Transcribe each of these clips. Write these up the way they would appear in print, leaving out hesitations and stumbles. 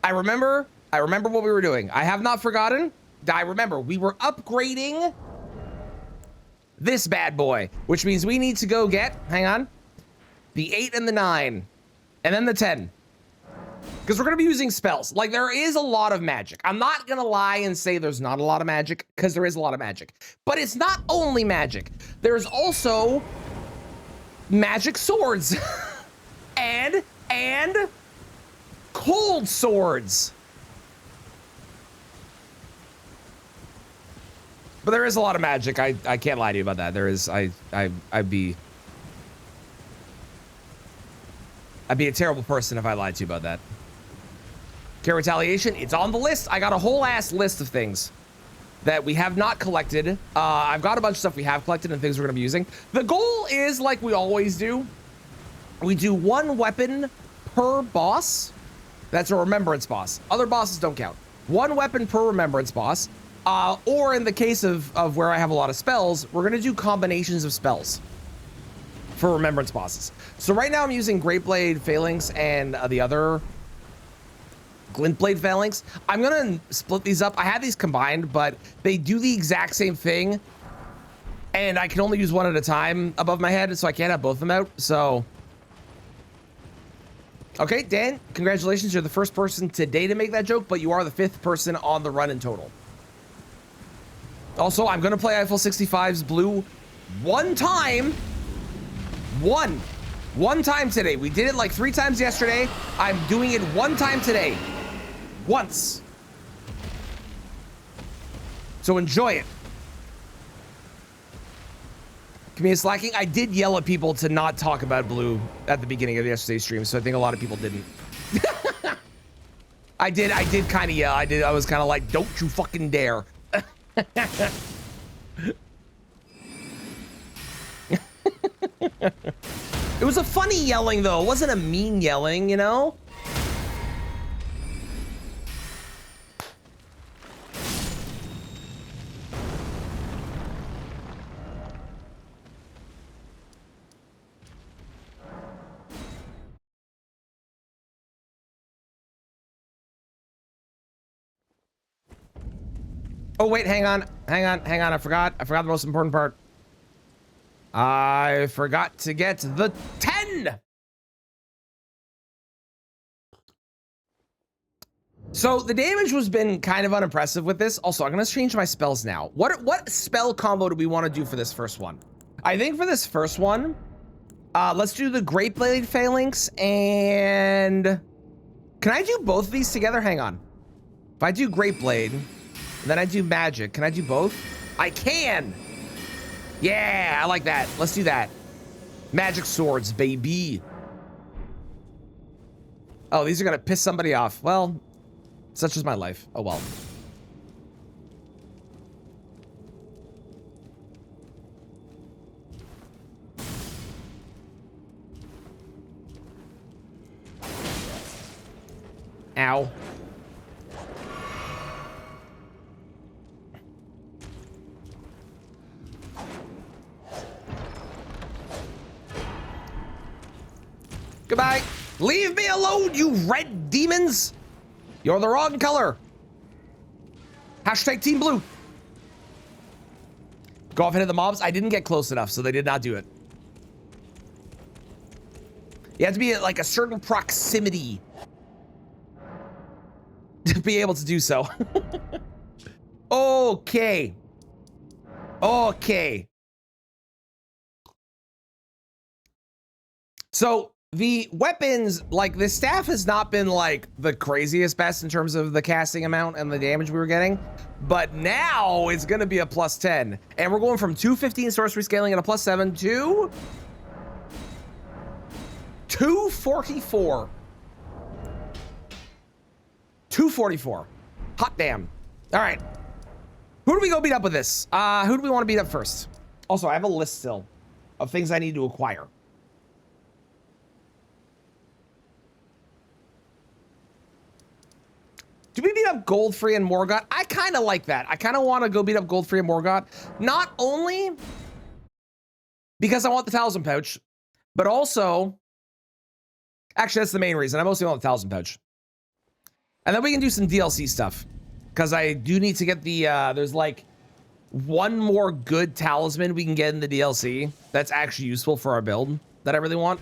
I remember what we were doing. I have not forgotten. I remember we were upgrading this bad boy, which means we need to go get, hang on, the 8 and the 9, and then the 10. Because we're going to be using spells. Like, there is a lot of magic. I'm not going to lie and say there's not a lot of magic, because there is a lot of magic. But it's not only magic. There's also magic swords. and cold swords. But there is a lot of magic. I can't lie to you about that. There is, I'd be a terrible person if I lied to you about that. Care retaliation, it's on the list. I got a whole ass list of things that we have not collected. I've got a bunch of stuff we have collected and things we're gonna be using. The goal is, like we always do, we do 1 weapon per boss. That's a remembrance boss. Other bosses don't count. 1 weapon per remembrance boss. Or in the case of where I have a lot of spells, we're gonna do combinations of spells for remembrance bosses. So right now I'm using Great Blade Phalanx and the other Glint Blade Phalanx. I'm gonna split these up. I had these combined, but they do the exact same thing, and I can only use one at a time above my head, so I can't have both of them out. So, okay, Dan, congratulations. You're the first person today to make that joke, but you are the 5th person on the run in total. Also, I'm gonna play Eiffel 65's blue one time. One time today. We did it like 3 times yesterday. I'm doing it 1 time today. Once. So enjoy it. Community slacking. I did yell at people to not talk about blue at the beginning of yesterday's stream, so I think a lot of people didn't. I did kind of yell. I was kind of like, don't you fucking dare. It was a funny yelling, though. It wasn't a mean yelling, you know? Oh, wait, hang on. I forgot the most important part. I forgot to get the 10. So the damage was been kind of unimpressive with this. Also, I'm gonna change my spells now. What spell combo do we want to do for this first one? I think for this first one, let's do the Great Blade Phalanx and can I do both of these together? Hang on. If I do Great Blade, then I do magic. Can I do both? I can. Yeah, I like that. Let's do that. Magic swords, baby. Oh, these are gonna piss somebody off. Well, such is my life. Oh well. Ow. Goodbye. Leave me alone, you red demons. You're the wrong color. Hashtag Team Blue. Go off into the mobs. I didn't get close enough, so they did not do it. You have to be at like a certain proximity to be able to do so. Okay. Okay. So the weapons, like the staff has not been like the craziest best in terms of the casting amount and the damage we were getting, but now it's gonna be a +10. And we're going from 215 sorcery scaling at a +7 to 244. 244. Hot damn. All right. Who do we go beat up with this? Who do we want to beat up first? Also, I have a list still of things I need to acquire. Do we beat up Godfrey and Morgott? I kind of like that. I kind of want to go beat up Godfrey and Morgott. Not only because I want the Talisman Pouch, but also... Actually, that's the main reason. I mostly want the Talisman Pouch. And then we can do some DLC stuff. Because I do need to get the, there's like one more good talisman we can get in the DLC that's actually useful for our build that I really want.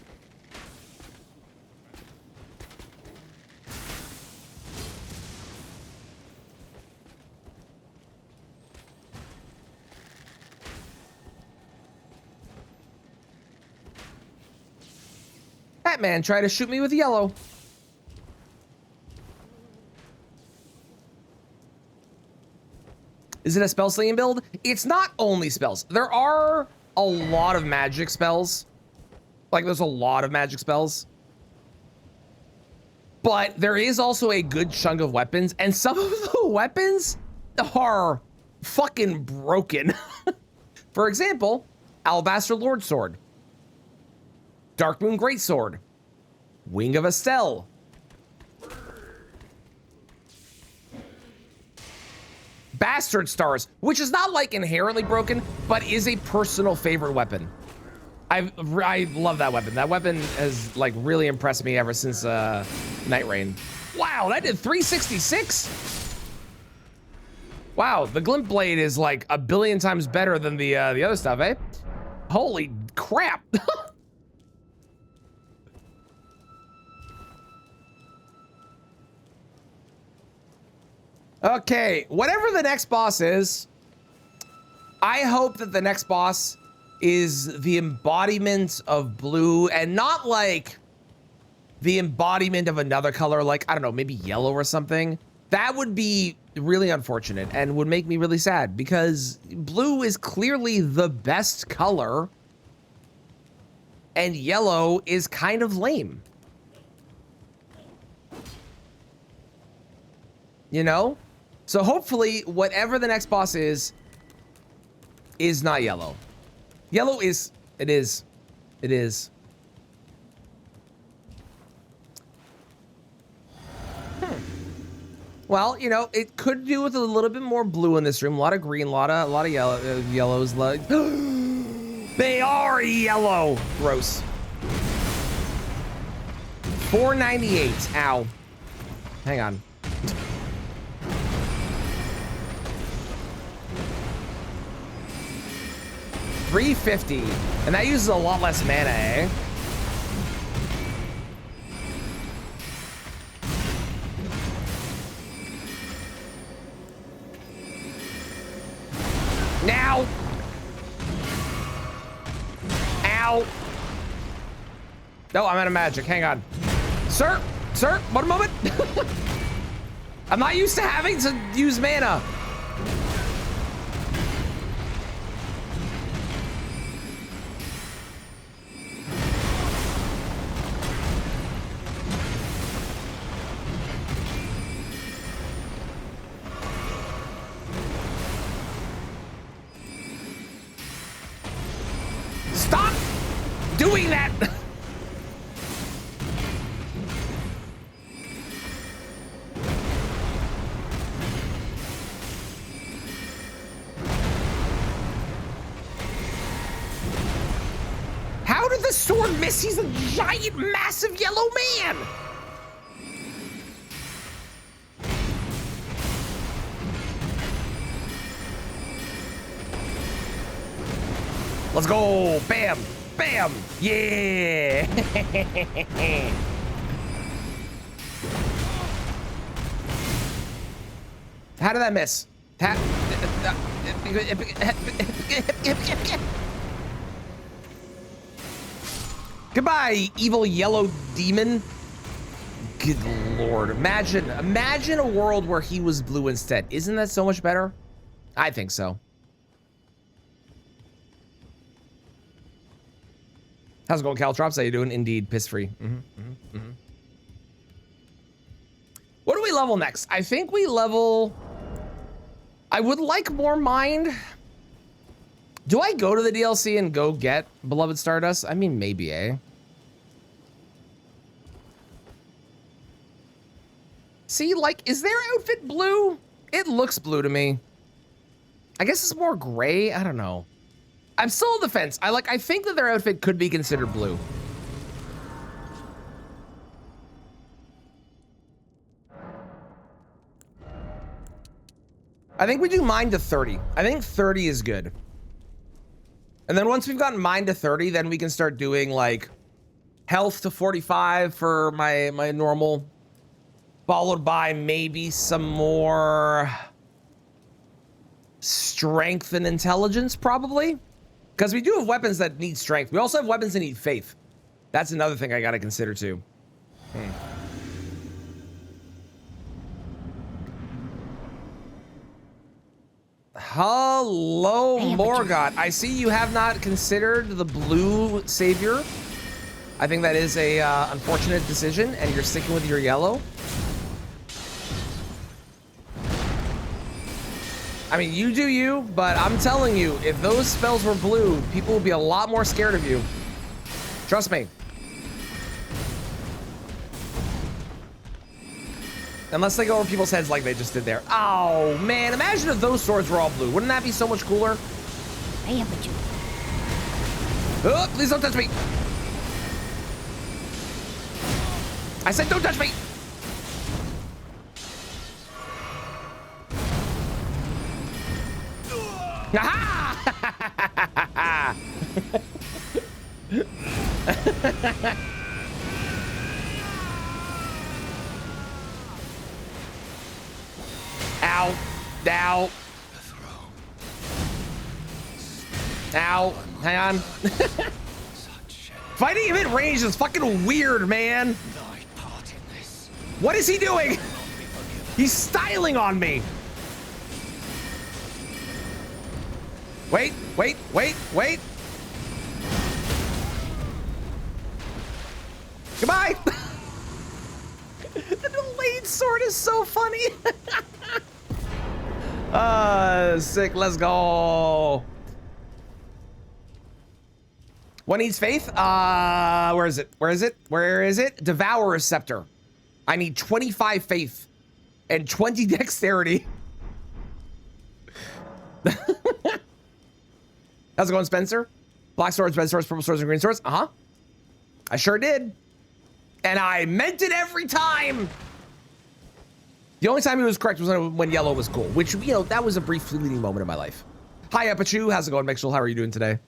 That man tried to shoot me with yellow. Is it a spell slinging build? It's not only spells. There are a lot of magic spells. Like, there's a lot of magic spells. But there is also a good chunk of weapons, and some of the weapons are fucking broken. For example, Alabaster Lord Sword, Darkmoon Greatsword, Wing of Estelle, Bastard Stars, which is not like inherently broken, but is a personal favorite weapon. I love that weapon. That weapon has like really impressed me ever since Night Rain. Wow, that did 366. Wow, the Glint Blade is like a billion times better than the other stuff, eh? Holy crap. Okay, whatever the next boss is, I hope that the next boss is the embodiment of blue and not like the embodiment of another color, like, I don't know, maybe yellow or something. That would be really unfortunate and would make me really sad because blue is clearly the best color and yellow is kind of lame. You know? So hopefully whatever the next boss is not yellow. Yellow is, it is. Well, you know, it could do with a little bit more blue in this room. A lot of green, a lot of yellows. Like, they are yellow. Gross. 498. Ow. Hang on. $350, and that uses a lot less mana, eh? Now! Ow! No, I'm out of magic. Hang on. Sir, one moment. I'm not used to having to use mana. Stop doing that. How did the sword miss? He's a giant, massive yellow man. Let's go. Bam. Bam. Yeah. How did that miss? Goodbye, evil yellow demon. Good Lord. Imagine a world where he was blue instead. Isn't that so much better? I think so. How's it going, Caltrops? How you doing? Indeed, piss free. What do we level next? I think we level... I would like more mind. Do I go to the DLC and go get Beloved Stardust? I mean, maybe, eh? See, like, is their outfit blue? It looks blue to me. I guess it's more gray. I don't know. I'm still on the fence. I think that their outfit could be considered blue. I think we do mine to 30. I think 30 is good. And then once we've gotten mine to 30, then we can start doing like health to 45 for my normal, followed by maybe some more strength and intelligence, probably. Because we do have weapons that need strength. We also have weapons that need faith. That's another thing I gotta consider too. Hello, Morgoth. I see you have not considered the blue savior. I think that is a unfortunate decision, and you're sticking with your yellow. I mean, you do you, but I'm telling you, if those spells were blue, people would be a lot more scared of you. Trust me. Unless they go over people's heads like they just did there. Oh, man. Imagine if those swords were all blue. Wouldn't that be so much cooler? Oh, please don't touch me. I said don't touch me. Aha! Ow. Ow. Ow. Hang on. Fighting him in range is fucking weird, man. What is he doing? He's styling on me. Wait, wait, wait, wait. Goodbye. The delayed sword is so funny. Sick, let's go. What needs faith? Where is it? Where is it? Where is it? Devourer's Scepter. I need 25 faith and 20 dexterity. How's it going, Spencer? Black swords, red swords, purple swords, and green swords. Uh-huh. I sure did. And I meant it every time. The only time he was correct was when yellow was cool, which, you know, that was a brief fleeting moment in my life. Hi, Epichu. How's it going, Mixel? How are you doing today?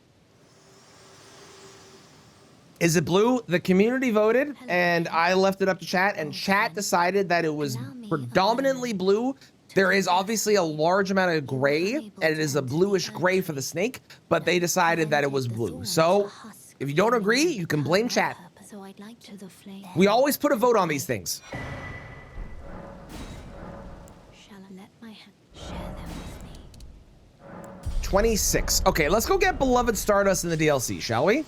Is it blue? The community voted, and I left it up to chat, and chat decided that it was predominantly blue. There is obviously a large amount of gray, and it is a bluish gray for the snake, but they decided that it was blue. So if you don't agree, you can blame chat. We always put a vote on these things. 26. Okay, let's go get Beloved Stardust in the DLC, shall we?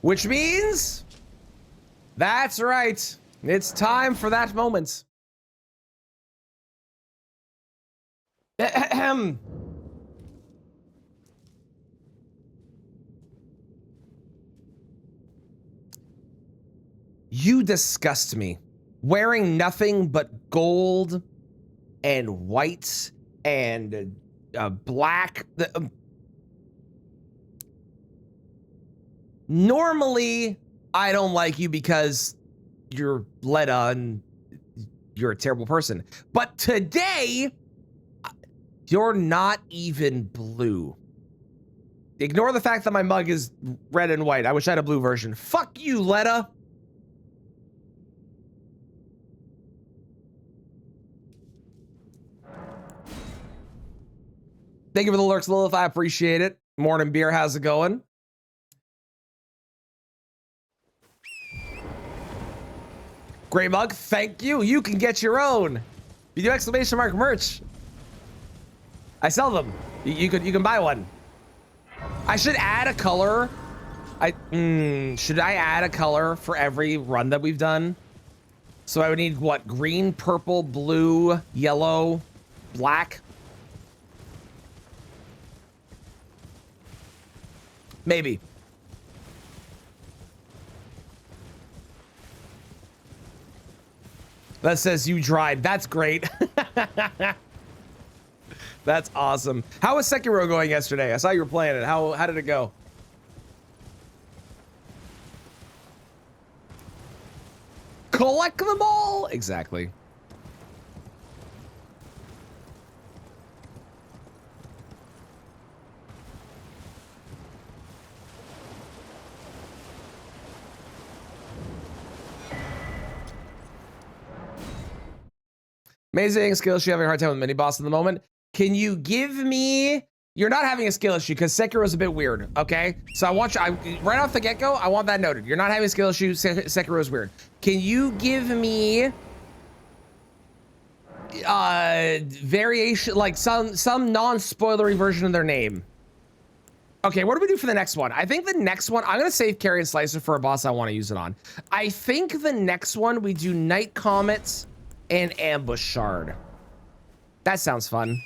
Which means, that's right, it's time for that moment. Ahem. You disgust me. Wearing nothing but gold and white and black. Normally, I don't like you because you're Letta and you're a terrible person. But today, you're not even blue. Ignore the fact that my mug is red and white. I wish I had a blue version. Fuck you, Letta. Thank you for the lurks, Lilith. I appreciate it. Morning beer, how's it going? Great mug, thank you. You can get your own. You do exclamation mark merch. I sell them. You can buy one. I should add a color. Should I add a color for every run that we've done? So I would need what? Green, purple, blue, yellow, black. Maybe. That says you dried. That's great. That's awesome. How was Sekiro going yesterday? I saw you were playing it. How did it go? Collect them all. Exactly. Amazing skill issue. Having a hard time with mini boss at the moment. Can you give me? You're not having a skill issue because Sekiro is a bit weird. Okay, so I want you. Right off the get go, I want that noted. You're not having a skill issue. Sekiro is weird. Can you give me variation, like some non-spoilery version of their name? Okay, what do we do for the next one? I think the next one, I'm gonna save Carrion Slicer for a boss I want to use it on. I think the next one we do Night Comets and Ambush Shard. That sounds fun.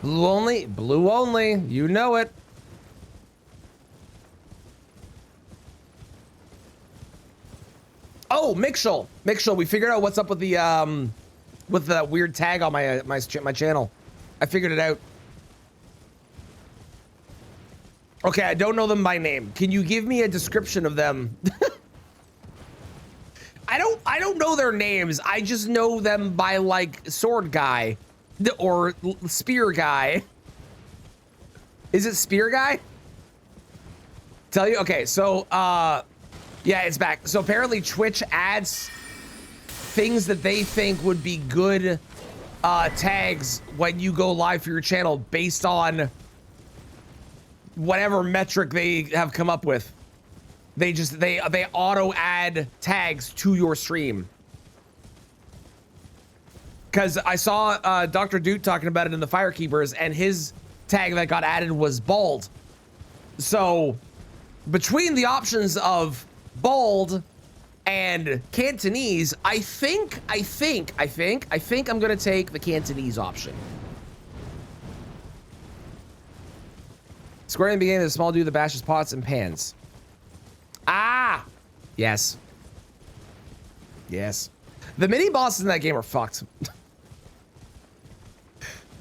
Blue only, you know it. Oh, Mixel, we figured out what's up with the weird tag on my channel. I figured it out. Okay, I don't know them by name. Can you give me a description of them? I don't know their names. I just know them by like sword guy or spear guy. Is it spear guy? Tell you? Okay, so yeah, it's back. So apparently Twitch adds things that they think would be good tags when you go live for your channel based on whatever metric they have come up with. They auto add tags to your stream. Because I saw Dr. Dude talking about it in the Firekeepers, and his tag that got added was bald. So between the options of bald and Cantonese, I think I'm gonna take the Cantonese option. Square in the beginning, the small dude that bashes pots and pans. Ah! Yes. Yes. The mini bosses in that game are fucked.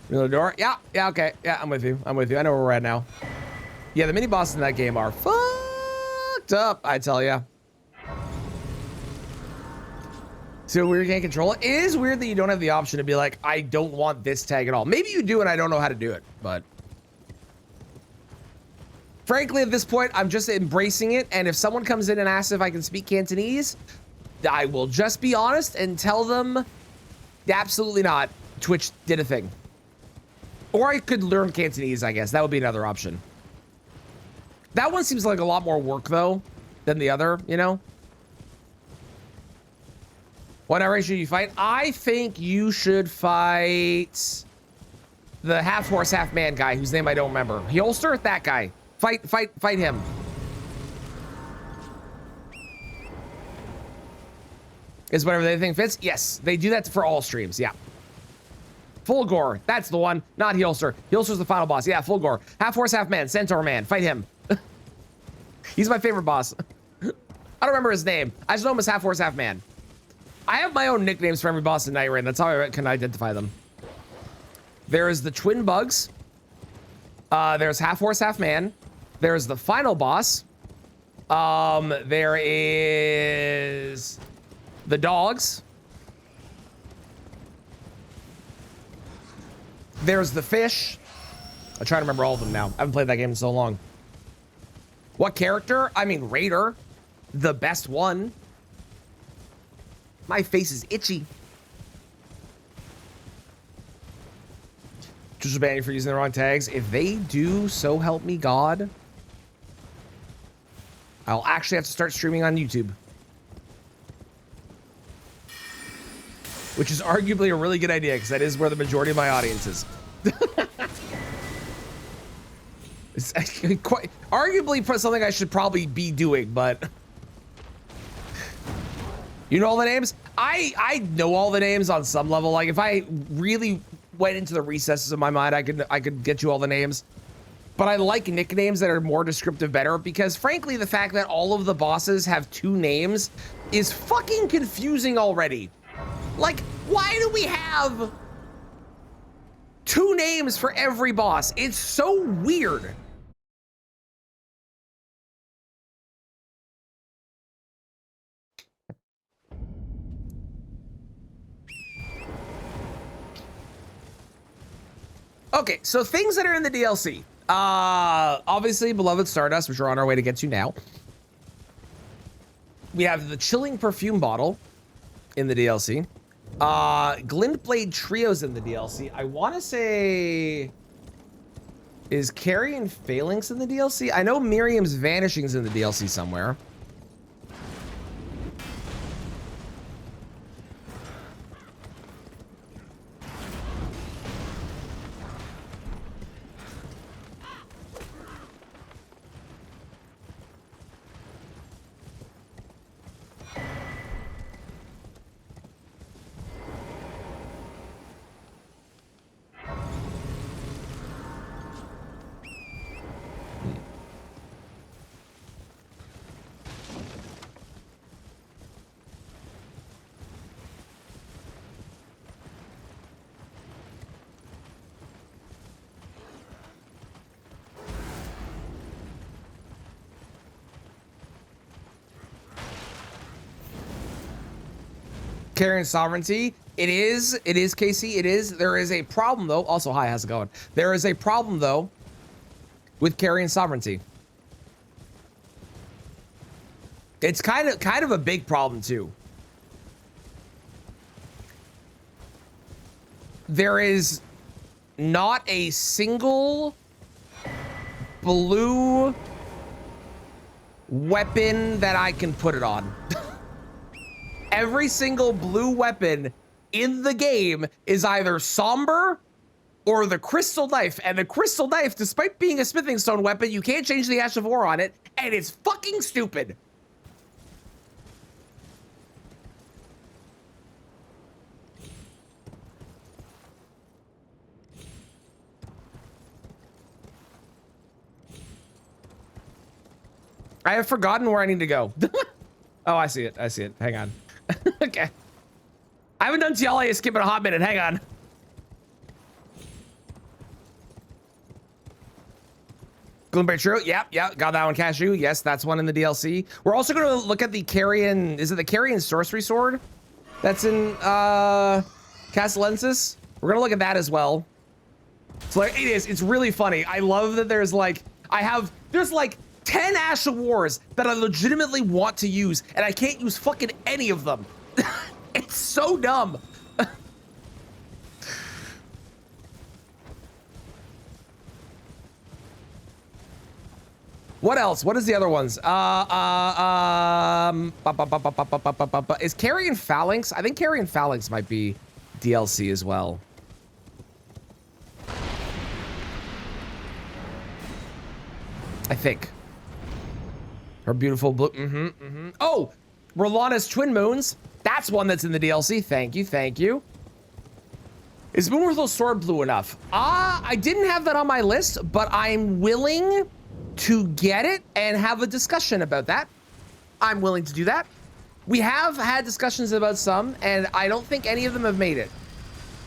Real door. Yeah, okay. Yeah, I'm with you. I know where we're at now. Yeah, the mini bosses in that game are fucked up, I tell ya. So weird you can't control it. It is weird that you don't have the option to be like, I don't want this tag at all. Maybe you do and I don't know how to do it, but frankly, at this point, I'm just embracing it. And if someone comes in and asks if I can speak Cantonese, I will just be honest and tell them absolutely not. Twitch did a thing. Or I could learn Cantonese, I guess. That would be another option. That one seems like a lot more work, though, than the other, you know? What narration should you fight? I think you should fight the half horse, half man guy whose name I don't remember. Holster? That guy. Fight him. Is whatever they think fits? Yes, they do that for all streams, yeah. Fulgor, that's the one, not Holster. Holster's the final boss, yeah, Fulgor. Half horse, half man, Centaur man, fight him. He's my favorite boss. I don't remember his name. I just know him as half horse, half man. I have my own nicknames for every boss in Night Rain. That's how I can identify them. There is the twin bugs. There's half horse, half man. There's the final boss. There is the dogs. There's the fish. I try to remember all of them now. I haven't played that game in so long. What character? I mean, Raider. The best one. My face is itchy. Just ban you for using the wrong tags. If they do, so help me God, I'll actually have to start streaming on YouTube. Which is arguably a really good idea, because that is where the majority of my audience is. It's quite arguably something I should probably be doing, but you know all the names? I know all the names on some level. Like if I really went into the recesses of my mind, I could get you all the names. But I like nicknames that are more descriptive better, because frankly, the fact that all of the bosses have 2 names is fucking confusing already. Like, why do we have 2 names for every boss? It's so weird. Okay, so things that are in the DLC. Obviously, Beloved Stardust, which we're on our way to get to now. We have the Chilling Perfume bottle in the DLC. Glintblade Trios in the DLC. I want to say... Is Carrion Phalanx in the DLC? I know Miriam's Vanishing's in the DLC somewhere. Carrion Sovereignty. It is, Casey, it is. There is a problem though. Also, hi, how's it going? There is a problem though with Carrion Sovereignty. It's kind of a big problem too. There is not a single blue weapon that I can put it on. Every single blue weapon in the game is either Somber or the Crystal Knife. And the Crystal Knife, despite being a Smithing Stone weapon, you can't change the Ash of War on it, and it's fucking stupid. I have forgotten where I need to go. Oh, I see it. I see it. Hang on. Okay. I haven't done TLA skip in a hot minute. Hang on. Gloomberry True. Yep. Got that one. Cashew. Yes, that's one in the DLC. We're also going to look at the Carrion. Is it the Carrion Sorcery Sword? That's in Castellensis. We're going to look at that as well. So like, it is. It's really funny. I love that there's like, there's like 10 Ash of Wars that I legitimately want to use, and I can't use fucking any of them. It's so dumb. What else? What is the other ones? Is Carrion Phalanx? I think Carrion Phalanx might be DLC as well. I think. Her beautiful blue. Oh, Rolana's Twin Moons. That's one that's in the DLC. Thank you. Thank you. Is Moonworthel's sword blue enough? I didn't have that on my list, but I'm willing to get it and have a discussion about that. I'm willing to do that. We have had discussions about some, and I don't think any of them have made it.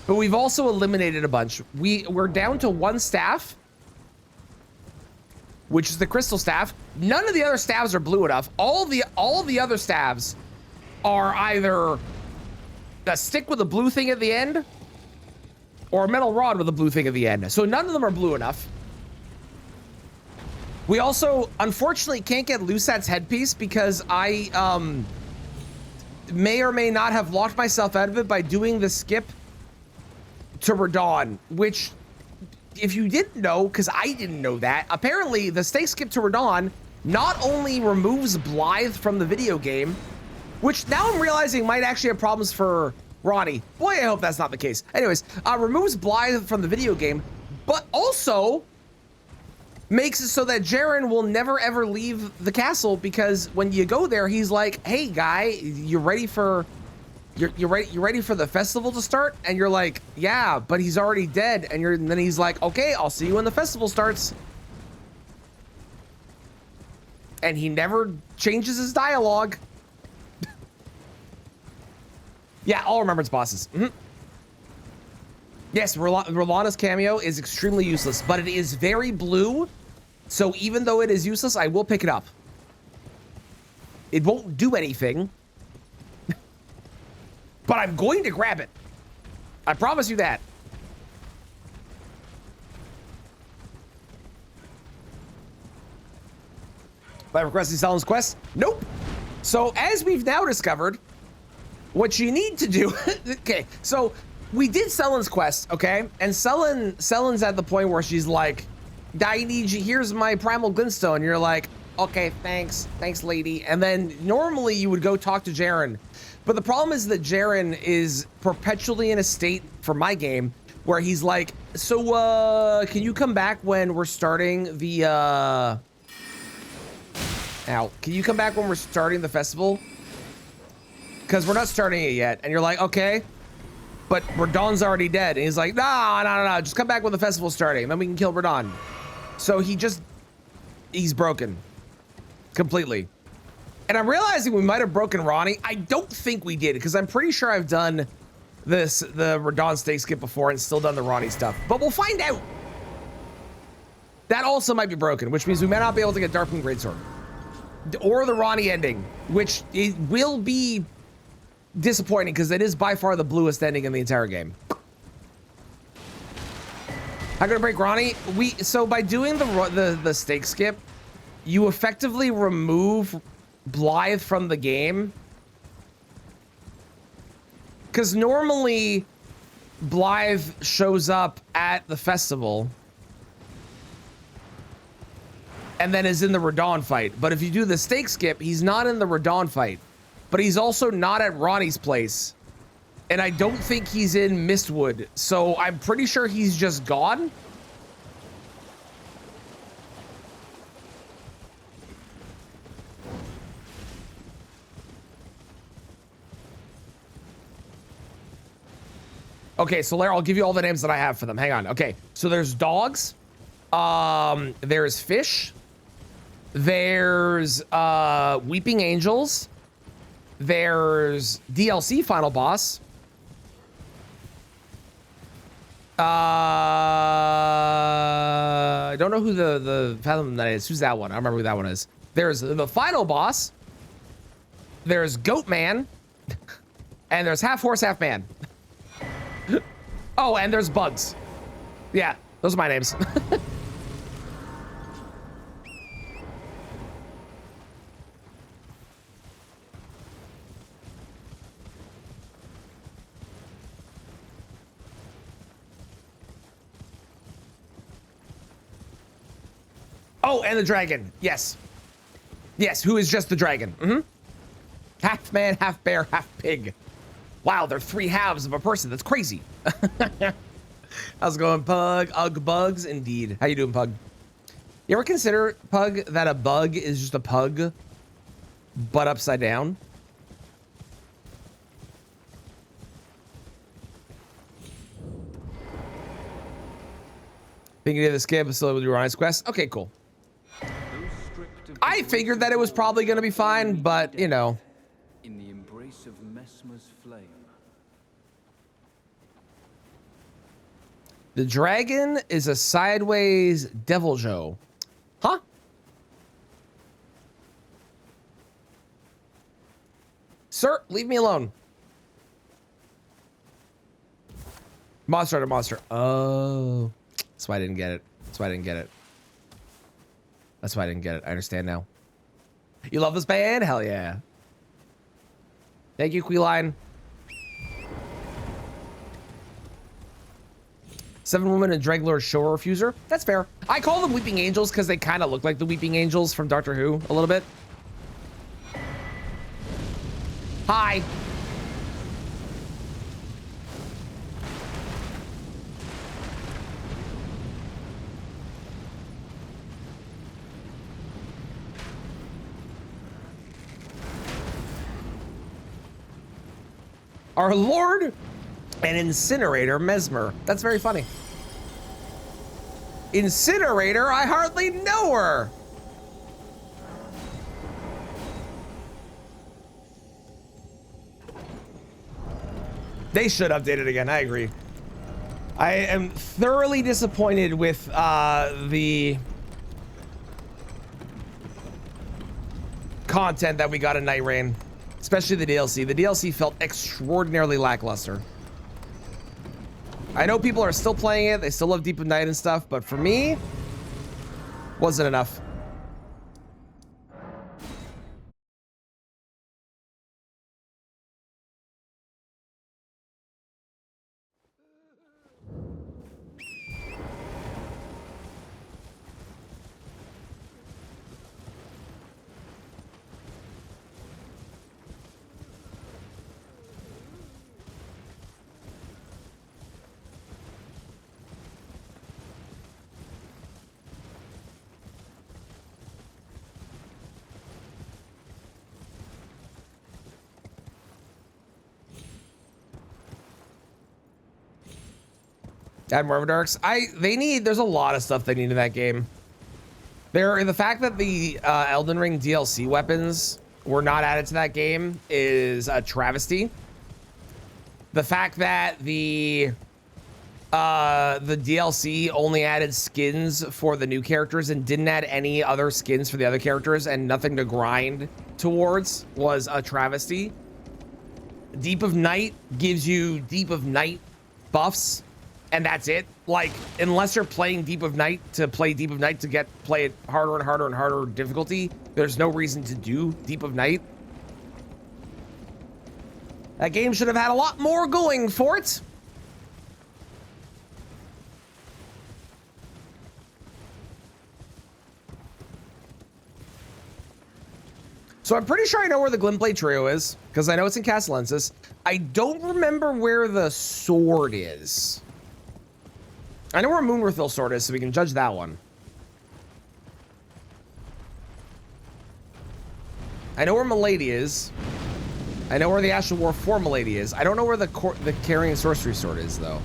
But we've also eliminated a bunch. We're down to one staff, which is the crystal staff. None of the other staves are blue enough. All of the other staves are either a stick with a blue thing at the end or a metal rod with a blue thing at the end. So none of them are blue enough. We also, unfortunately, can't get Lusat's headpiece because I may or may not have locked myself out of it by doing the skip to Radon, which, if you didn't know, because I didn't know that, apparently the stake skip to Radon not only removes Blythe from the video game, which now I'm realizing might actually have problems for Ronnie. Boy, I hope that's not the case. Anyways, removes Blythe from the video game, but also makes it so that Jaren will never ever leave the castle, because when you go there, he's like, "Hey guy, you ready for you're ready for the festival to start?" And you're like, "Yeah, but he's already dead." And then he's like, "Okay, I'll see you when the festival starts." And he never changes his dialogue. Yeah, all remembrance bosses. Yes, Rolana's cameo is extremely useless, but it is very blue. So even though it is useless, I will pick it up. It won't do anything, but I'm going to grab it. I promise you that. By requesting Salem's quest? Nope. So as we've now discovered, What you need to do, okay, so we did Sellen's quest, okay? And Sellen's at the point where she's like, I need you, here's my primal glintstone. You're like, okay, thanks, lady. And then normally you would go talk to Jaren. But the problem is that Jaren is perpetually in a state, for my game, where he's like, so, can you come back when we're starting the, can you come back when we're starting the festival? Because we're not starting it yet. And you're like, okay, but Radahn's already dead. And he's like, no, just come back when the festival's starting. And then we can kill Radahn. So he's broken. Completely. And I'm realizing we might have broken Ranni. I don't think we did, because I'm pretty sure I've done the Radahn stake skip before and still done the Ranni stuff. But we'll find out. That also might be broken, which means we may not be able to get Darkmoon Greatsword. Or the Ranni ending, which it will be disappointing because it is by far the bluest ending in the entire game. How gonna break Ranni? So by doing the stake skip, you effectively remove Blaidd from the game. Because normally Blaidd shows up at the festival and then is in the Radahn fight. But if you do the stake skip, he's not in the Radahn fight. But he's also not at Ranni's place. And I don't think he's in Mistwood. So I'm pretty sure he's just gone. Okay, so Lara, I'll give you all the names that I have for them. Hang on. Okay, so there's dogs. There's fish. There's weeping angels. There's DLC final boss. I don't know who the Fathom that is. Who's that one? I don't remember who that one is. There's the final boss. There's Goat Man. And there's half horse, half man. Oh, and there's bugs. Yeah, those are my names. Oh, and the dragon. Yes. Yes, who is just the dragon. Mm-hmm. Half man, half bear, half pig. Wow, they're three halves of a person. That's crazy. How's it going, Pug? Ugg bugs, indeed. How you doing, Pug? You ever consider, Pug, that a bug is just a pug, but upside down? Thinking of the skip, still with your honest quest? Okay, cool. I figured that it was probably going to be fine, but, you know. In the embrace of Messmer's flame. The dragon is a sideways devil Joe. Huh? Sir, leave me alone. Monster to monster. Oh. That's why I didn't get it. That's why I didn't get it. That's why I didn't get it. I understand now. You love this band? Hell yeah. Thank you, Queeline. 7 women and Dreglor Shore Refuser. That's fair. I call them Weeping Angels because they kind of look like the Weeping Angels from Doctor Who a little bit. Hi. Our Lord and Incinerator Messmer. That's very funny. Incinerator? I hardly know her. They should update it again. I agree. I am thoroughly disappointed with the content that we got in Night Rain. Especially the DLC. The DLC felt extraordinarily lackluster. I know people are still playing it. They still love Deep of Night and stuff. But for me, wasn't enough. Add more darks. There's a lot of stuff they need in that game. The fact that the Elden Ring DLC weapons were not added to that game is a travesty. The fact that the DLC only added skins for the new characters and didn't add any other skins for the other characters and nothing to grind towards was a travesty. Deep of Night gives you Deep of Night buffs, and that's it. Like, unless you're playing Deep of Night to play Deep of Night to play it harder and harder and harder difficulty, there's no reason to do Deep of Night. That game should have had a lot more going for it. So I'm pretty sure I know where the Glintblade Trio is, because I know it's in Castellensis. I don't remember where the sword is. I know where Moonworthville sword is, so we can judge that one. I know where Milady is. I know where the Ash of War 4 Milady is. I don't know where the Carrying Sorcery sword is, though.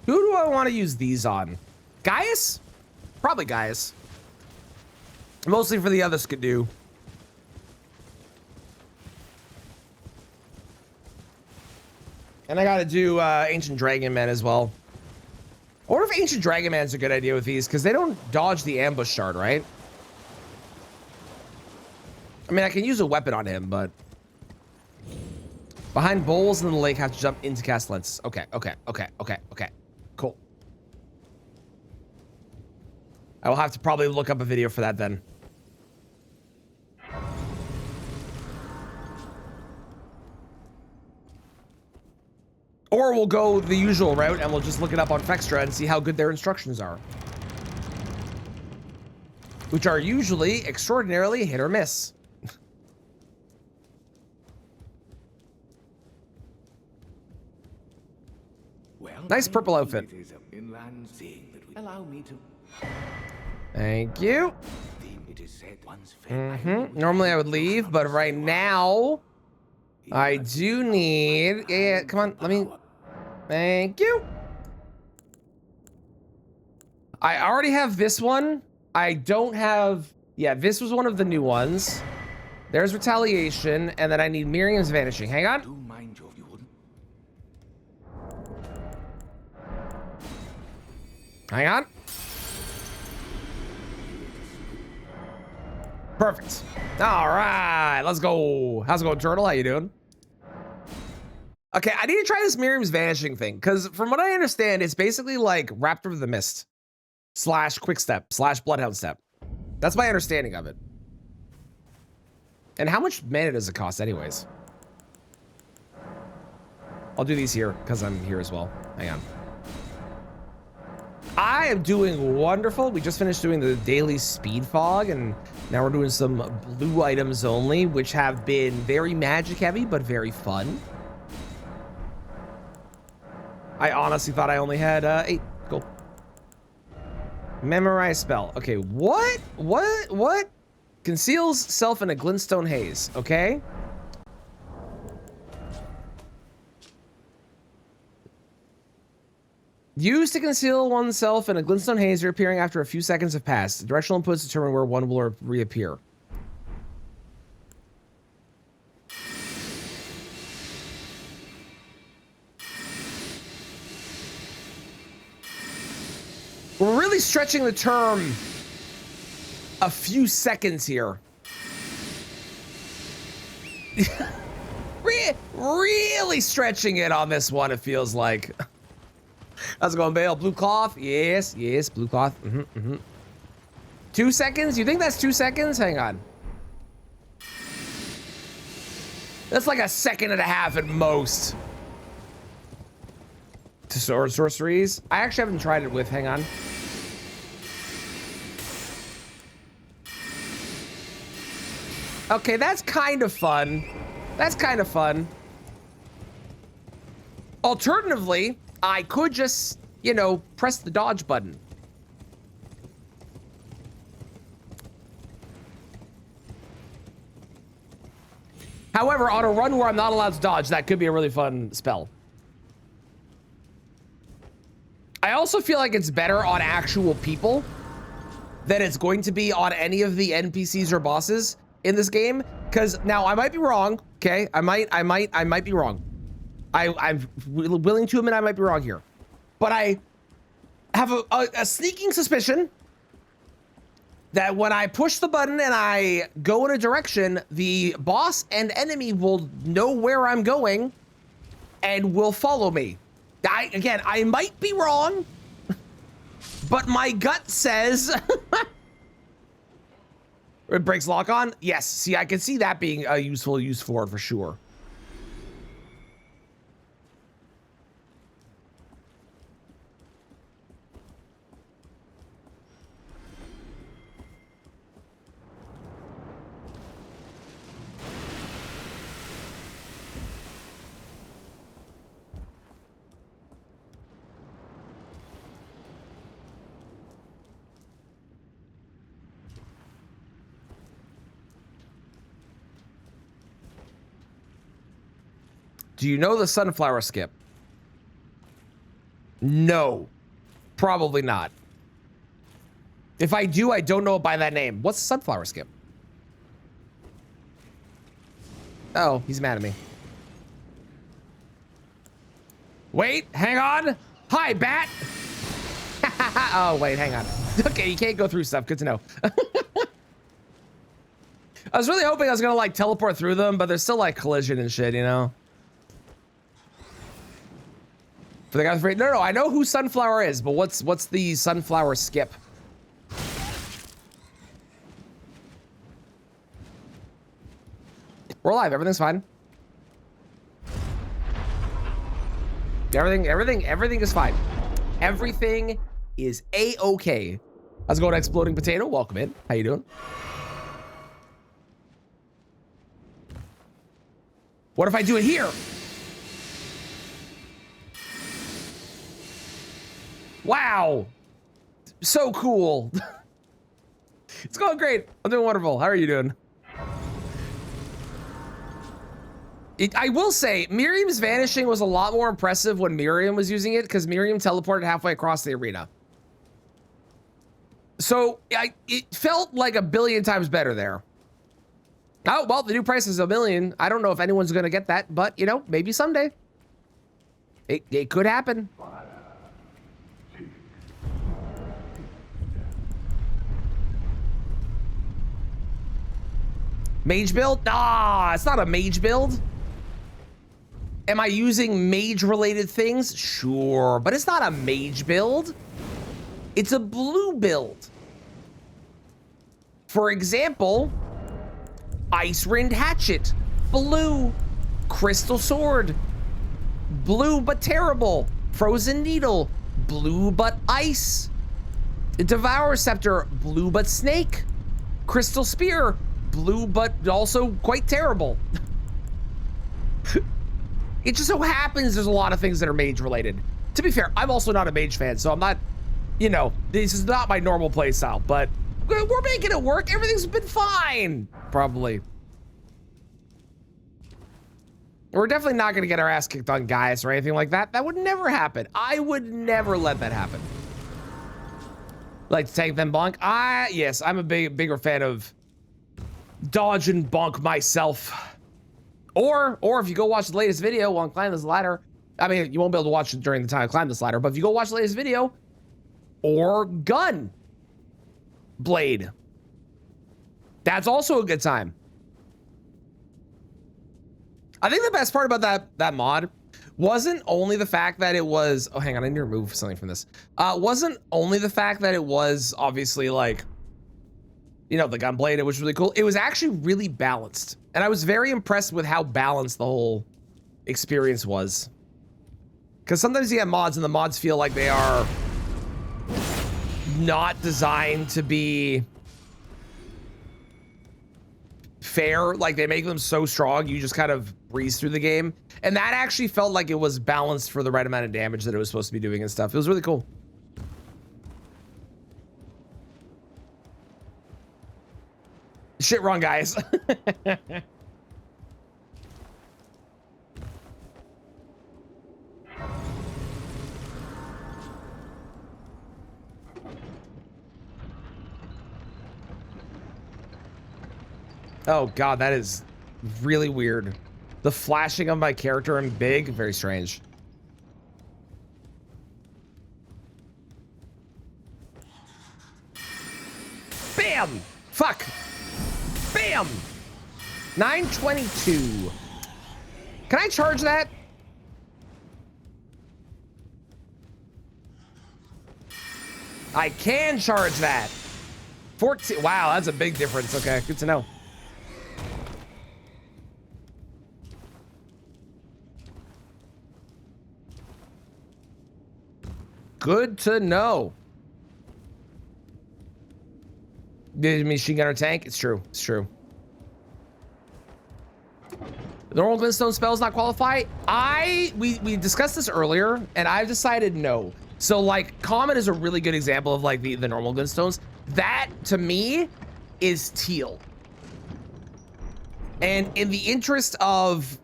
Who do I want to use these on? Gaius? Probably Gaius. Mostly for the other Skidoo. And I gotta do Ancient Dragon Man as well. I wonder if Ancient Dragon Man's a good idea with these, because they don't dodge the ambush shard, right? I mean, I can use a weapon on him, but... Behind bowls in the lake, have to jump into Castellensis. Okay. Cool. I will have to probably look up a video for that then. Or we'll go the usual route and we'll just look it up on Fextra and see how good their instructions are. Which are usually extraordinarily hit or miss. Well, nice purple outfit. Allow me to... Thank you. Normally I would leave, but right now I do need... Yeah, come on, let me... Thank you. I already have this one. I don't have... Yeah, this was one of the new ones. There's Retaliation, and then I need Miriam's Vanishing. Hang on. Do mind you, if you wouldn't. Hang on. Perfect. All right, let's go. How's it going, Turtle? How you doing? Okay, I need to try this Miriam's Vanishing thing, because from what I understand, it's basically like Raptor of the Mist / Quickstep / Bloodhound Step. That's my understanding of it. And how much mana does it cost anyways? I'll do these here, because I'm here as well. Hang on. I am doing wonderful. We just finished doing the daily speed fog, and now we're doing some blue items only, which have been very magic heavy, but very fun. I honestly thought I only had 8. Cool. Memorize spell. Okay, what? Conceals self in a glintstone haze. Okay. Used to conceal oneself in a glintstone haze, reappearing after a few seconds have passed. The directional inputs determine where one will reappear. We're really stretching the term a few seconds here. Really stretching it on this one, it feels like. How's it going, Bale? Blue cloth? Yes, blue cloth. 2 seconds? You think that's 2 seconds? Hang on. That's like a second and a half at most. To sorceries. I actually haven't tried it with, hang on. Okay, that's kind of fun. That's kind of fun. Alternatively, I could just, you know, press the dodge button. However, on a run where I'm not allowed to dodge, that could be a really fun spell. I also feel like it's better on actual people than it's going to be on any of the NPCs or bosses in this game. Because now I might be wrong, okay? I might be wrong. I'm willing to admit I might be wrong here. But I have a sneaking suspicion that when I push the button and I go in a direction, the boss and enemy will know where I'm going and will follow me. Again, I might be wrong, but my gut says it breaks lock on. Yes, see, I can see that being a useful use for it for sure. Do you know the sunflower skip? No, probably not. If I do, I don't know it by that name. What's the sunflower skip? Oh, he's mad at me. Wait, hang on. Hi, bat. Oh, wait, hang on. Okay, you can't go through stuff. Good to know. I was really hoping I was gonna like teleport through them, but there's still like collision and shit, you know? For the guy afraid. No, I know who Sunflower is, but what's the sunflower skip? We're alive. Everything's fine. Everything is fine. Everything is a-okay. How's it going, Exploding Potato? Welcome in. How you doing? What if I do it here? Wow. So cool. It's going great. I'm doing wonderful. How are you doing? I will say, Miriam's vanishing was a lot more impressive when Miriam was using it, because Miriam teleported halfway across the arena. So it felt like a billion times better there. Oh, well, the new price is $1 million. I don't know if anyone's going to get that, but, you know, maybe someday. It could happen. Mage build? Ah, it's not a mage build. Am I using mage-related things? Sure, but it's not a mage build. It's a blue build. For example, Ice-Rind Hatchet, blue. Crystal Sword, blue but terrible. Frozen Needle, blue but ice. Devour Scepter, blue but snake. Crystal Spear, blue but also quite terrible. It just so happens there's a lot of things that are mage related. To be fair, I'm also not a mage fan, so I'm not, you know, this is not my normal play style, but we're making it work. Everything's been fine, probably. We're definitely not gonna get our ass kicked on Gaius or anything like that. That would never happen. I would never let that happen. Like to tank them bonk? Yes, I'm a bigger fan of dodge and bonk myself. Or if you go watch the latest video on Climb This Ladder, I mean, you won't be able to watch it during the time I climb this ladder, but if you go watch the latest video, or gun blade, that's also a good time. I think the best part about that mod wasn't only the fact that it was, oh, hang on, I need to remove something from this. Wasn't only the fact that it was obviously like you know, the gunblade, it was really cool. It was actually really balanced. And I was very impressed with how balanced the whole experience was. Because sometimes you have mods and the mods feel like they are not designed to be fair. Like they make them so strong, you just kind of breeze through the game. And that actually felt like it was balanced for the right amount of damage that it was supposed to be doing and stuff. It was really cool. Shit wrong, guys. Oh god, that is really weird. The flashing of my character in big, very strange. Bam! Fuck! Bam! 922. Can I charge that? I can charge that. 14. Wow, that's a big difference. Okay, good to know. Good to know. The machine gunner tank? It's true. It's true. The normal glintstone spells not qualify? We discussed this earlier, and I've decided no. So like common is a really good example of like the normal glintstones. That to me is teal. And in the interest of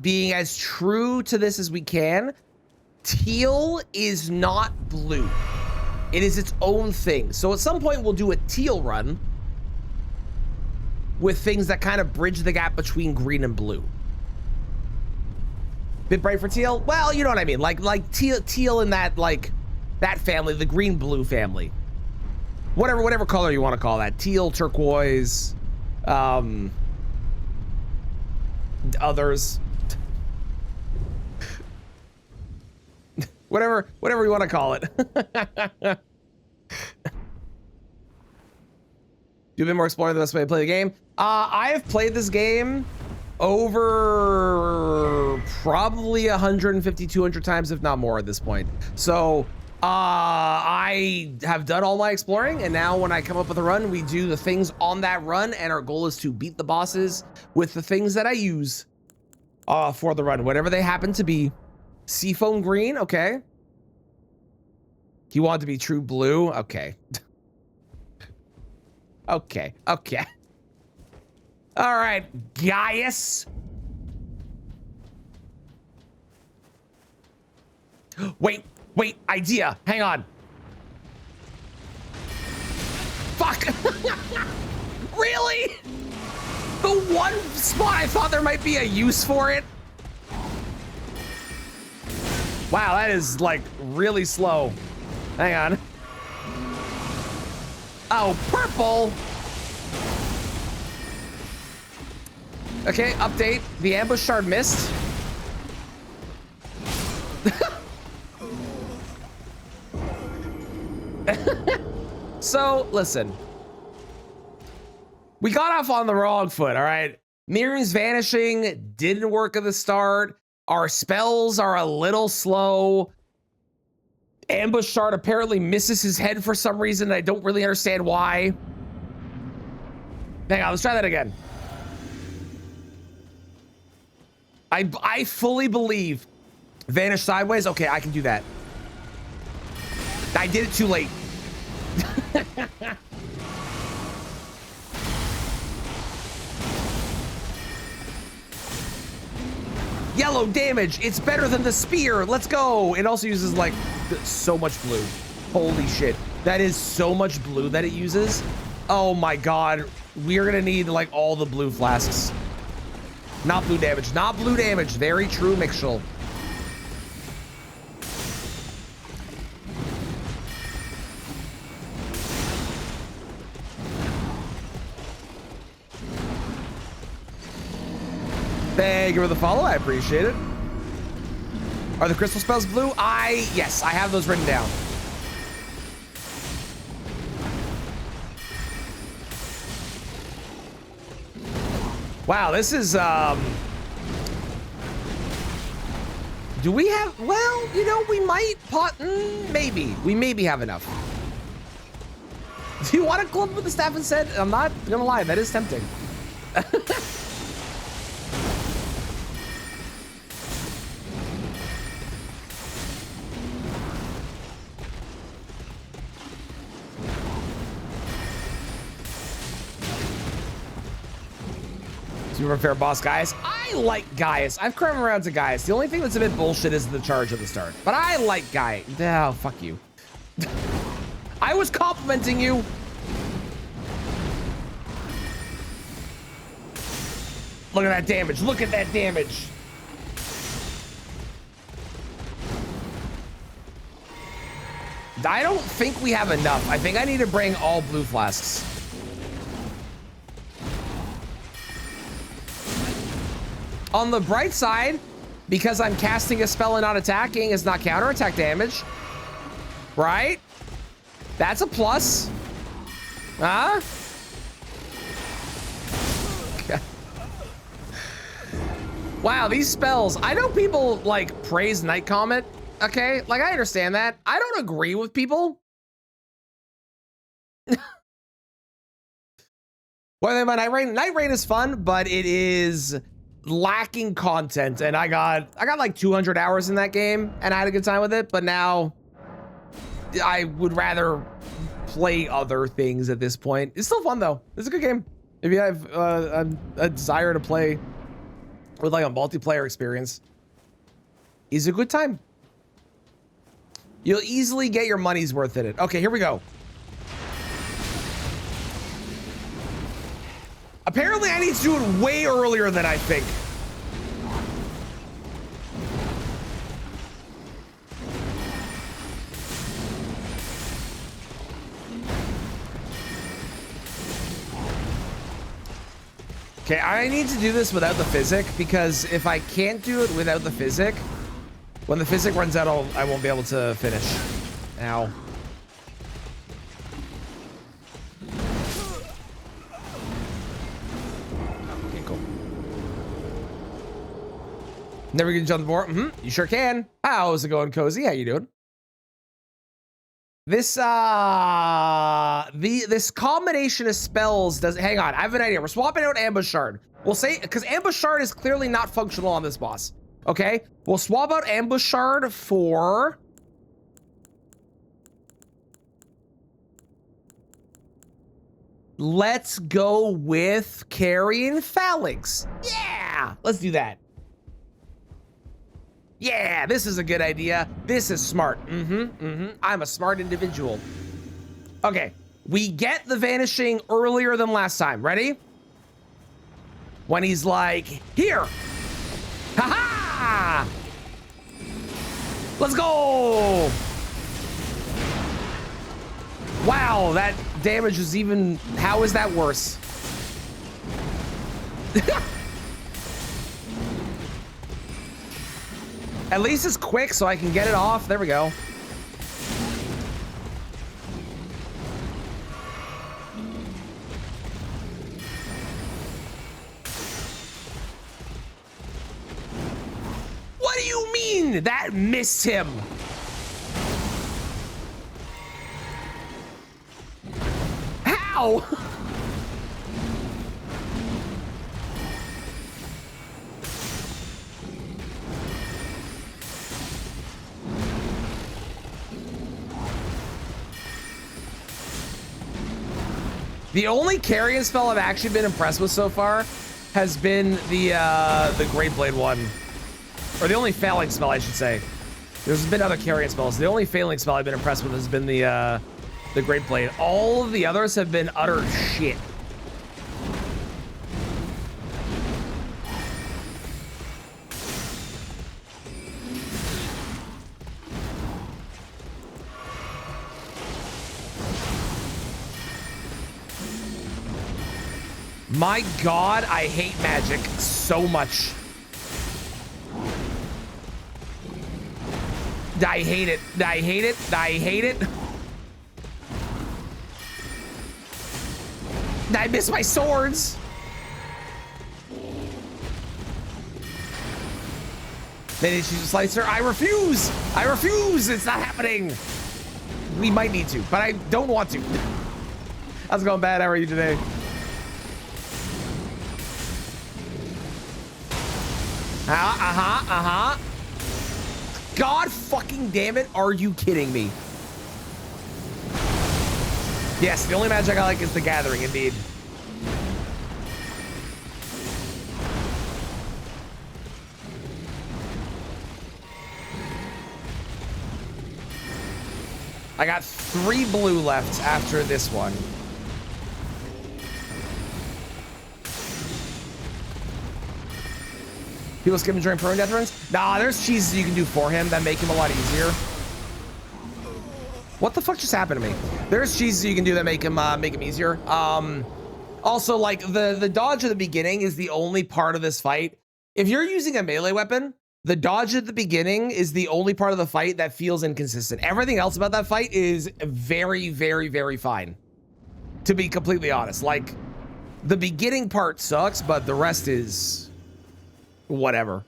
being as true to this as we can, teal is not blue. It is its own thing. So at some point we'll do a teal run with things that kind of bridge the gap between green and blue. Bit bright for teal? Well, you know what I mean. Like teal in that like that family, the green blue family. Whatever color you want to call that. Teal, turquoise, others. whatever you want to call it. You've been more exploring the best way to play the game. I have played this game over probably 150, 200 times, if not more at this point. So I have done all my exploring, and now when I come up with a run, we do the things on that run, and our goal is to beat the bosses with the things that I use for the run, whatever they happen to be. Seafoam green, okay. He wanted to be true blue, okay. Okay. All right, Gaius. Wait, idea. Hang on. Fuck. Really? The one spot I thought there might be a use for it. Wow, that is like really slow. Hang on. Oh, purple. Okay, update. The ambush shard missed. So, listen. We got off on the wrong foot, all right? Miriam's vanishing didn't work at the start. Our spells are a little slow. Ambush shard apparently misses his head for some reason. I don't really understand why. Hang on, let's try that again. I fully believe vanish sideways. Okay, I can do that. I did it too late. Yellow damage. It's better than the spear. Let's go. It also uses like so much blue. Holy shit. That is so much blue that it uses. Oh my god. We're gonna need like all the blue flasks. Not blue damage. Not blue damage. Very true, Mixel. Thank you for the follow. I appreciate it. Are the crystal spells blue? Yes, I have those written down. Wow, this is, do we have, well, you know, we might maybe. We maybe have enough. Do you want to club with the staff and said? I'm not gonna lie, that is tempting. Super fair boss, Gaius. I like Gaius. I've come around to Gaius. The only thing that's a bit bullshit is the charge at the start. But I like Gaius. Oh, fuck you. I was complimenting you. Look at that damage. Look at that damage. I don't think we have enough. I think I need to bring all blue flasks. On the bright side, because I'm casting a spell and not attacking, is not counterattack damage. Right? That's a plus. Huh? Wow, these spells. I know people like praise Night Comet. Okay, like I understand that. I don't agree with people. Well, my Night Rain is fun, but it is lacking content, and I got like 200 hours in that game and I had a good time with it, but now I would rather play other things at this point. It's still fun though. It's a good game. If you have a desire to play with like a multiplayer experience, it's a good time. You'll easily get your money's worth in it. Okay, here we go. Apparently I need to do it way earlier than I think. Okay, I need to do this without the physic, because if I can't do it without the physic, when the physic runs out, I won't be able to finish. Ow. Never gonna jump the board? Mm-hmm. You sure can. How's it going, Cozy? How you doing? This this combination of spells does. Hang on, I have an idea. We're swapping out Ambush Shard. We'll say, because Ambush Shard is clearly not functional on this boss. Okay, we'll swap out Ambush Shard for let's go with Carrion Phalanx. Yeah, let's do that. Yeah, this is a good idea. This is smart. I'm a smart individual. Okay, we get the vanishing earlier than last time. Ready? When he's like, here. Ha-ha! Let's go! Wow, that damage is even, how is that worse? At least it's quick so I can get it off. There we go. What do you mean that missed him? How? The only carrion spell I've actually been impressed with so far has been the Great Blade one. Or the only failing spell, I should say. There's been other carrion spells. The only failing spell I've been impressed with has been the Great Blade. All of the others have been utter shit. My God, I hate magic so much. I hate it. I hate it. I hate it. I miss my swords. They need to use a slicer. I refuse. I refuse. It's not happening. We might need to, but I don't want to. How's it going, Bad? How are you today? God fucking damn it. Are you kidding me? Yes, the only magic I like is the gathering, indeed. I got 3 blue left after this one. People skipping during prone death runs? Nah, there's cheeses you can do for him that make him a lot easier. What the fuck just happened to me? There's cheeses you can do that make him easier. Also, like the dodge at the beginning is the only part of this fight. If you're using a melee weapon, the dodge at the beginning is the only part of the fight that feels inconsistent. Everything else about that fight is very, very, very fine. To be completely honest, like the beginning part sucks, but the rest is whatever.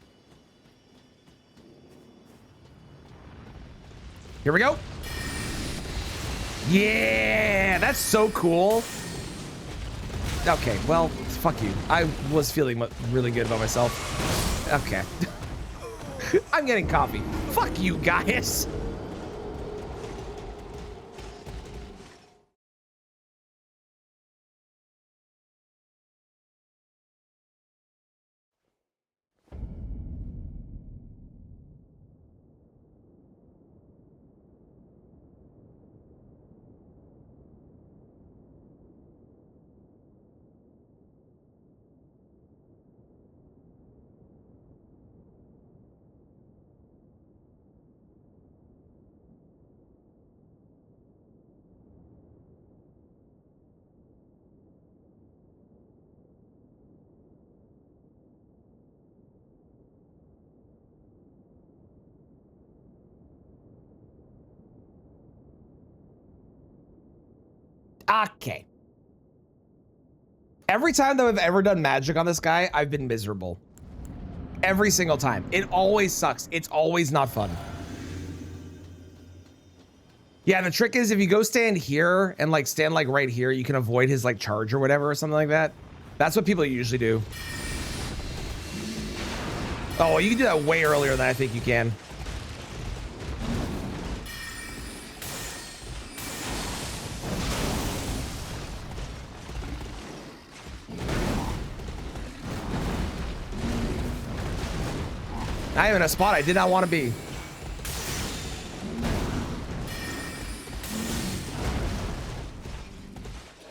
Here we go. Yeah, that's so cool. Okay, well, fuck you. I was feeling really good about myself. Okay. I'm getting coffee. Fuck you guys. Okay. Every time that I've ever done magic on this guy, I've been miserable. Every single time. It always sucks. It's always not fun. Yeah, the trick is if you go stand here and like stand like right here, you can avoid his like charge or whatever or something like that. That's what people usually do. Oh, you can do that way earlier than I think you can. I am in a spot I did not want to be.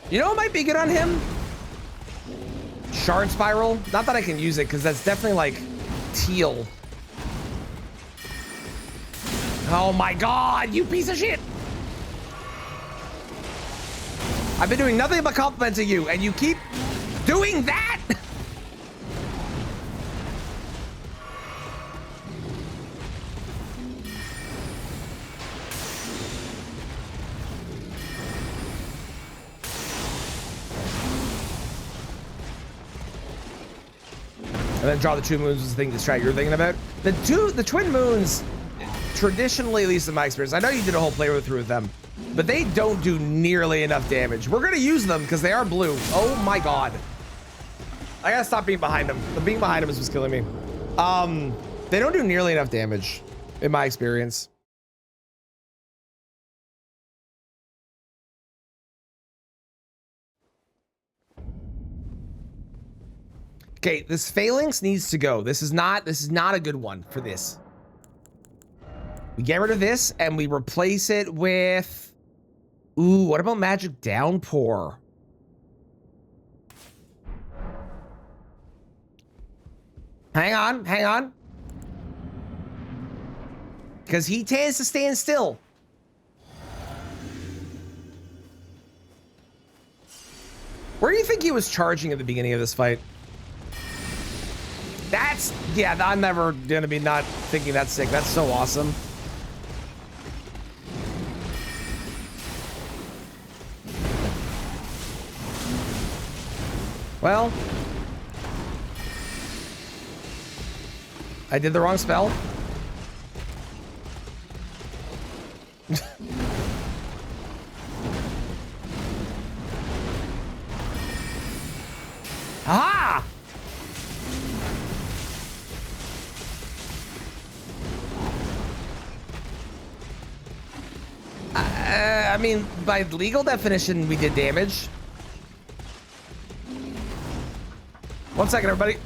You know what might be good on him? Shard Spiral. Not that I can use it because that's definitely like teal. Oh my god, you piece of shit! I've been doing nothing but complimenting you and you keep doing that! And then draw the 2 moons was the thing to strat you're thinking about. The twin moons, traditionally, at least in my experience, I know you did a whole playthrough with them, but they don't do nearly enough damage. We're gonna use them because they are blue. Oh my god. I gotta stop being behind him. The being behind him is what's killing me. They don't do nearly enough damage, in my experience. Okay, this phalanx needs to go. This is not a good one for this. We get rid of this and we replace it with, ooh, what about magic downpour? Hang on. Because he tends to stand still. Where do you think he was charging at the beginning of this fight? That's, yeah, I'm never gonna be not thinking that's sick. That's so awesome. Well, I did the wrong spell. Aha! I mean, by legal definition, we did damage. 1 second, everybody.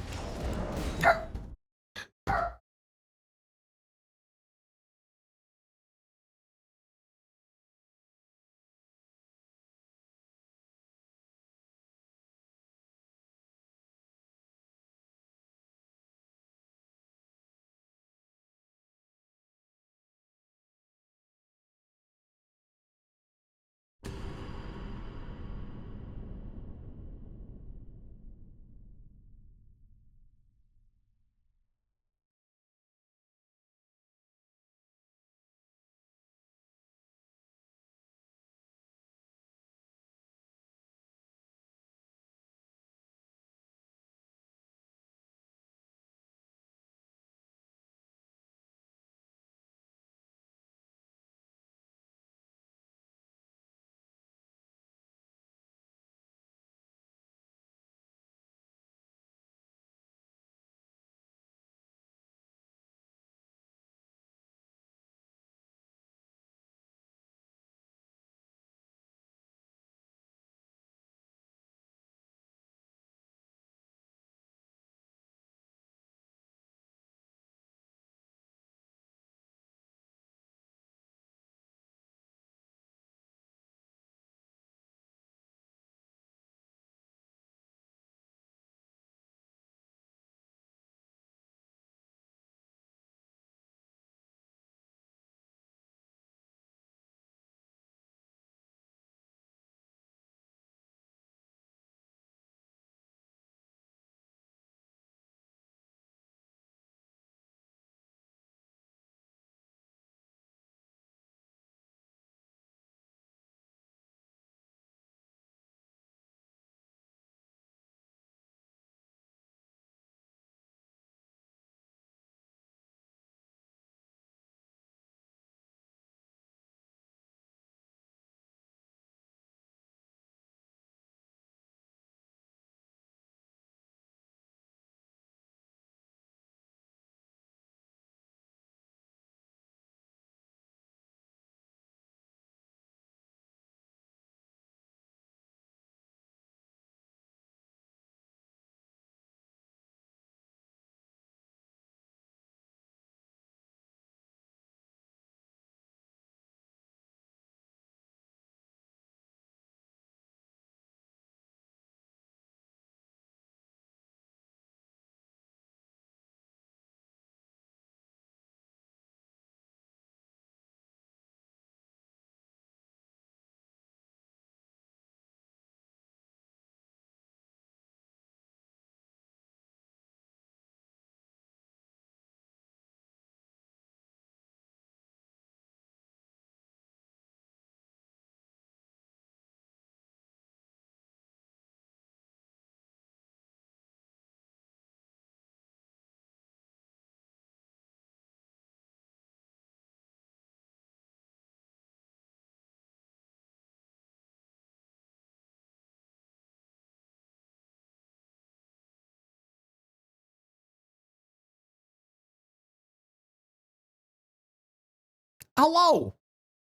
Hello!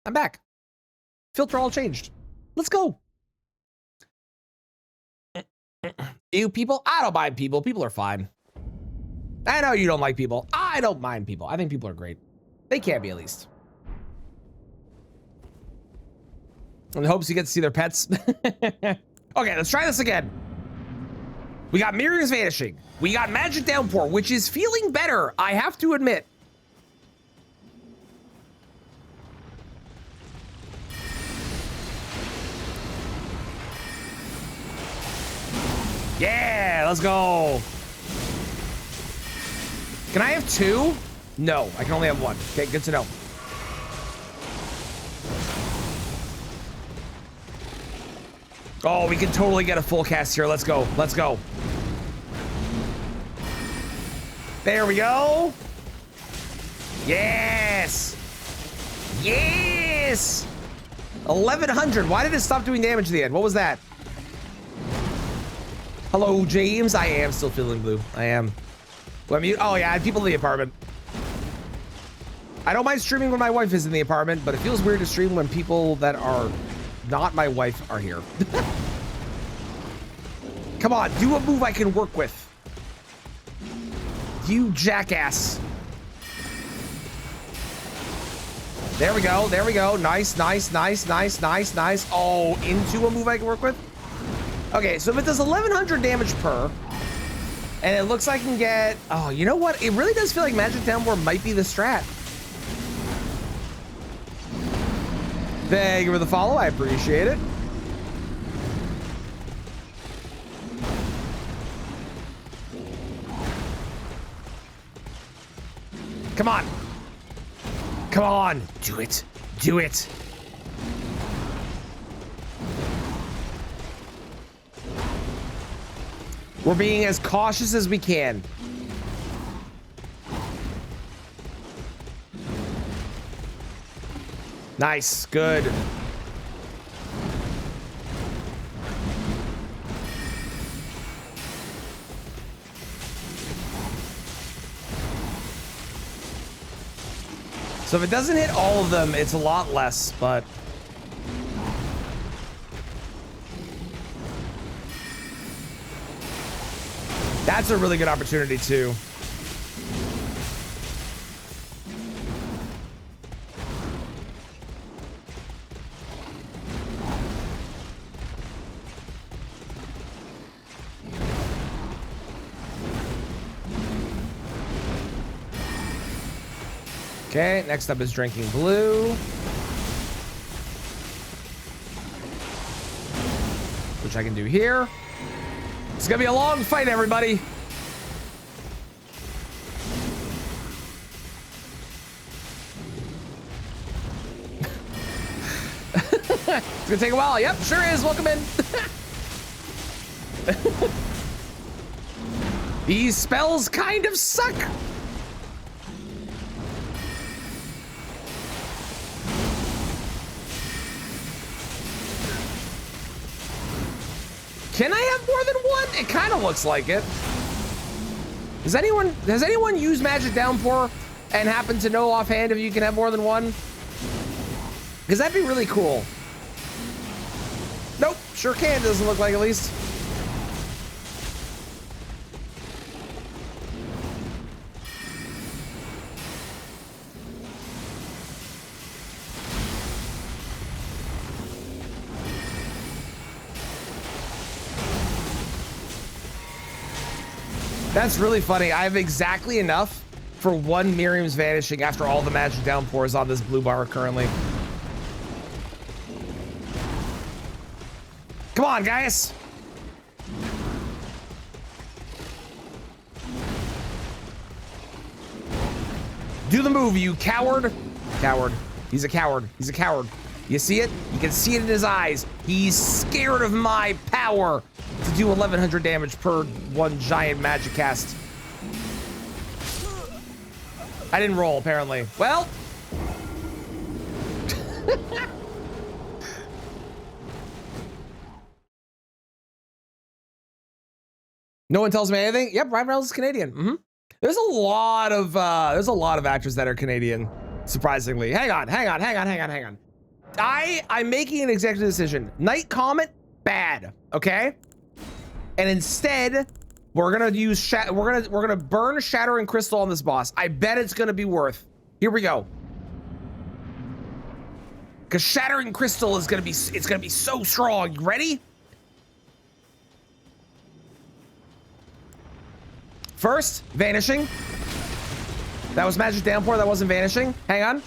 I'm back. Filter all changed. Let's go. You people? I don't mind people. People are fine. I know you don't like people. I don't mind people. I think people are great. They can be, at least. In hopes you get to see their pets. Okay, let's try this again. We got Mirrors Vanishing. We got Magic Downpour, which is feeling better, I have to admit. Yeah, let's go. Can I have 2? No, I can only have 1. Okay, good to know. Oh, we can totally get a full cast here. Let's go. Let's go. There we go. Yes. Yes. 1100. Why did it stop doing damage at the end? What was that? Hello, James. I am still feeling blue. I am. Let me. Oh yeah, I have people in the apartment. I don't mind streaming when my wife is in the apartment, but it feels weird to stream when people that are not my wife are here. Come on, do a move I can work with. You jackass. There we go. There we go. Nice, nice, nice, nice, nice, nice. Oh, into a move I can work with. Okay, so if it does 1100 damage per, and it looks like I can get, oh, you know what? It really does feel like Magic Downpour might be the strat. Thank you for the follow. I appreciate it. Come on. Come on. Do it. Do it. We're being as cautious as we can. Nice. Good. So if it doesn't hit all of them, it's a lot less, but... That's a really good opportunity, too. Okay, next up is drinking blue. Which I can do here. It's gonna be a long fight, everybody. It's gonna take a while. Yep, sure is. Welcome in. These spells kind of suck. Can I have more than one? It kind of looks like it. Has anyone used Magic Downpour and happen to know offhand if you can have more than one? Because that'd be really cool. Nope, sure can. Doesn't look like, at least. That's really funny. I have exactly enough for one Miriam's Vanishing after all the Magic Downpours on this blue bar currently. Come on, guys. Do the move, you coward. Coward. He's a coward. He's a coward. You see it? You can see it in his eyes. He's scared of my power to do 1100 damage per one giant magic cast. I didn't roll, apparently. Well. No one tells me anything. Yep, Ryan Reynolds is Canadian. There's a lot of actors that are Canadian, surprisingly. Hang on. I'm making an executive decision. Night Comet, bad. Okay. And instead, we're gonna use we're gonna burn Shattering Crystal on this boss. I bet it's gonna be worth. Here we go. Because Shattering Crystal is gonna be so strong. You ready? First, Vanishing. That was Magic Downpour. That wasn't Vanishing. Hang on.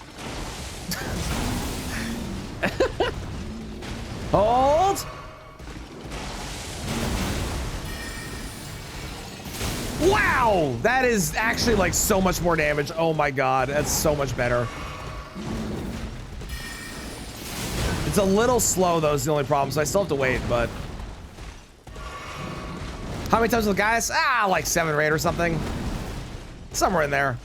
Hold. Wow, that is actually like so much more damage. Oh my god, that's so much better. It's a little slow though, is the only problem, so I still have to wait, but... How many times with the guys? Ah, like 7 or 8 or something. Somewhere in there.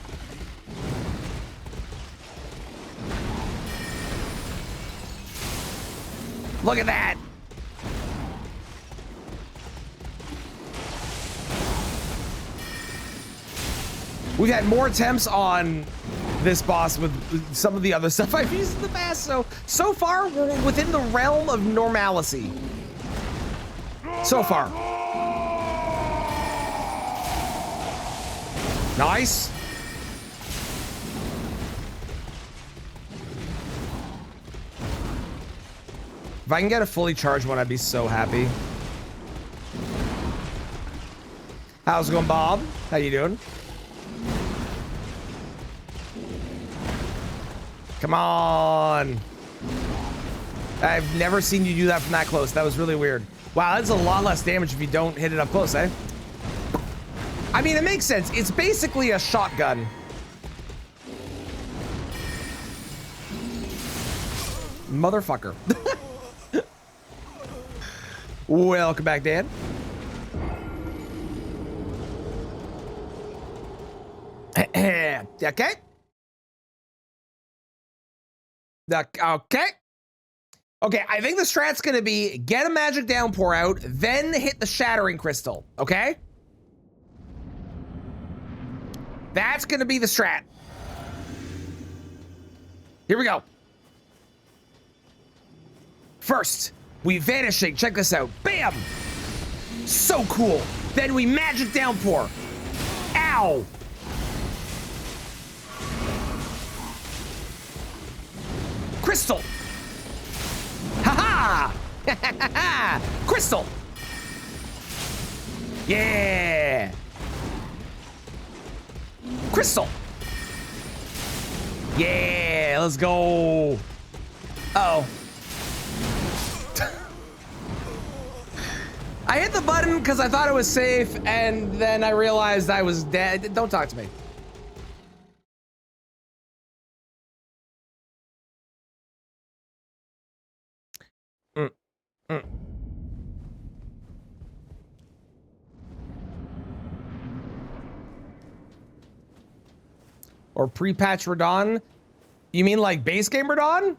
Look at that. We've had more attempts on this boss with some of the other stuff I've used in the past, so far we're within the realm of normalcy. So far. Nice. If I can get a fully charged one, I'd be so happy. How's it going, Bob? How you doing? Come on. I've never seen you do that from that close. That was really weird. Wow, that's a lot less damage if you don't hit it up close, eh? I mean, it makes sense. It's basically a shotgun. Motherfucker. Welcome back, Dan. Okay. Okay. Okay, I think the strat's gonna be get a magic downpour out, then hit the shattering crystal, okay? That's gonna be the strat. Here we go. First, we vanishing. Check this out. Bam! So cool. Then we magic downpour. Ow! Crystal. Ha ha! Crystal. Yeah. Crystal. Yeah, let's go. Uh-oh. I hit the button because I thought it was safe, and then I realized I was dead. Don't talk to me. Or pre-patch Radon? You mean like base game Radon?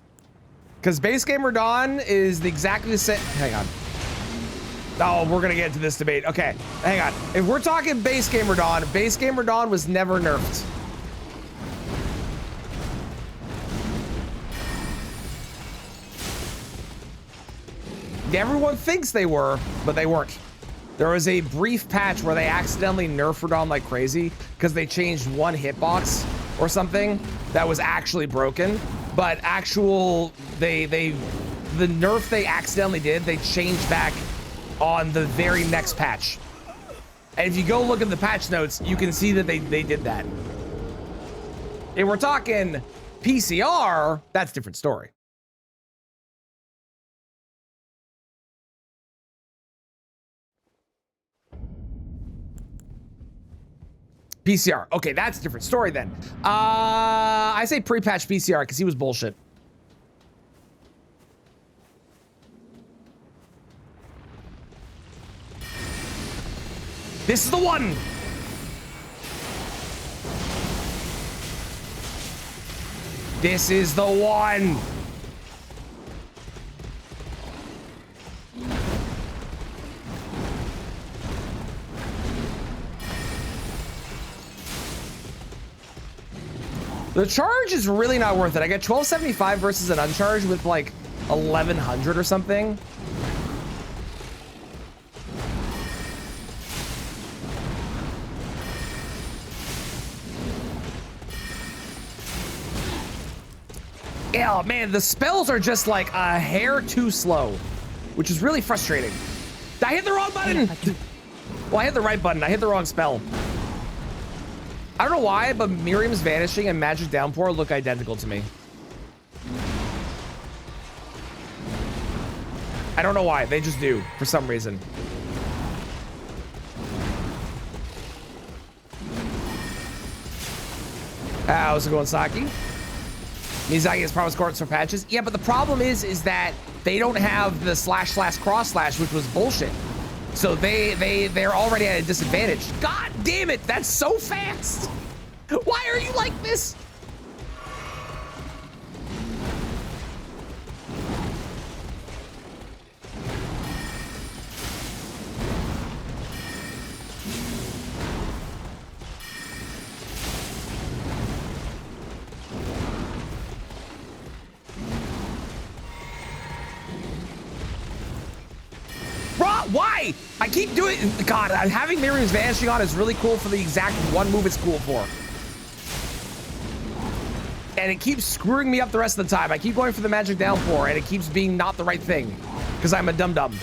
Because base game Radon is exactly the same. Hang on. Oh, we're gonna get into this debate. Okay, hang on. If we're talking base game Radon was never nerfed. Everyone thinks they were, but they weren't. There was a brief patch where they accidentally nerfed Radon like crazy because they changed one hitbox or something that was actually broken. But the nerf they accidentally did, they changed back on the very next patch. And if you go look at the patch notes, you can see that they did that. If we're talking PCR, that's a different story. PCR. Okay, that's a different story then. I say pre-patch PCR because he was bullshit. This is the one. This is the one. The charge is really not worth it. I get 1275 versus an uncharged with like 1100 or something. Yeah, man, the spells are just like a hair too slow, which is really frustrating. I hit the wrong button. Well, I hit the right button. I hit the wrong spell. I don't know why, but Miriam's Vanishing and Magic Downpour look identical to me. I don't know why. They just do, for some reason. How's it going, Saki? Miyazaki has promised courts for patches. Yeah, but the problem is that they don't have the // cross slash, which was bullshit. So they're already at a disadvantage. God damn it, that's so fast. Why are you like this? I keep doing, God, having Miriam's Vanishing on is really cool for the exact one move it's cool for. And it keeps screwing me up the rest of the time. I keep going for the Magic Downpour and it keeps being not the right thing because I'm a dum-dum.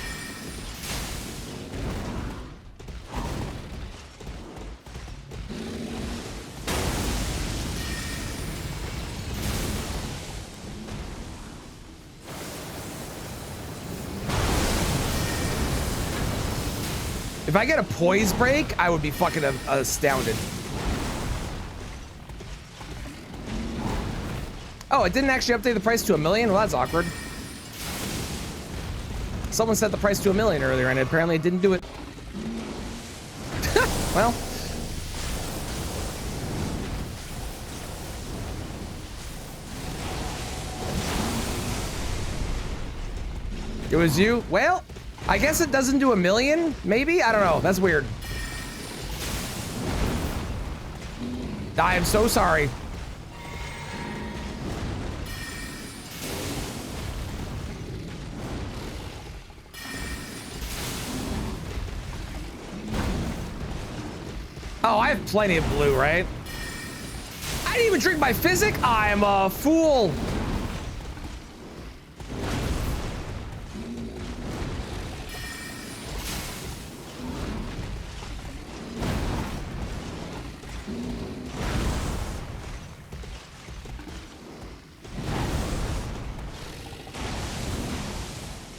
If I get a poise break, I would be fucking astounded. Oh, it didn't actually update the price to $1 million? Well, that's awkward. Someone set the price to $1 million earlier, and apparently it didn't do it. Well. It was you? Well, I guess it doesn't do $1 million, maybe? I don't know. That's weird. I am so sorry. Oh, I have plenty of blue, right? I didn't even drink my physic. I'm a fool.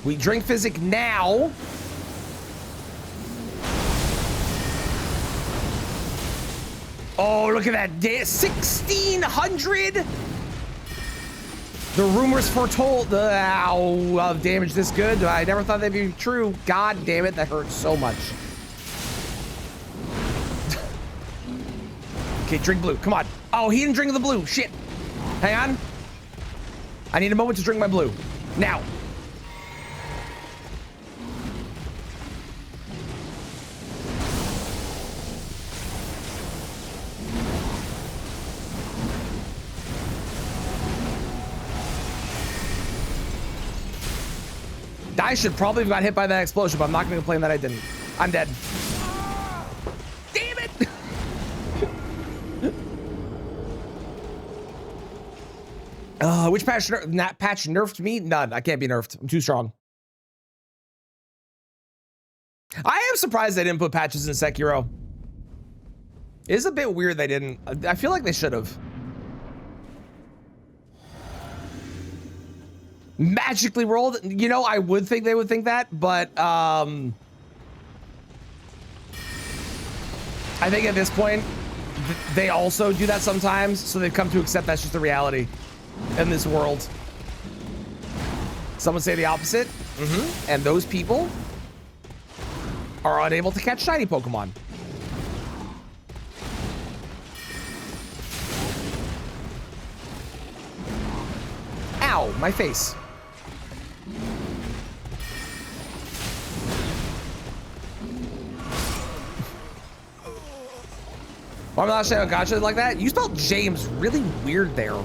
We drink physic now. Oh, look at that. 1,600. The rumors foretold of damage this good. I never thought that'd be true. God damn it. That hurts so much. Okay, drink blue. Come on. Oh, he didn't drink the blue. Shit. Hang on. I need a moment to drink my blue. Now. I should probably have got hit by that explosion, but I'm not going to complain that I didn't. I'm dead. Damn it! Which patch nerfed me? None. I can't be nerfed. I'm too strong. I am surprised they didn't put patches in Sekiro. It is a bit weird they didn't. I feel like they should have. Magically rolled, you know, I would think they would think that, but I think at this point they also do that sometimes, so they've come to accept that's just the reality in this world. Some would say the opposite. And those people are unable to catch shiny Pokemon. Ow, my face. Why am I not saying gotcha like that? You spelled James really weird there.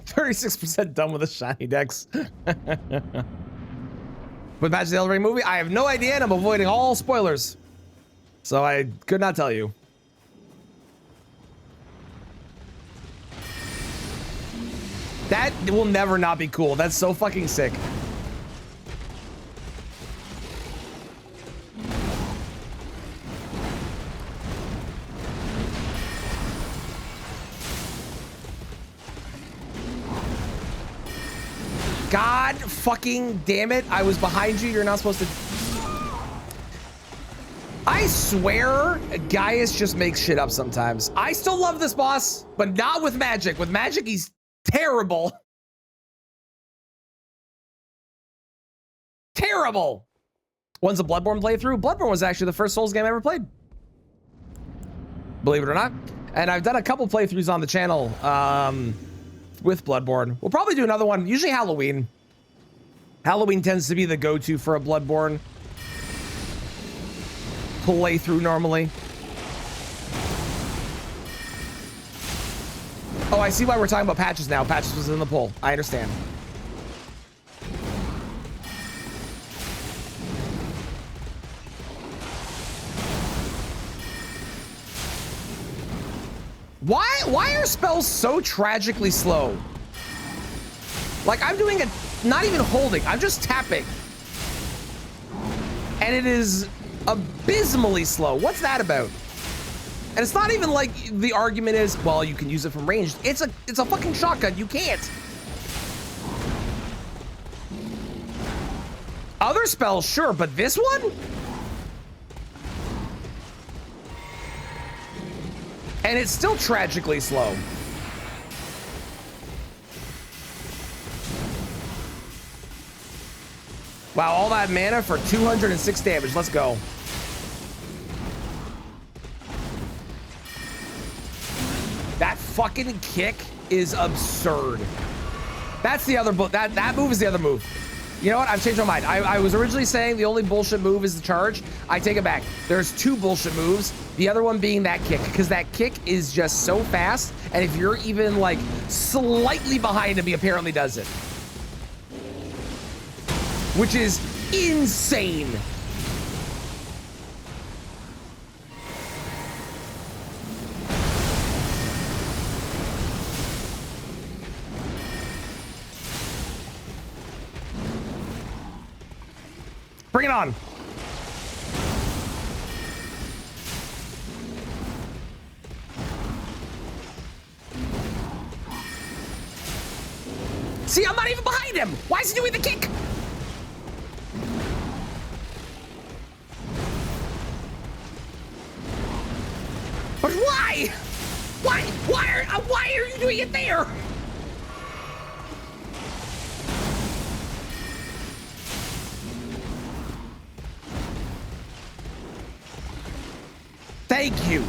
%36 done with the shiny decks. With Magic the Elden Ring movie, I have no idea, and I'm avoiding all spoilers. So I could not tell you. That will never not be cool. That's so fucking sick. God fucking damn it. I was behind you. You're not supposed to. I swear Gaius just makes shit up sometimes. I still love this boss, but not with Magic. With Magic, he's terrible. Terrible. One's a Bloodborne playthrough. Bloodborne was actually the first Souls game I ever played. Believe it or not. And I've done a couple playthroughs on the channel with Bloodborne. We'll probably do another one, usually Halloween. Halloween tends to be the go-to for a Bloodborne playthrough normally. Oh, I see why we're talking about Patches now. Patches was in the poll. I understand. Why are spells so tragically slow? Like, I'm doing it, not even holding, I'm just tapping. And it is abysmally slow. What's that about? And it's not even like the argument is, well, you can use it from range. It's a fucking shotgun. You can't. Other spells, sure, but this one? And it's still tragically slow. Wow, all that mana for 206 damage. Let's go. That fucking kick is absurd. That's the other that move is the other move. You know what? I've changed my mind. I was originally saying the only bullshit move is the charge. I take it back. There's two bullshit moves. The other one being that kick, because that kick is just so fast. And if you're even like slightly behind him, he apparently does it. Which is insane. Bring it on. See, I'm not even behind him. Why is he doing the kick? But why? Why are you doing it there? Thank you.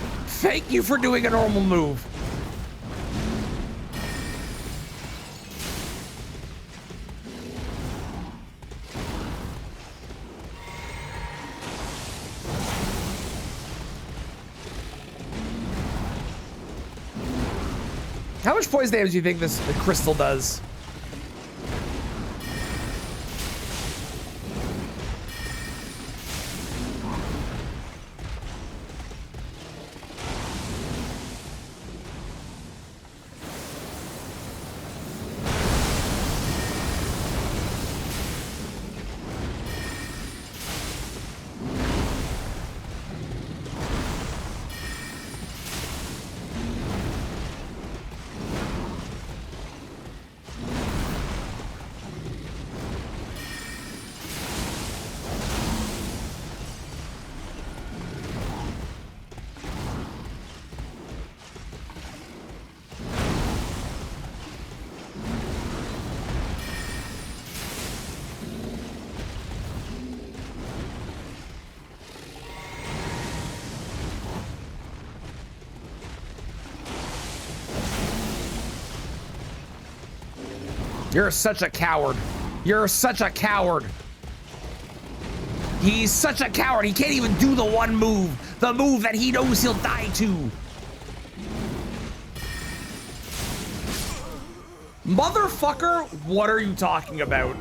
Thank you for doing a normal move. How much poison damage do you think the crystal does? You're such a coward. You're such a coward. He's such a coward. He can't even do the one move. The move that he knows he'll die to. Motherfucker, what are you talking about?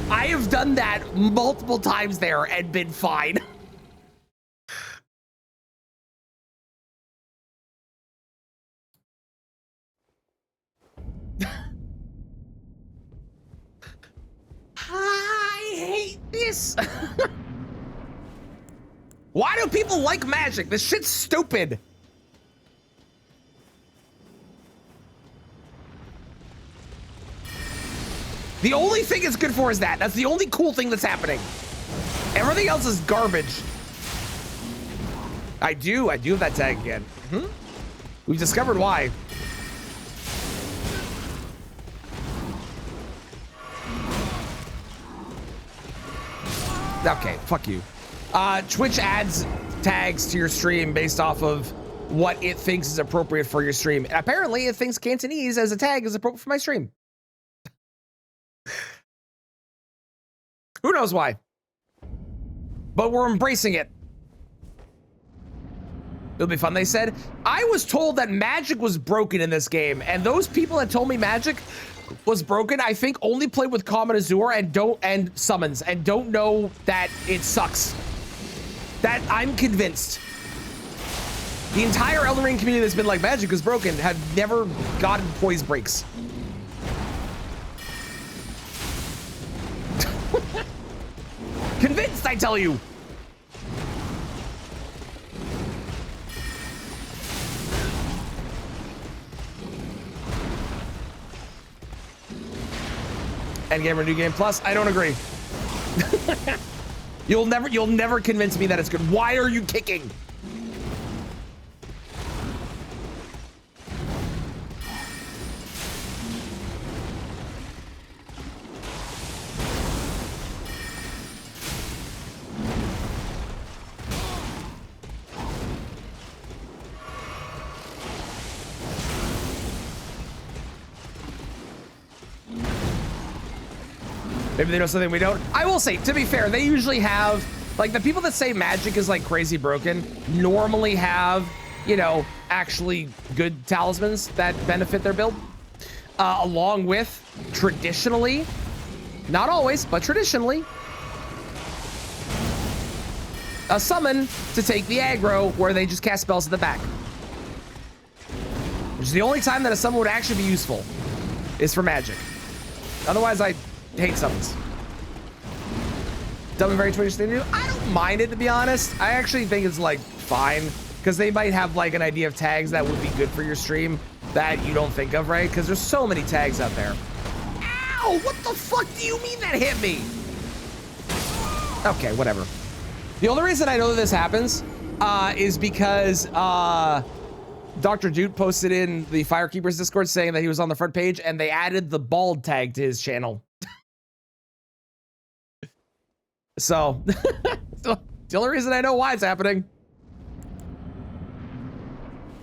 I have done that multiple times there and been fine. I hate this. Why do people like magic? This shit's stupid. The only thing it's good for is that. That's the only cool thing that's happening. Everything else is garbage. I do have that tag again. We've discovered why. Okay, fuck you. Twitch adds tags to your stream based off of what it thinks is appropriate for your stream. And apparently it thinks Cantonese as a tag is appropriate for my stream. Who knows why? But we're embracing it. It'll be fun, they said. I was told that magic was broken in this game, and those people that told me magic was broken, I think only played with Common Azure and summons and don't know that it sucks. That I'm convinced. The entire Elden Ring community that's been like magic is broken have never gotten poise breaks. Convinced, I tell you. Endgame or New Game Plus? I don't agree. You'll never convince me that it's good. Why are you kicking? Maybe they know something we don't. I will say, to be fair, they usually have, like, the people that say magic is like crazy broken normally have, you know, actually good talismans that benefit their build. Along with, traditionally, not always, but traditionally, a summon to take the aggro where they just cast spells at the back. Which is the only time that a summon would actually be useful, is for magic. Otherwise, I hate summons. Dumb and very Twitch thing to do. I don't mind it, to be honest. I actually think it's like fine because they might have like an idea of tags that would be good for your stream that you don't think of, right? Because there's so many tags out there. Ow! What the fuck do you mean that hit me? Okay, whatever. The only reason I know that this happens is because Dr. Dude posted in the Firekeepers Discord saying that he was on the front page and they added the bald tag to his channel. So, the only reason I know why it's happening.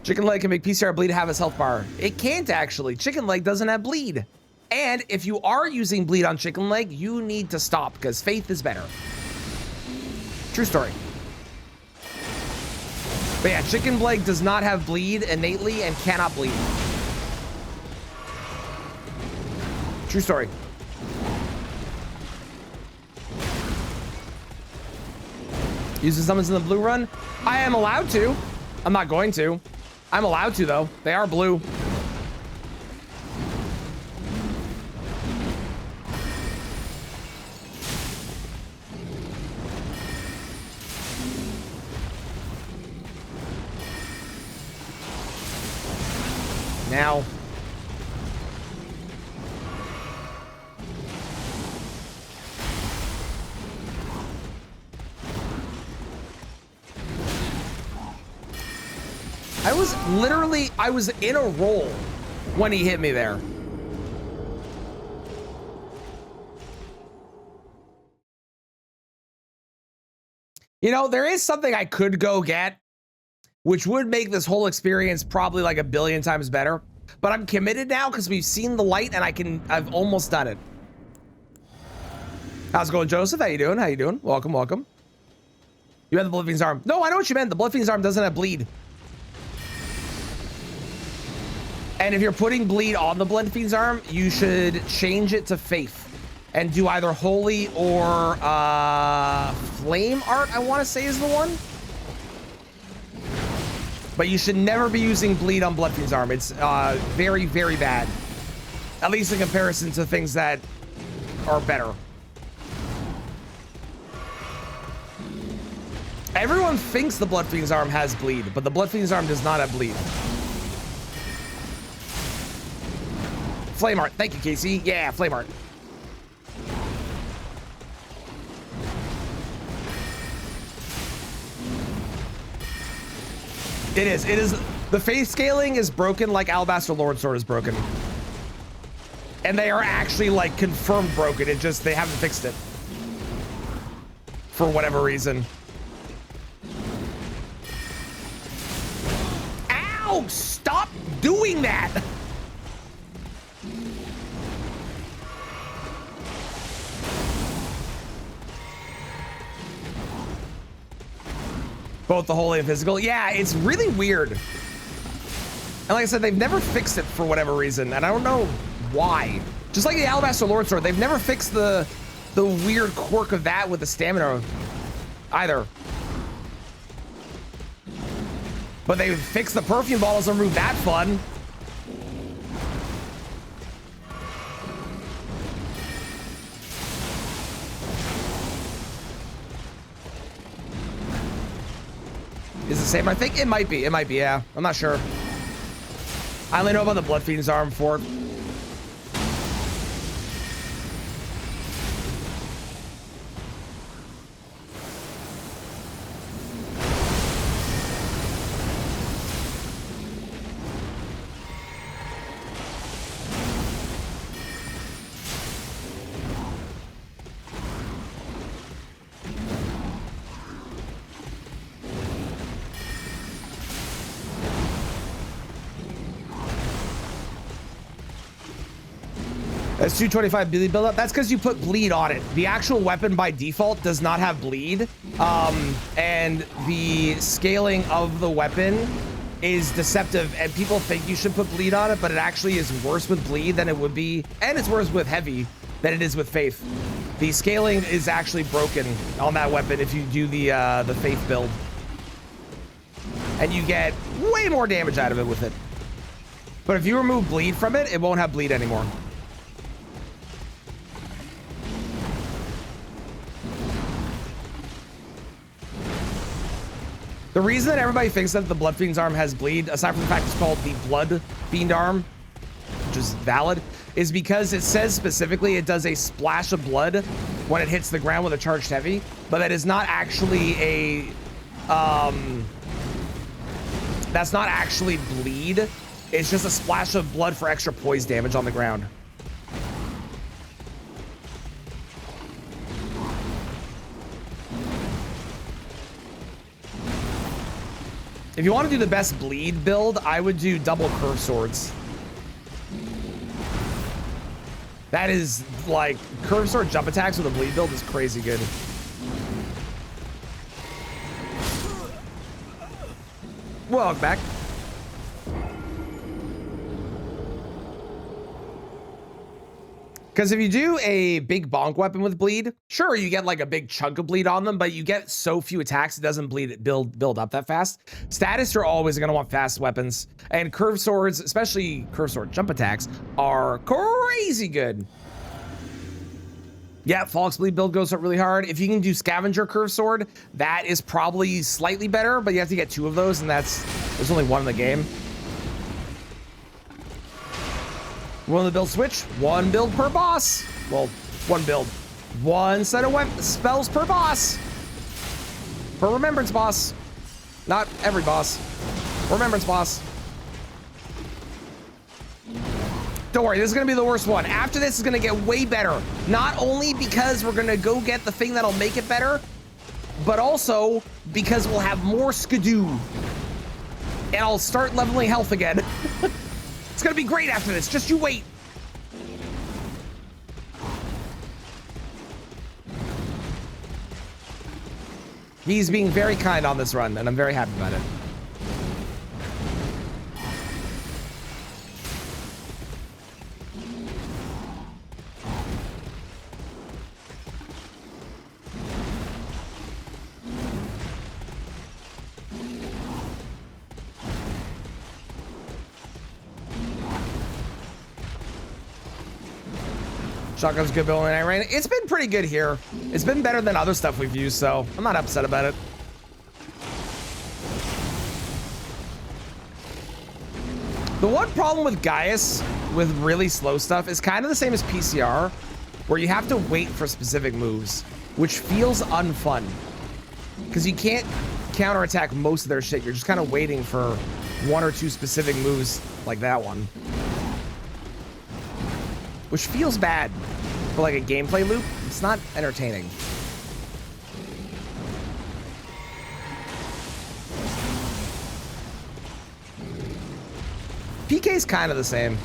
Chicken leg can make PCR bleed have his health bar. It can't actually. Chicken leg doesn't have bleed. And if you are using bleed on chicken leg, you need to stop because faith is better. True story. But yeah, chicken leg does not have bleed innately and cannot bleed. True story. Using summons in the blue run? I am allowed to. I'm not going to. I'm allowed to, though. They are blue. Now. I was in a roll when he hit me there. You know, there is something I could go get, which would make this whole experience probably like 1 billion times better. But I'm committed now because we've seen the light and I've almost done it. How's it going, Joseph? How you doing? How you doing? Welcome, welcome. You had the Blood Fiend's arm. No, I know what you meant. The Blood Fiend's arm doesn't have bleed. And if you're putting bleed on the Blood Fiend's arm, you should change it to Faith and do either Holy or Flame Art, I want to say is the one. But you should never be using bleed on Blood Fiend's arm. It's very, very bad. At least in comparison to things that are better. Everyone thinks the Blood Fiend's arm has bleed, but the Blood Fiend's arm does not have bleed. Flame Art. Thank you, Casey. Yeah, Flame Art. It is. The face scaling is broken like Alabaster Lord Sword is broken. And they are actually like confirmed broken. It just, they haven't fixed it. For whatever reason. Ow! Stop doing that! Both the holy and physical. Yeah, it's really weird. And like I said, they've never fixed it for whatever reason, and I don't know why. Just like the Alabaster Lord Sword, they've never fixed the weird quirk of that with the stamina either. But they fixed the perfume bottles and removed that fun. Is it the same? I think it might be. It might be, yeah. I'm not sure. I only know about the Blood Fiend's arm for it. That's 225 bleed buildup. That's because you put bleed on it. The actual weapon by default does not have bleed. And the scaling of the weapon is deceptive, and people think you should put bleed on it, but it actually is worse with bleed than it would be, and it's worse with heavy than it is with faith. The scaling is actually broken on that weapon if you do the faith build. And you get way more damage out of it with it. But if you remove bleed from it, it won't have bleed anymore. The reason that everybody thinks that the Blood Fiend's arm has bleed, aside from the fact it's called the Blood Fiend arm, which is valid, is because it says specifically it does a splash of blood when it hits the ground with a charged heavy, but that is not actually a, that's not actually bleed. It's just a splash of blood for extra poise damage on the ground. If you want to do the best bleed build, I would do double curve swords. That is like curve sword jump attacks with a bleed build is crazy good. Welcome back. Because if you do a big bonk weapon with bleed, sure, you get like a big chunk of bleed on them, but you get so few attacks, it doesn't build up that fast. Statists are always going to want fast weapons, and curved swords, especially curved sword jump attacks, are crazy good. Yeah, Falk's bleed build goes up really hard. If you can do scavenger curved sword, that is probably slightly better, but you have to get 2 of those, and there's only 1 in the game. Willing to build switch? 1 build per boss. Well, 1 build. 1 set of spells per boss. Per remembrance boss. Not every boss. Remembrance boss. Don't worry, this is gonna be the worst one. After this is gonna get way better. Not only because we're gonna go get the thing that'll make it better, but also because we'll have more skidoo. And I'll start leveling health again. It's gonna be great after this, just you wait. He's being very kind on this run, and I'm very happy about it. Shotgun's good build in Night Rain. It's been pretty good here. It's been better than other stuff we've used, so I'm not upset about it. The one problem with Gaius, with really slow stuff, is kind of the same as PCR, where you have to wait for specific moves, which feels unfun. Because you can't counterattack most of their shit. You're just kind of waiting for 1 or 2 specific moves like that one. Which feels bad for like a gameplay loop. It's not entertaining. PK's kind of the same.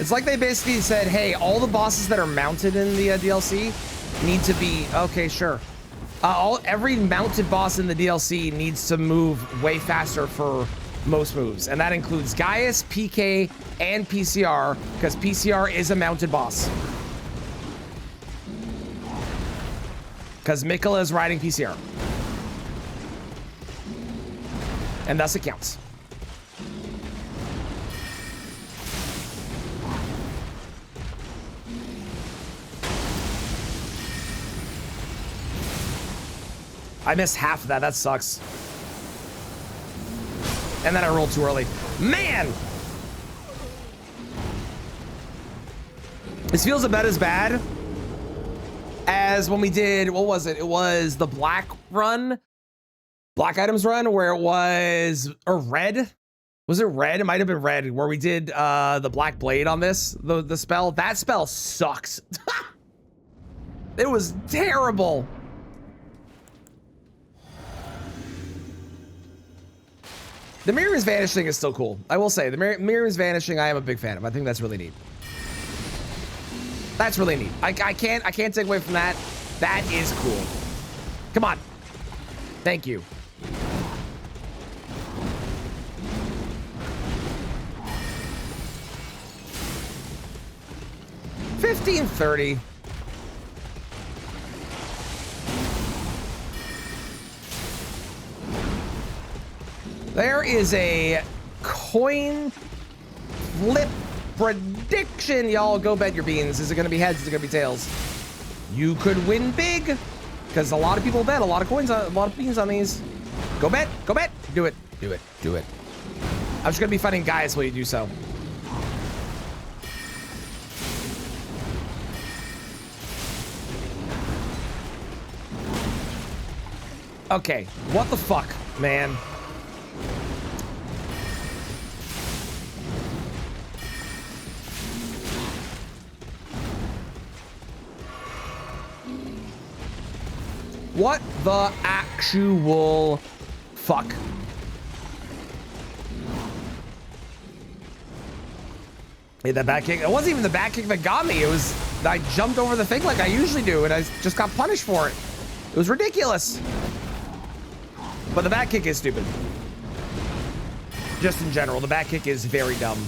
It's like they basically said, hey, all the bosses that are mounted in the DLC need to be, okay, sure. Every mounted boss in the DLC needs to move way faster for most moves. And that includes Gaius, PK, and PCR, because PCR is a mounted boss. Because Miquella is riding PCR. And thus it counts. I missed half of that. That sucks. And then I rolled too early. Man! This feels about as bad as when we did, what was it? It was the Black run, Black Items run, where it was, or Red? Was it Red? It might have been Red, where we did the Black Blade on this, the spell. That spell sucks. It was terrible. The Miriam's Vanishing is still cool. I will say, the Miriam's Vanishing I am a big fan of. I think that's really neat. That's really neat. I can't take away from that. That is cool. Come on. Thank you. $15.30. There is a coin flip prediction. Y'all go bet your beans. Is it going to be heads? Is it going to be tails? You could win big because a lot of people bet a lot of coins, a lot of beans on these. Go bet. Go bet. Do it. Do it. Do it. I'm just going to be fighting guys while you do so. Okay. What the fuck, man? What the actual fuck? Hey, that back kick. It wasn't even the back kick that got me. It was, I jumped over the thing like I usually do, and I just got punished for it. It was ridiculous. But the back kick is stupid. Just in general, the back kick is very dumb.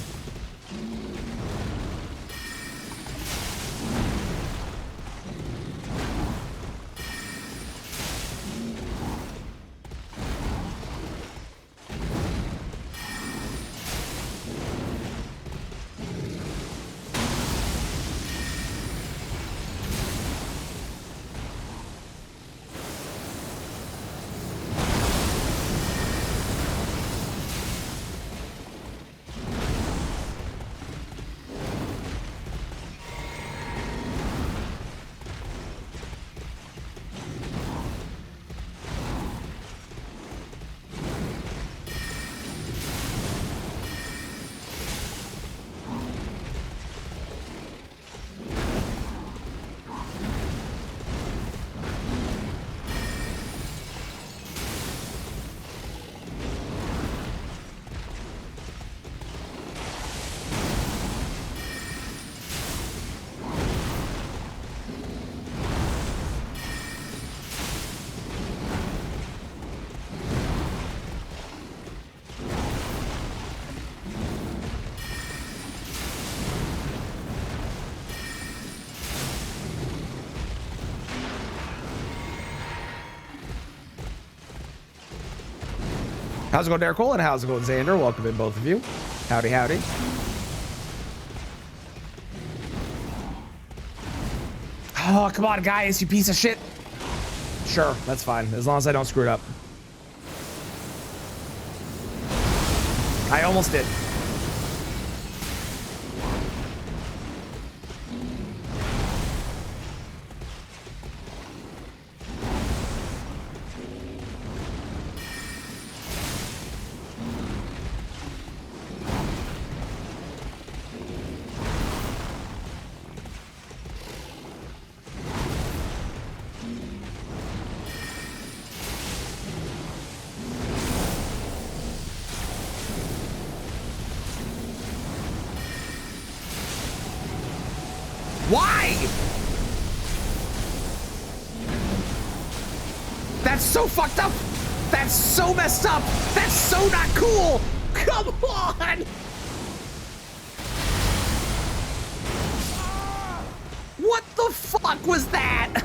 How's it going, Derek Cole? And how's it going, Xander? Welcome in, both of you. Howdy, howdy. Oh, come on, guys, you piece of shit. Sure, that's fine, as long as I don't screw it up. I almost did. Why? That's so fucked up. That's so messed up. That's so not cool. Come on. What the fuck was that?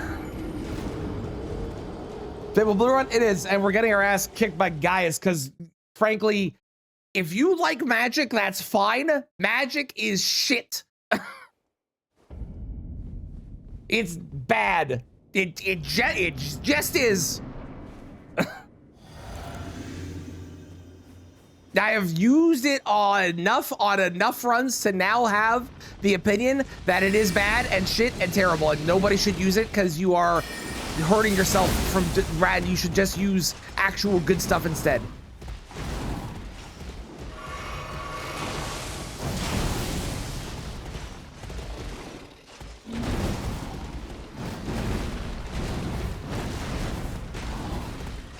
Fable Blue Run, it is, and we're getting our ass kicked by Gaius because, frankly, if you like magic, that's fine. Magic is shit. It's bad. It just is. I have used it on enough runs to now have the opinion that it is bad and shit and terrible, and nobody should use it because you are hurting yourself from rad. You should just use actual good stuff instead.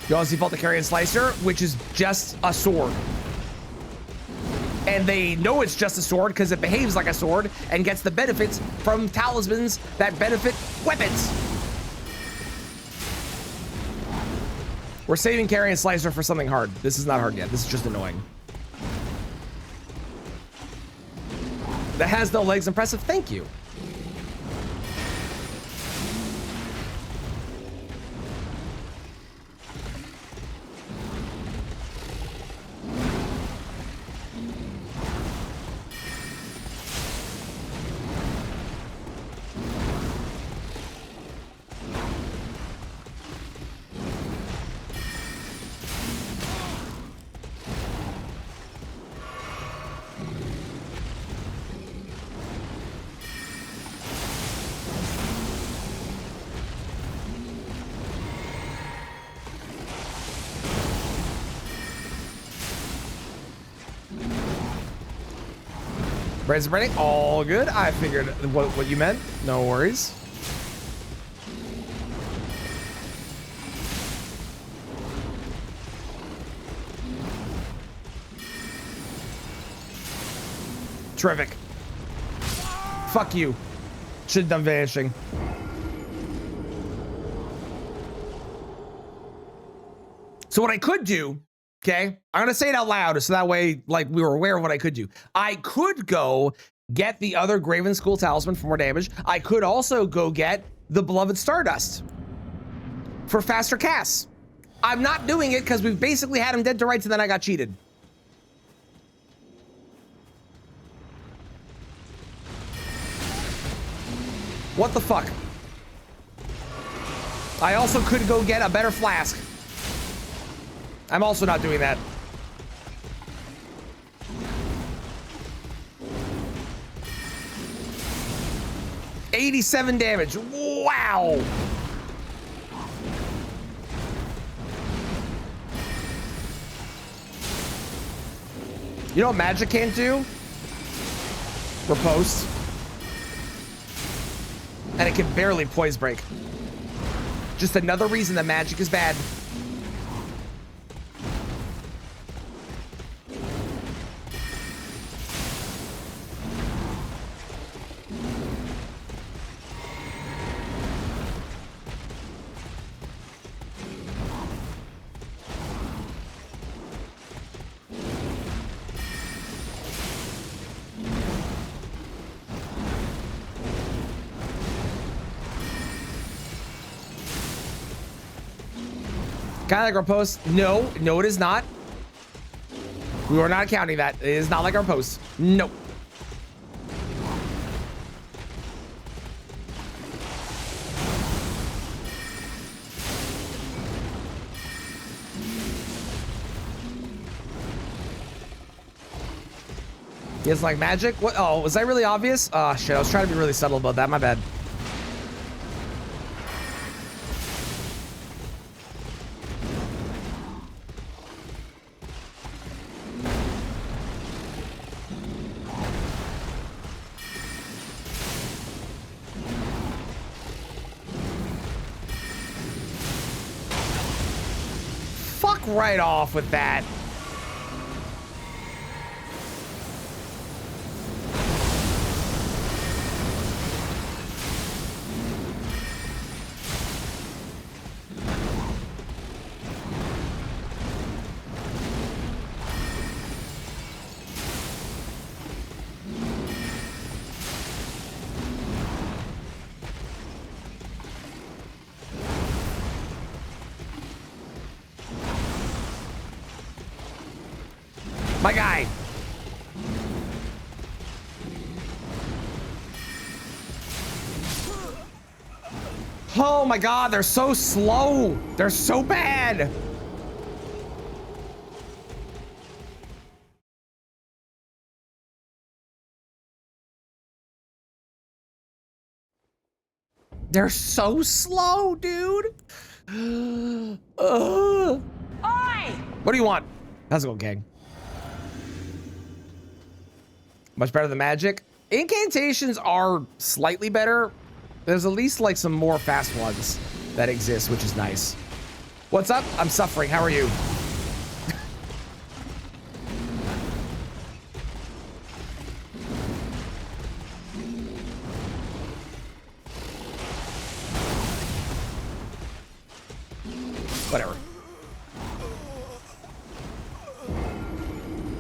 You also default to Carrion Slicer, which is just a sword. And they know it's just a sword because it behaves like a sword and gets the benefits from talismans that benefit weapons. We're saving Carrion Slicer for something hard. This is not hard yet. This is just annoying. That has no legs. Impressive. Thank you. Brains burning, all good. I figured what you meant. No worries. Terrific. Fuck you. Should have done vanishing. So what I could do, okay, I'm gonna say it out loud so that way, like, we were aware of what I could do. I could go get the other Graven School Talisman for more damage. I could also go get the Beloved Stardust for faster casts. I'm not doing it because we've basically had him dead to rights and then I got cheated. What the fuck? I also could go get a better flask. I'm also not doing that. $87 damage. Wow. You know what magic can't do? Riposte. And it can barely poise break. Just another reason that magic is bad. Kind of like our post. No, it is not. We were not counting that. It is not like our post. Nope. It's like magic. What? Oh, was that really obvious? Oh shit! I was trying to be really subtle about that. My bad. Right off with that. My guy. Oh my god, they're so slow. They're so bad. They're so slow, dude. Oi! What do you want? How's it going, gang? Much better than magic. Incantations are slightly better. There's at least like some more fast ones that exist, which is nice. What's up? I'm suffering. How are you? Whatever.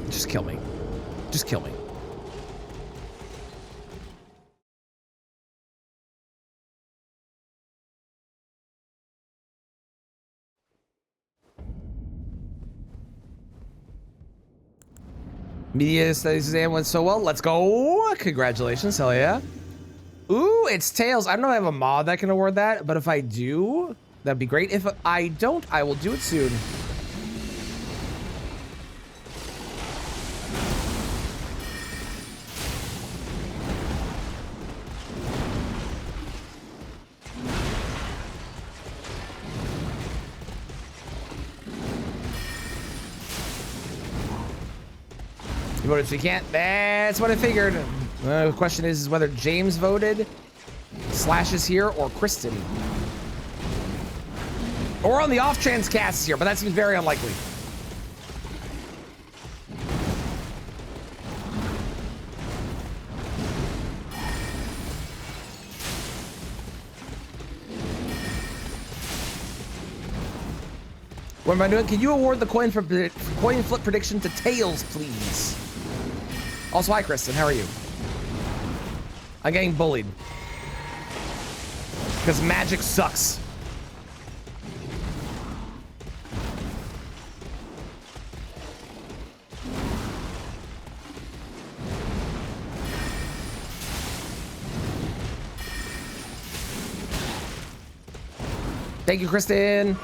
Just kill me. Just kill me. Media studies exam went so well. Let's go. Congratulations. Hell yeah. Ooh, it's Tails. I don't know if I have a mod that can award that, but if I do, that'd be great. If I don't, I will do it soon. You voted so you can't? That's what I figured. The question is whether James voted, Slash is here, or Kristen. Or on the off chance Cass is here, but that seems very unlikely. What am I doing? Can you award the coin flip prediction to Tails, please? Also, hi, Kristen. How are you? I'm getting bullied. Because magic sucks. Thank you, Kristen.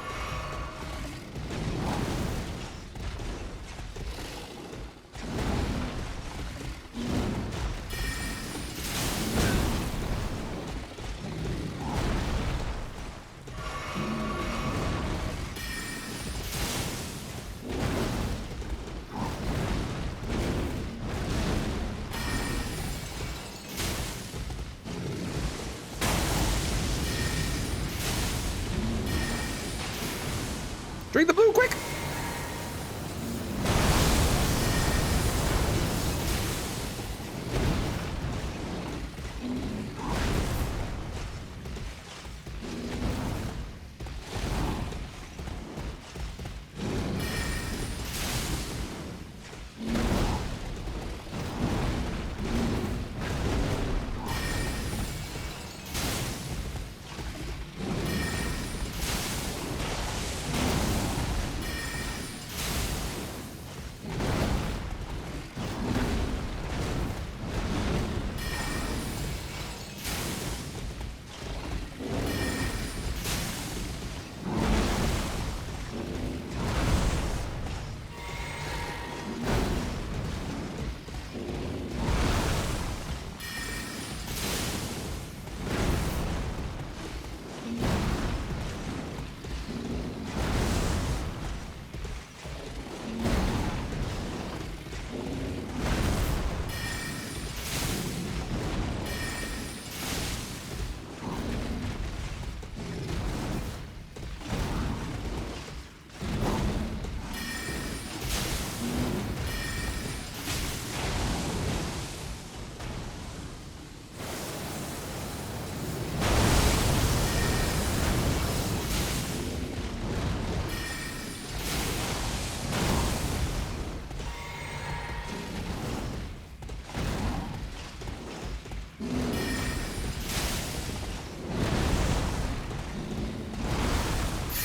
Drink the blue, quick!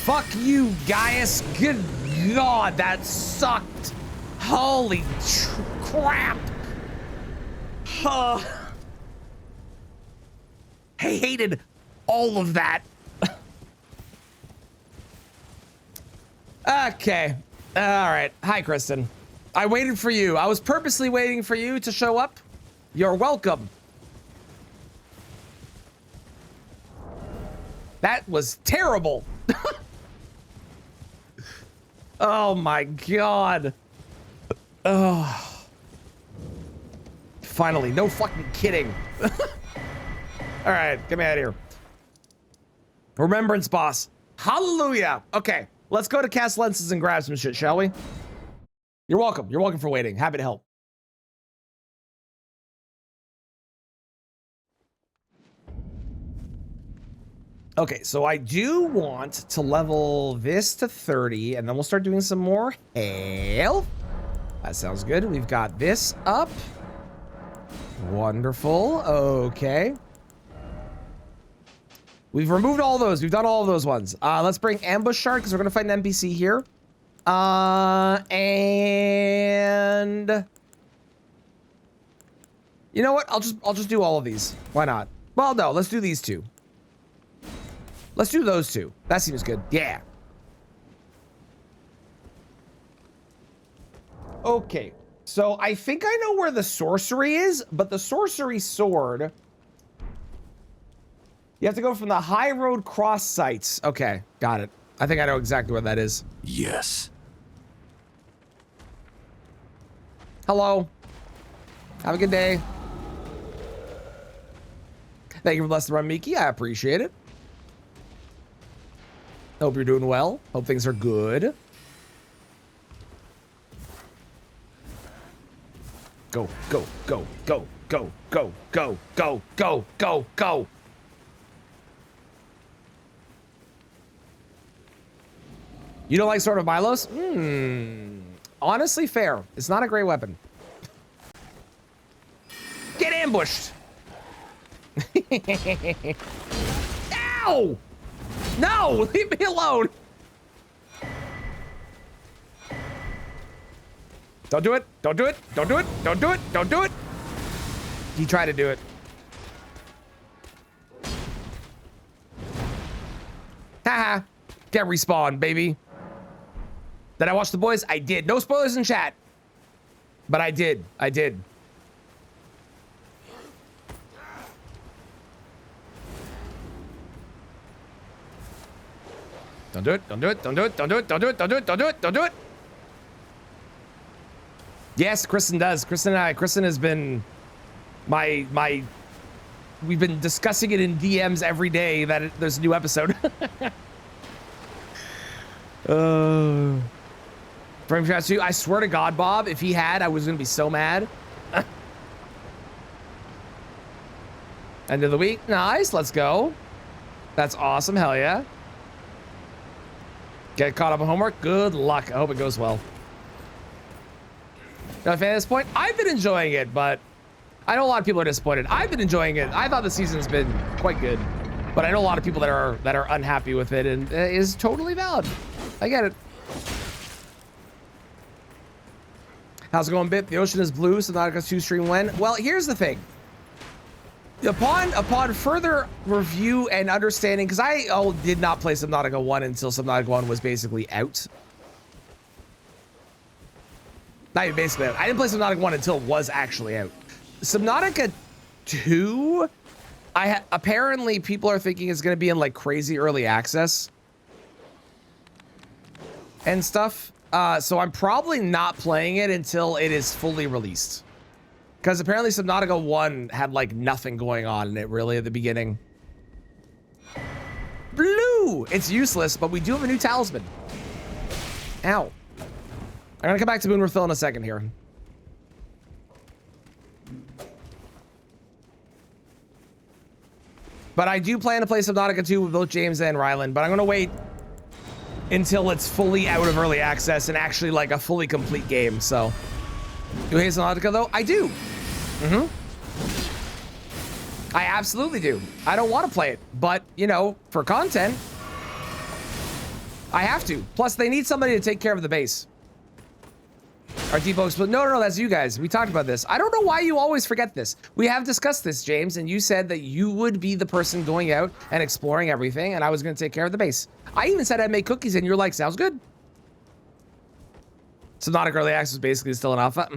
Fuck you, Gaius. Good God, that sucked. Holy crap. I hated all of that. Okay. All right. Hi, Kristen. I waited for you. I was purposely waiting for you to show up. You're welcome. That was terrible. Oh my God. Oh. Finally, no fucking kidding. All right, get me out of here. Remembrance boss. Hallelujah. Okay, let's go to Cast Lenses and grab some shit, shall we? You're welcome. You're welcome for waiting. Happy to help. Okay, so I do want to level this to 30, and then we'll start doing some more health. That sounds good. We've got this up. Wonderful. Okay. We've removed all those. We've done all of those ones. Let's bring Ambush Shark because we're going to fight an NPC here. And you know what? I'll just do all of these. Why not? Well, no, let's do these two. Let's do those two. That seems good. Yeah. Okay. So I think I know where the sorcery is, but the sorcery sword, you have to go from the high road cross sites. Okay, got it. I think I know exactly where that is. Yes. Hello. Have a good day. Thank you for blessing the run, Miki. I appreciate it. Hope you're doing well. Hope things are good. Go, go, go, go, go, go, go, go, go, go, go. You don't like Sword of Milos? Honestly, fair. It's not a great weapon. Get ambushed. Ow! No, leave me alone. Don't do it. Don't do it. Don't do it. Don't do it. Don't do it. He tried to do it. Haha. Get respawned, baby. Did I watch The Boys? I did. No spoilers in chat. But I did. I did. Don't do it. Don't do it. Don't do it. Don't do it. Don't do it. Don't do it. Don't do it. Don't do it. Yes, Kristen does. Kristen has been my we've been discussing it in DMs every day that there's a new episode. Frame Chat 2, I swear to God, Bob, if he had, I was gonna be so mad. End of the week. Nice, let's go. That's awesome, hell yeah. Get caught up on homework. Good luck. I hope it goes well. Not a fan at this point. I've been enjoying it, but I know a lot of people are disappointed. I've been enjoying it. I thought the season's been quite good, but I know a lot of people that are unhappy with it, and it is totally valid. I get it. How's it going, Bit? The ocean is blue, Subnautica 2 stream when? Well, here's the thing. Upon further review and understanding, because I did not play Subnautica 1 until Subnautica 1 was basically out. Not even basically out. I didn't play Subnautica 1 until it was actually out. Subnautica 2, apparently people are thinking it's going to be in like crazy early access and stuff. So I'm probably not playing it until it is fully released. Because apparently Subnautica 1 had like nothing going on in it really at the beginning. Blue! It's useless, but we do have a new talisman. Ow. I'm gonna come back to Moonworthville in a second here. But I do plan to play Subnautica 2 with both James and Ryland, but I'm gonna wait until it's fully out of early access and actually like a fully complete game, so. Do you hate Subnautica though? I do. I absolutely do. I don't want to play it, but you know, for content, I have to. Plus, they need somebody to take care of the base. Our depot exploded. No, that's you guys. We talked about this. I don't know why you always forget this. We have discussed this, James, and you said that you would be the person going out and exploring everything, and I was going to take care of the base. I even said I'd make cookies, and you're like, sounds good. Subnautica Early Access was basically still in alpha.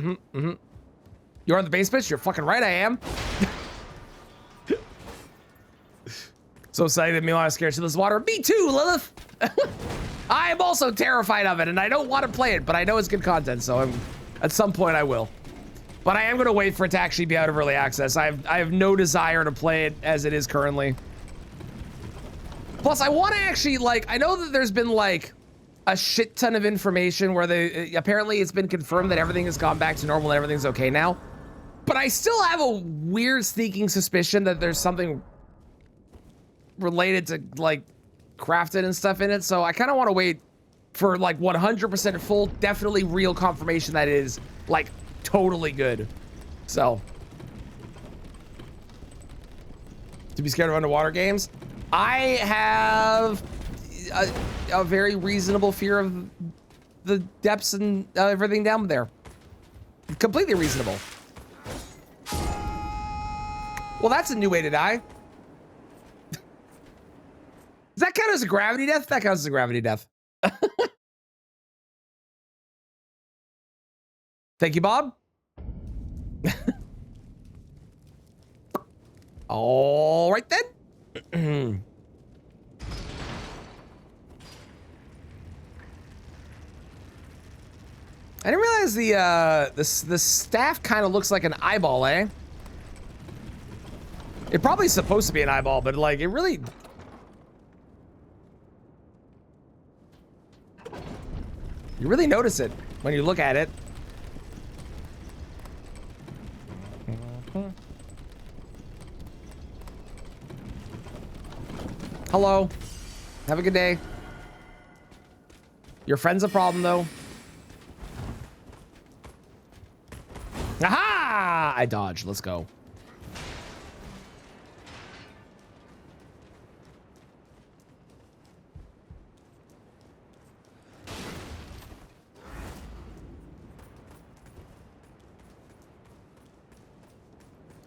You're on the base, bitch? You're fucking right, I am. So excited that Milan is scared to this water. Me too, Lilith. I am also terrified of it, and I don't want to play it, but I know it's good content, so at some point I will. But I am going to wait for it to actually be out of early access. I have no desire to play it as it is currently. Plus, I want to actually, like, I know that there's been, like, a shit ton of information where apparently it's been confirmed that everything has gone back to normal and everything's okay now. But I still have a weird sneaking suspicion that there's something related to, like, crafted and stuff in it, so I kind of want to wait for like 100% full, definitely real confirmation that it is like totally good. So to be scared of underwater games, I have a very reasonable fear of the depths and everything down there. Completely reasonable. Well, that's a new way to die. Does that count as a gravity death? That counts as a gravity death. Thank you, Bob. All right then. I didn't realize the staff kind of looks like an eyeball, eh? It probably is supposed to be an eyeball, but like it really. You really notice it when you look at it. Hello. Have a good day. Your friend's a problem, though. Aha! I dodged. Let's go.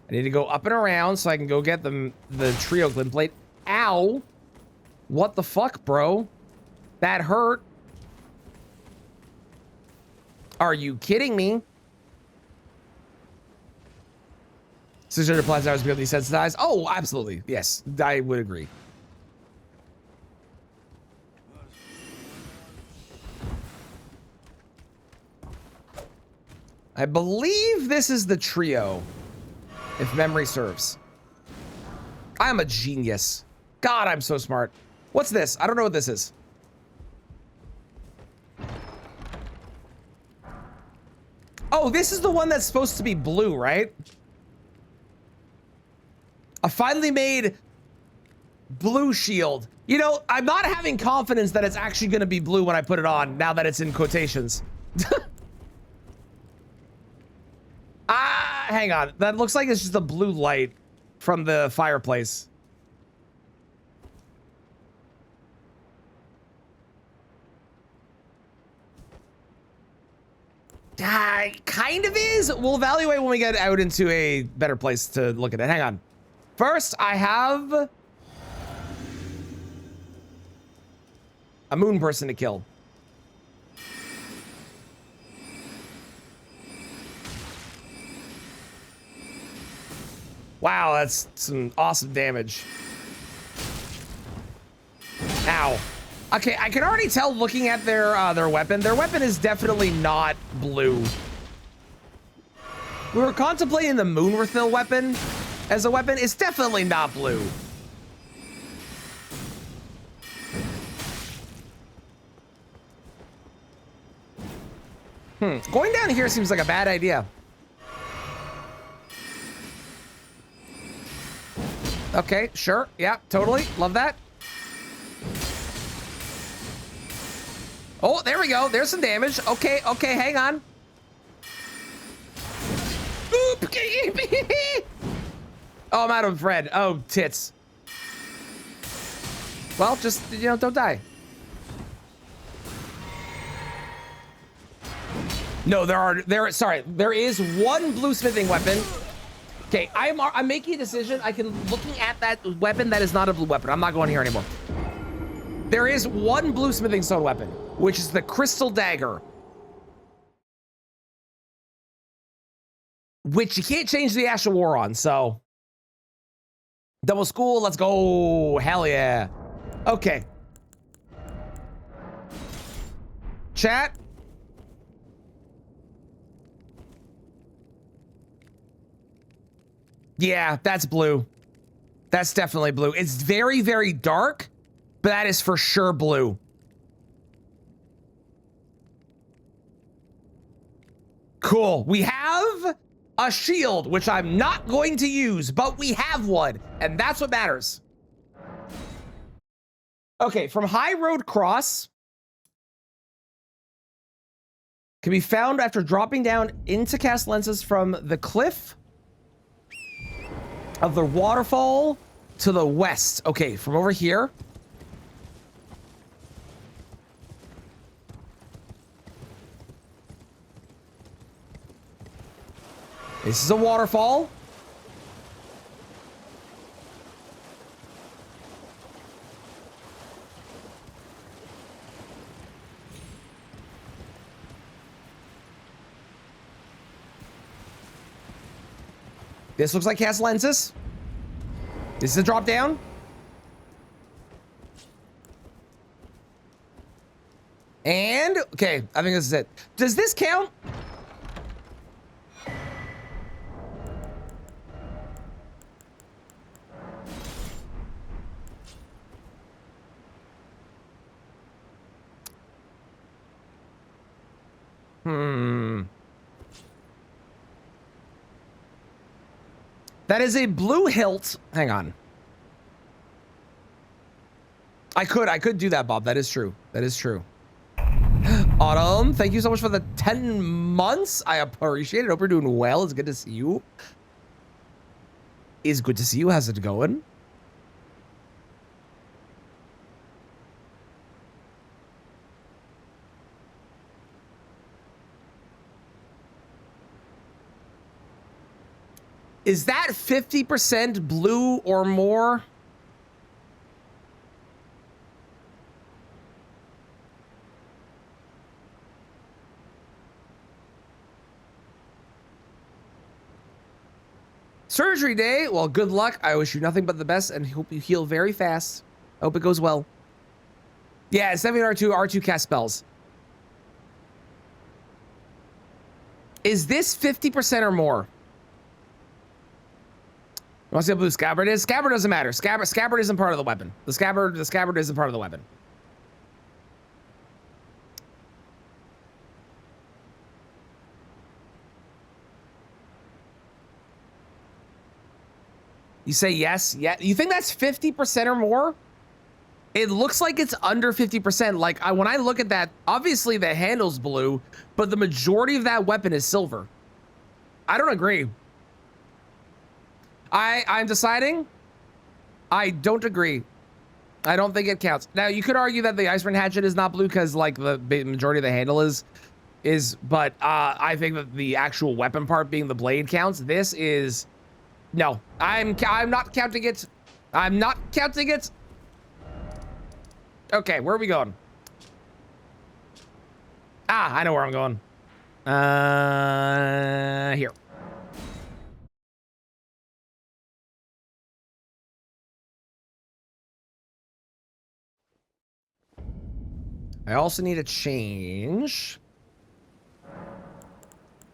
I need to go up and around so I can go get the trio glint plate. Ow! What the fuck, bro? That hurt. Are you kidding me? 600 plus hours to be able to desensitize? Oh, absolutely. Yes, I would agree. I believe this is the trio, if memory serves. I'm a genius. God, I'm so smart. What's this? I don't know what this is. Oh, this is the one that's supposed to be blue, right? A finally made blue shield. You know, I'm not having confidence that it's actually going to be blue when I put it on, now that it's in quotations. Hang on. That looks like it's just a blue light from the fireplace. Kind of is. We'll evaluate when we get out into a better place to look at it. Hang on. First, I have a moon person to kill. Wow, that's some awesome damage. Ow. Okay, I can already tell looking at their weapon. Their weapon is definitely not blue. We were contemplating the Moonrathil weapon as a weapon. It's definitely not blue. Going down here seems like a bad idea. Okay, sure. Yeah, totally. Love that. Oh, there we go. There's some damage. Okay, okay, hang on. Oop. Oh, I'm out of bread. Oh, tits. Well, just, you know, don't die. No, there is one blue smithing weapon. Okay, I'm making a decision. I can looking at that weapon that is not a blue weapon. I'm not going here anymore. There is one blue smithing stone weapon, which is the crystal dagger, which you can't change the Ash of War on. So, double school, let's go! Hell yeah! Okay, chat. Yeah, that's blue. That's definitely blue. It's very, very dark, but that is for sure blue. Cool. We have a shield, which I'm not going to use, but we have one, and that's what matters. Okay, from High Road Cross can be found after dropping down into Castellensis from the cliff of the waterfall to the west. Okay, from over here. This is a waterfall. This looks like Castellensis. This is a drop down. And, okay, I think this is it. Does this count? That is a blue hilt. Hang on. I could do that, Bob. That is true. That is true. Autumn, thank you so much for the 10 months. I appreciate it. Hope you're doing well. It's good to see you. It's good to see you. How's it going? Is that 50% blue or more? Surgery day. Well, good luck. I wish you nothing but the best and hope you heal very fast. Hope it goes well. Yeah, 7R2, R2 cast spells. Is this 50% or more? You want to see how blue scabbard is? Scabbard doesn't matter. Scabbard isn't part of the weapon. The scabbard isn't part of the weapon. You say yes? Yeah. You think that's 50% or more? It looks like it's under 50%. Like when I look at that, obviously the handle's blue, but the majority of that weapon is silver. I don't agree. I'm deciding. I don't agree. I don't think it counts. Now you could argue that the Iceburn hatchet is not blue because like the majority of the handle is, but I think that the actual weapon part being the blade counts. This is, no, I'm not counting it. I'm not counting it. Okay, where are we going? Ah, I know where I'm going. Here. I also need to change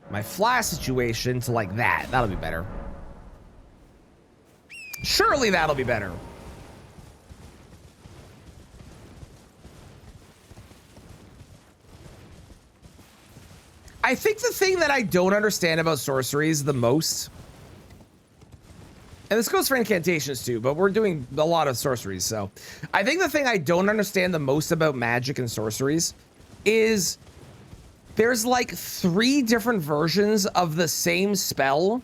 my flash situation to like that. That'll be better. Surely that'll be better. I think the thing that I don't understand about sorceries the most, and this goes for incantations too, but we're doing a lot of sorceries, so I think the thing I don't understand the most about magic and sorceries is there's like 3 different versions of the same spell,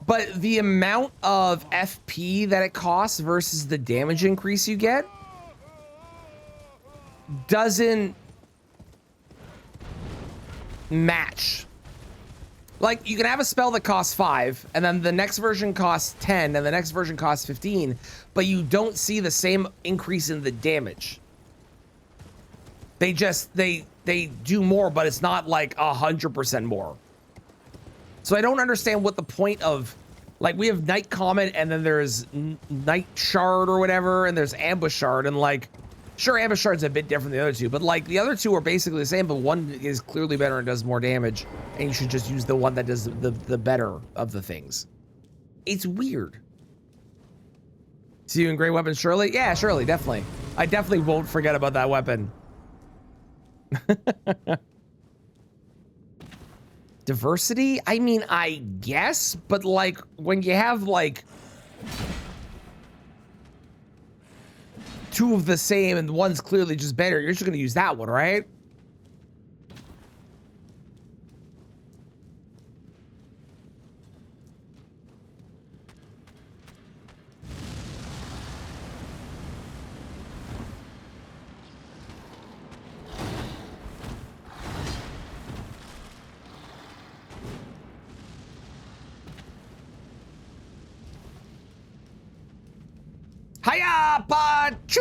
but the amount of FP that it costs versus the damage increase you get match. Like, you can have a spell that costs 5, and then the next version costs 10, and the next version costs 15, but you don't see the same increase in the damage. They just, they do more, but it's not like 100% more. So I don't understand what the point of, like, we have Night Comet, and then there's Night Shard or whatever, and there's Ambush Shard, and like, sure, Ambush Shard's a bit different than the other two, but like the other two are basically the same, but one is clearly better and does more damage, and you should just use the one that does the better of the things. It's weird. See you in Great Weapon, Shirley? Yeah, Shirley, definitely. I definitely won't forget about that weapon. Diversity? I mean, I guess, but like when you have like two of the same and one's clearly just better, you're just gonna use that one, right? Hiya, Pachu!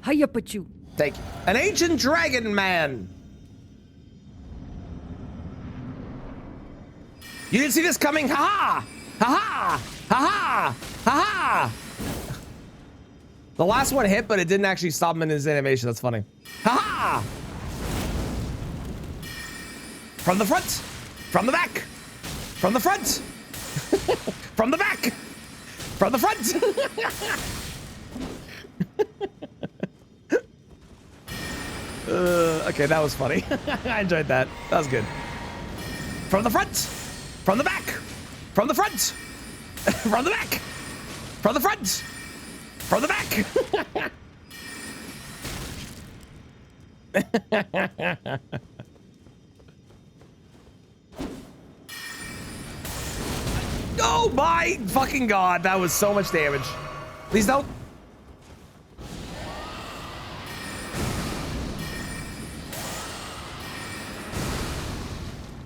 Hiya, Pachu. Thank you. An ancient dragon man. You didn't see this coming? Ha ha! Ha ha! Ha ha! Ha ha! The last one hit, but it didn't actually stop him in his animation. That's funny. Ha ha! From the front, from the back, from the front, from the back, from the front. Okay, that was funny. I enjoyed that. That was good. From the front, from the back, from the front, from the back, from the front, from the back. Oh my fucking god, that was so much damage. Please don't.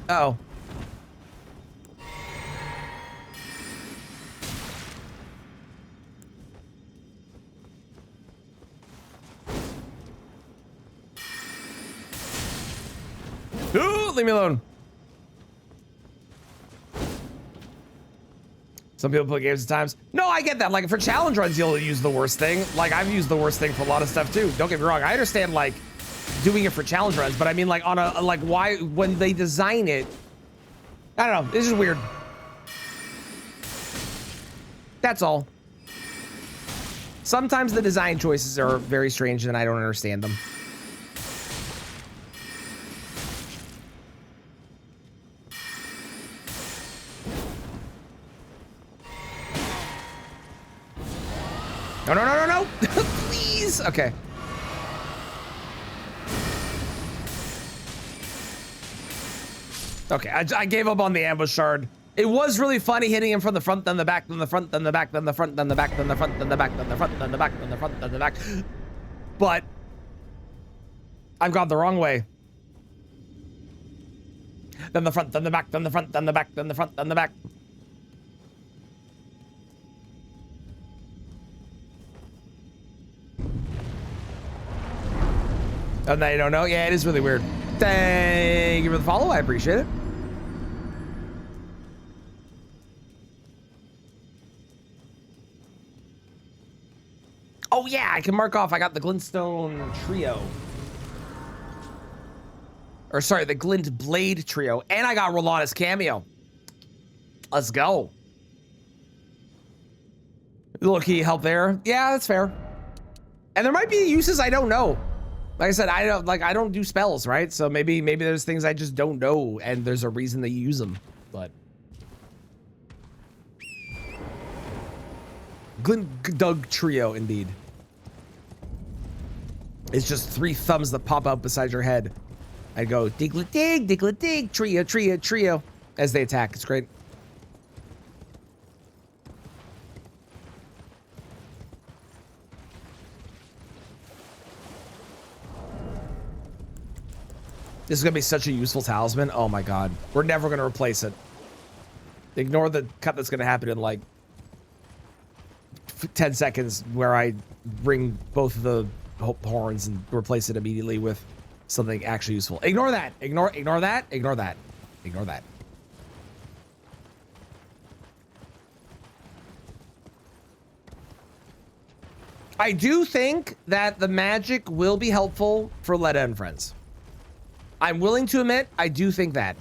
Uh-oh. Ooh, leave me alone. Some people play games at times. No, I get that. Like for challenge runs, you'll use the worst thing. Like I've used the worst thing for a lot of stuff too. Don't get me wrong. I understand like doing it for challenge runs, but I mean like on a, like why, when they design it, I don't know. This is weird. That's all. Sometimes the design choices are very strange and I don't understand them. No, no, no, no, no. Please. Okay. Okay, I gave up on the ambush shard. It was really funny hitting him from the front, then the back, then the front, then the back, then the front, then the back, then the front, then the back, then the front, then the back, then the front, then the back. But I've gone the wrong way. Then the front, then the back, then the front, then the back, then the front, then the back. Oh, now you don't know? Yeah, it is really weird. Thank you for the follow. I appreciate it. Oh, yeah, I can mark off. I got the Glintstone Trio. Or, sorry, the Glint Blade Trio. And I got Rolana's cameo. Let's go. Little key help there. Yeah, that's fair. And there might be uses I don't know. Like I said, I don't do spells, right? So maybe there's things I just don't know, and there's a reason that you use them. But Glintdug Trio, indeed. It's just 3 thumbs that pop out beside your head. I go diglet dig, trio, trio, trio, as they attack. It's great. This is gonna be such a useful talisman. Oh my god. We're never gonna replace it. Ignore the cut that's gonna happen in like 10 seconds where I bring both of the horns and replace it immediately with something actually useful. Ignore that. Ignore that. Ignore that. Ignore that. I do think that the magic will be helpful for Letta and friends. I'm willing to admit, I do think that.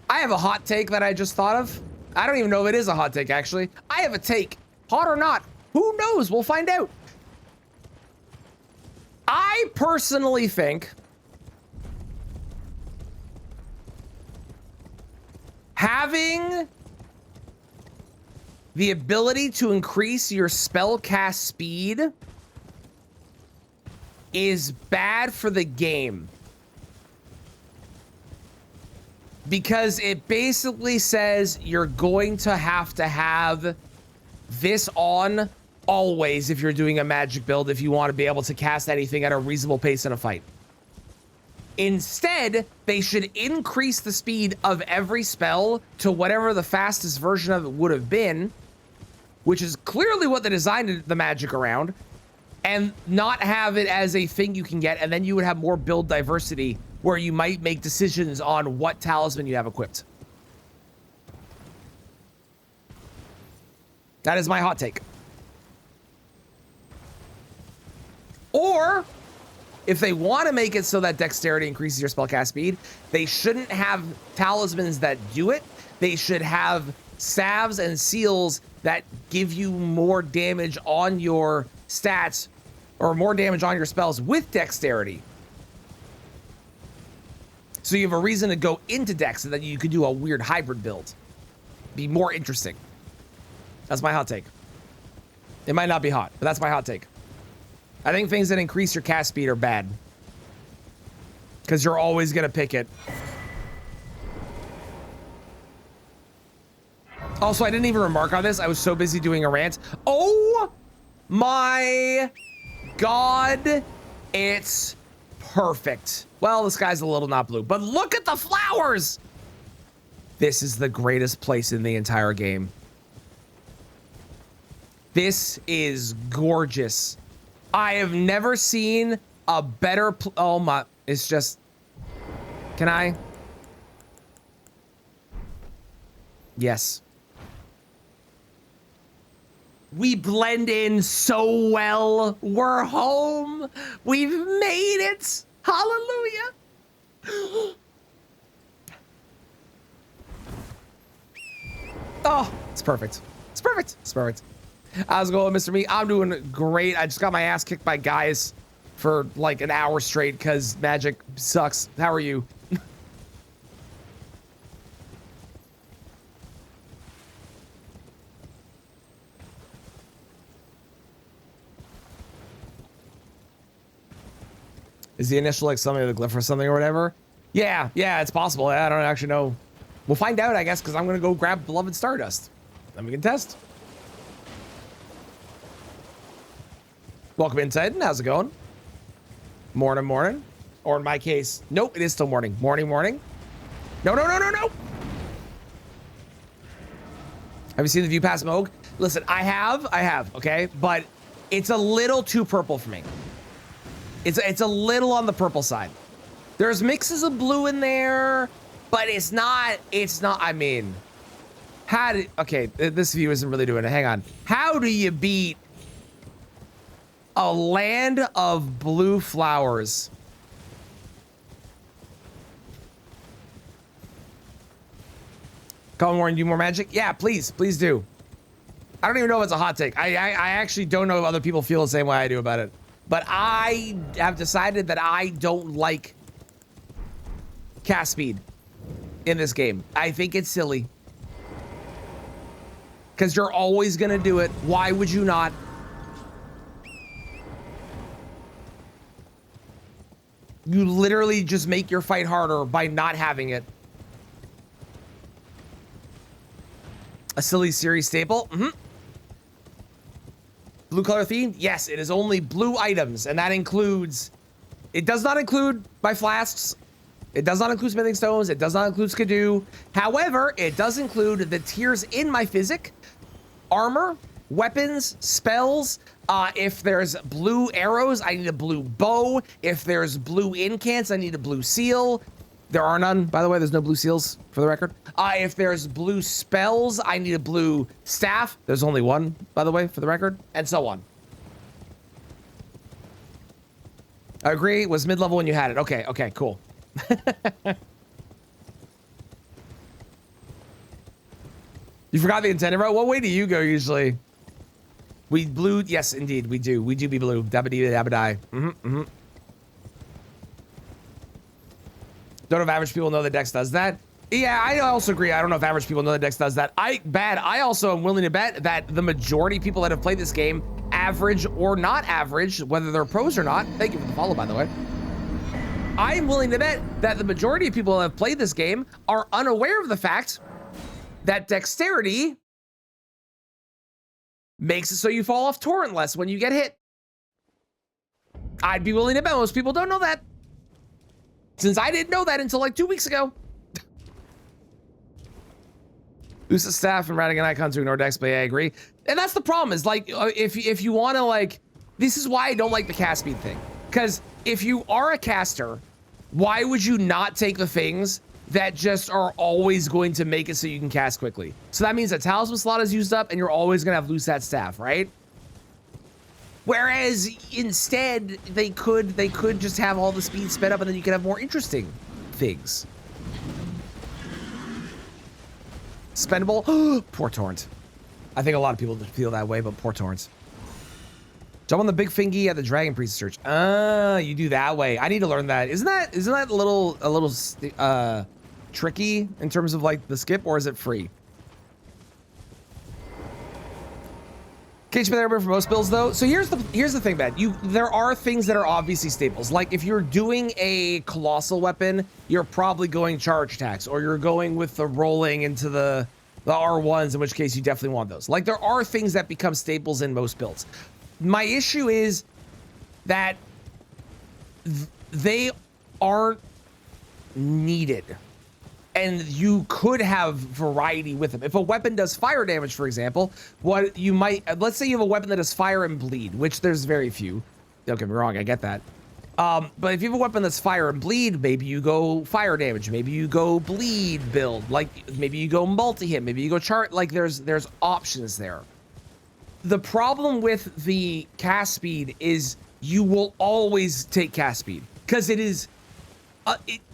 I have a hot take that I just thought of. I don't even know if it is a hot take, actually. I have a take. Hot or not. Who knows? We'll find out. I personally think having the ability to increase your spell cast speed is bad for the game. Because it basically says you're going to have this on always if you're doing a magic build, if you want to be able to cast anything at a reasonable pace in a fight. Instead, they should increase the speed of every spell to whatever the fastest version of it would have been, which is clearly what they designed the magic around, and not have it as a thing you can get, and then you would have more build diversity where you might make decisions on what talisman you have equipped. That is my hot take. Or, if they want to make it so that dexterity increases your spellcast speed, they shouldn't have talismans that do it. They should have salves and seals that give you more damage on your stats, or more damage on your spells with dexterity. So you have a reason to go into dex, and then you could do a weird hybrid build. Be more interesting. That's my hot take. It might not be hot, but that's my hot take. I think things that increase your cast speed are bad, because you're always going to pick it. Also, I didn't even remark on this. I was so busy doing a rant. Oh my god, it's perfect. Well, the sky's a little not blue, but look at the flowers. This is the greatest place in the entire game. This is gorgeous. I have never seen a better oh my, it's just, can I? Yes. We blend in so well. We're home. We've made it. Hallelujah. Oh, it's perfect. It's perfect. It's perfect. How's it going, Mr. Me? I'm doing great. I just got my ass kicked by guys for like an hour straight because magic sucks. How are you? Is the initial like something of the glyph or something or whatever? Yeah, it's possible. I don't actually know. We'll find out, I guess, because I'm going to go grab Beloved Stardust. Then we can test. Welcome in, Titan. How's it going? Morning, morning. Or in my case, nope, it is still morning. Morning, morning. No. Have you seen the View Past Moog? Listen, I have, okay? But it's a little too purple for me. It's a little on the purple side. There's mixes of blue in there, but it's not, I mean, okay, this view isn't really doing it. Hang on. How do you beat a land of blue flowers? Come on, do more magic? Yeah, please do. I don't even know if it's a hot take. I actually don't know if other people feel the same way I do about it. But I have decided that I don't like cast speed in this game. I think it's silly. Because you're always going to do it. Why would you not? You literally just make your fight harder by not having it. A silly series staple. Blue color theme? Yes, it is only blue items, and that includes... It does not include my flasks. It does not include smithing stones. It does not include skidoo. However, it does include the tiers in my physic, armor, weapons, spells. If there's blue arrows, I need a blue bow. If there's blue incants, I need a blue seal. There are none, by the way. There's no blue seals, for the record. If there's blue spells, I need a blue staff. There's only one, by the way, for the record, and so on. I agree. It was mid-level when you had it. Okay, okay, cool. You forgot the intended route? What way do you go usually? We blue, yes, indeed, we do. We do be blue. Dabba-dee-dabba-die. Don't know if average people know that Dex does that. Yeah, I also agree. I don't know if average people know that Dex does that. I also am willing to bet that the majority of people that have played this game, average or not average, whether they're pros or not, thank you for the follow, by the way. I'm willing to bet that the majority of people that have played this game are unaware of the fact that dexterity makes it so you fall off torrent less when you get hit. I'd be willing to bet most people don't know that, since I didn't know that until like 2 weeks ago. Use the staff and Radigan icon to ignore dex, but yeah, I agree. And that's the problem, is like, if you want to, like, this is why I don't like the cast speed thing. Because if you are a caster, why would you not take the things that just are always going to make it so you can cast quickly? So that means that talisman slot is used up and you're always going to have loose that staff, right? Whereas instead, they could just have all the speed sped up and then you could have more interesting things. Spendable? Poor Torrent. I think a lot of people feel that way, but poor Torrent. Jump on the big fingy at the Dragon Priest search. You do that way. I need to learn that. Isn't that a little tricky in terms of like the skip, or is it free? KHP there for most builds though. So here's the thing, Ben. There are things that are obviously staples. Like if you're doing a colossal weapon, you're probably going charge attacks, or you're going with the rolling into the R1s, in which case you definitely want those. Like there are things that become staples in most builds. My issue is that they aren't needed, and you could have variety with them. If a weapon does fire damage, for example, what you might, let's say you have a weapon that does fire and bleed, which there's very few. Don't get me wrong, I get that. But if you have a weapon that's fire and bleed, maybe you go fire damage, maybe you go bleed build, like maybe you go multi-hit, maybe you go chart, like there's options there. The problem with the cast speed is you will always take cast speed, because it is,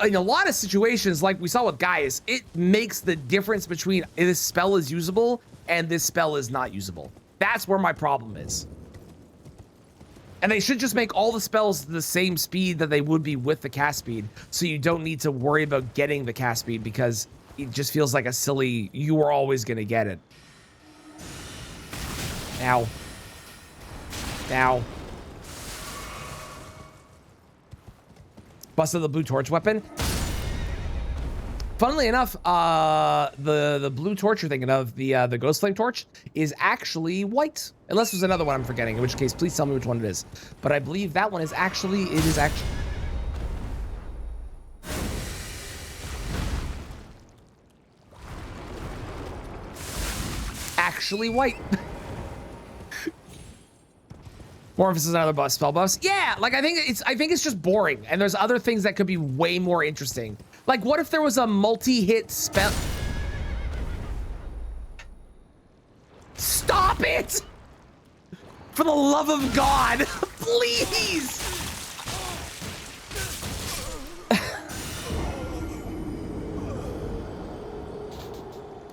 in a lot of situations, like we saw with Gaius, it makes the difference between this spell is usable and this spell is not usable. That's where my problem is. And they should just make all the spells the same speed that they would be with the cast speed, so you don't need to worry about getting the cast speed, because it just feels like a silly, you are always going to get it. Ow. Ow. Busted the blue torch weapon. Funnily enough, the blue torch you're thinking of, the ghost flame torch, is actually white. Unless there's another one I'm forgetting, in which case please tell me which one it is. But I believe that one is actually, actually white. More emphasis on other spell buffs. Yeah, like I think it's just boring, and there's other things that could be way more interesting. Like, what if there was a multi-hit spell? Stop it! For the love of God, please!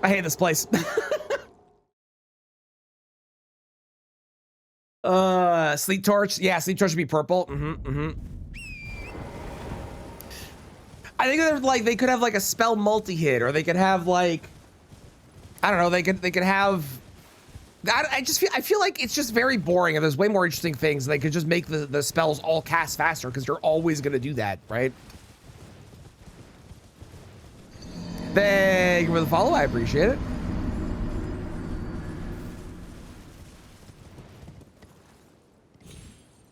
I hate this place. Sleep torch. Yeah, sleep torch would be purple. I think they're like, they could have like a spell multi-hit, or they could have like, I don't know, they could have, I feel like it's just very boring, and there's way more interesting things. They could just make the spells all cast faster, because you're always gonna do that, right? Thank you for the follow, I appreciate it.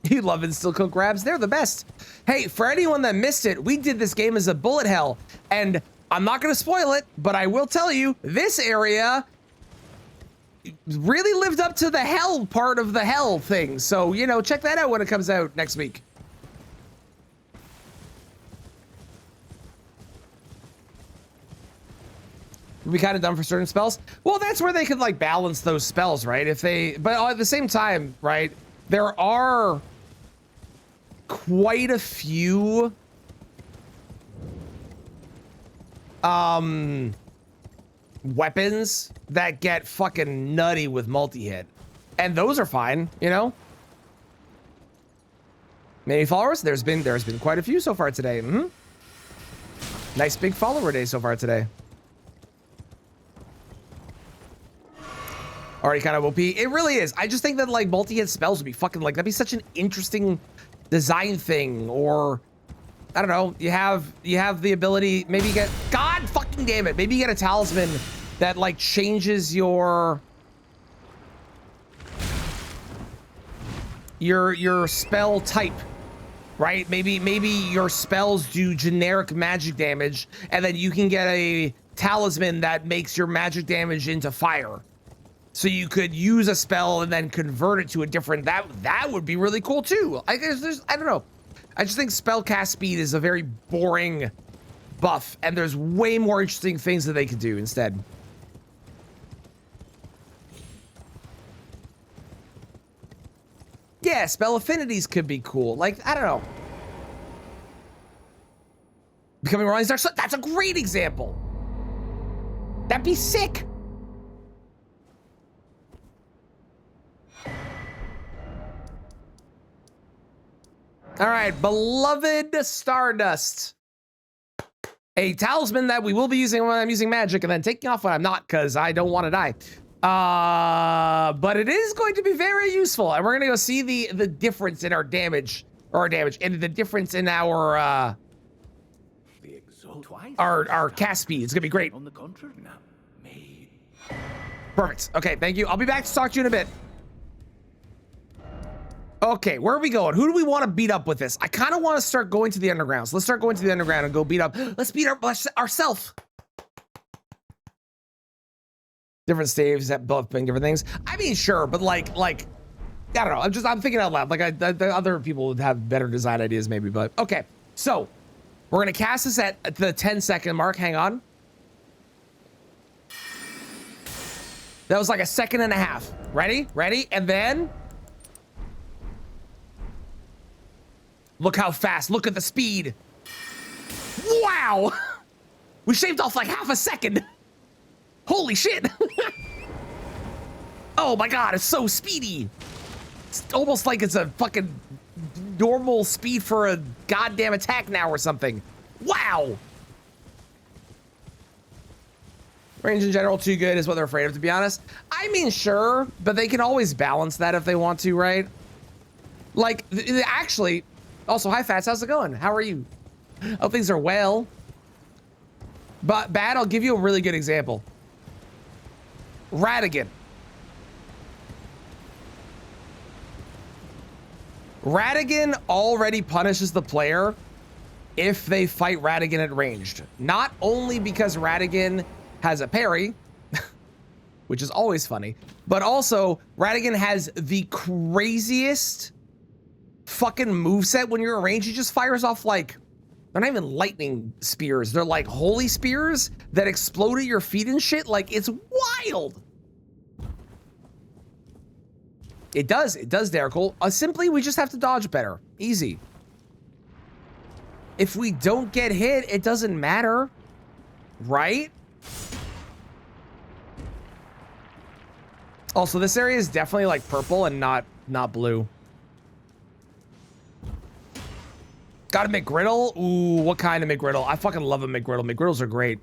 You love Insta Kill grabs. They're the best. Hey, for anyone that missed it, we did this game as a bullet hell. And I'm not going to spoil it, but I will tell you, this area really lived up to the hell part of the hell thing. So, you know, check that out when it comes out next week. We kind of done for certain spells. Well, that's where they could like balance those spells, right? If they, but at the same time, right? There are quite a few weapons that get fucking nutty with multi-hit, and those are fine, you know. Many followers. There's been quite a few so far today. Nice big follower day so far today. Already kind of OP. It really is. I just think that like multi-hit spells would be fucking like, that'd be such an interesting design thing. Or I don't know, you have the ability, maybe you get, God fucking damn it, maybe you get a talisman that like changes your spell type, right? Maybe your spells do generic magic damage, and then you can get a talisman that makes your magic damage into fire. So you could use a spell and then convert it to a different, that would be really cool too. I guess I don't know. I just think spell cast speed is a very boring buff, and there's way more interesting things that they could do instead. Yeah, spell affinities could be cool. Like, I don't know. Becoming Ronnie's Dark Soul, that's a great example. That'd be sick. All right, beloved Stardust. A talisman that we will be using when I'm using magic, and then taking off when I'm not, because I don't want to die. But it is going to be very useful, and we're gonna go see the difference in our damage, and the difference in our cast speed. It's gonna be great. On the contrary, now, me. Perfect. Okay, thank you. I'll be back to talk to you in a bit. Okay, where are we going? Who do we want to beat up with this? I kind of want to start going to the underground. So let's start going to the underground and go beat up. Let's beat up ourselves. Different staves that both bring different things. I mean, sure, but like, I don't know. I'm thinking out loud. Like, the other people would have better design ideas maybe, but okay. So we're gonna cast this at the 10-second mark. Hang on. That was like a second and a half. Ready? And then. Look how fast, look at the speed. Wow! We shaved off like half a second. Holy shit. Oh my God, it's so speedy. It's almost like it's a fucking normal speed for a goddamn attack now or something. Wow. Range in general, too good is what they're afraid of, to be honest. I mean, sure, but they can always balance that if they want to, right? Like, actually, also, hi Fats, how's it going? How are you? Oh, things are well. But bad, I'll give you a really good example. Radagon. Radagon already punishes the player if they fight Radagon at ranged. Not only because Radagon has a parry, which is always funny, but also Radagon has the craziest fucking moveset when you're at range. He just fires off like, they're not even lightning spears. They're like holy spears that explode at your feet and shit. Like, it's wild. It does, Derrickle. Simply, we just have to dodge better. Easy. If we don't get hit, it doesn't matter, right? Also, this area is definitely like purple and not blue. Got a McGriddle? Ooh, what kind of McGriddle? I fucking love a McGriddle. McGriddles are great.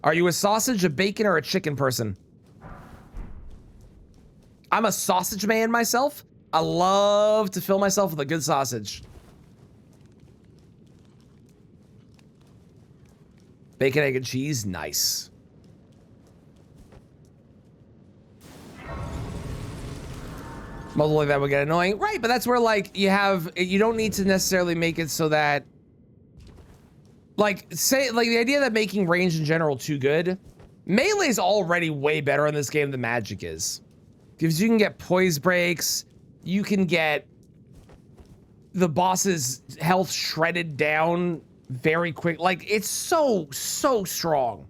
Are you a sausage, a bacon, or a chicken person? I'm a sausage man myself. I love to fill myself with a good sausage. Bacon, egg, and cheese, nice. Multiple like that would get annoying. Right, but that's where like you don't need to necessarily make it so that like say like the idea that making range in general too good. Melee is already way better in this game than magic is. Because you can get poise breaks, you can get the boss's health shredded down very quick. Like it's so strong.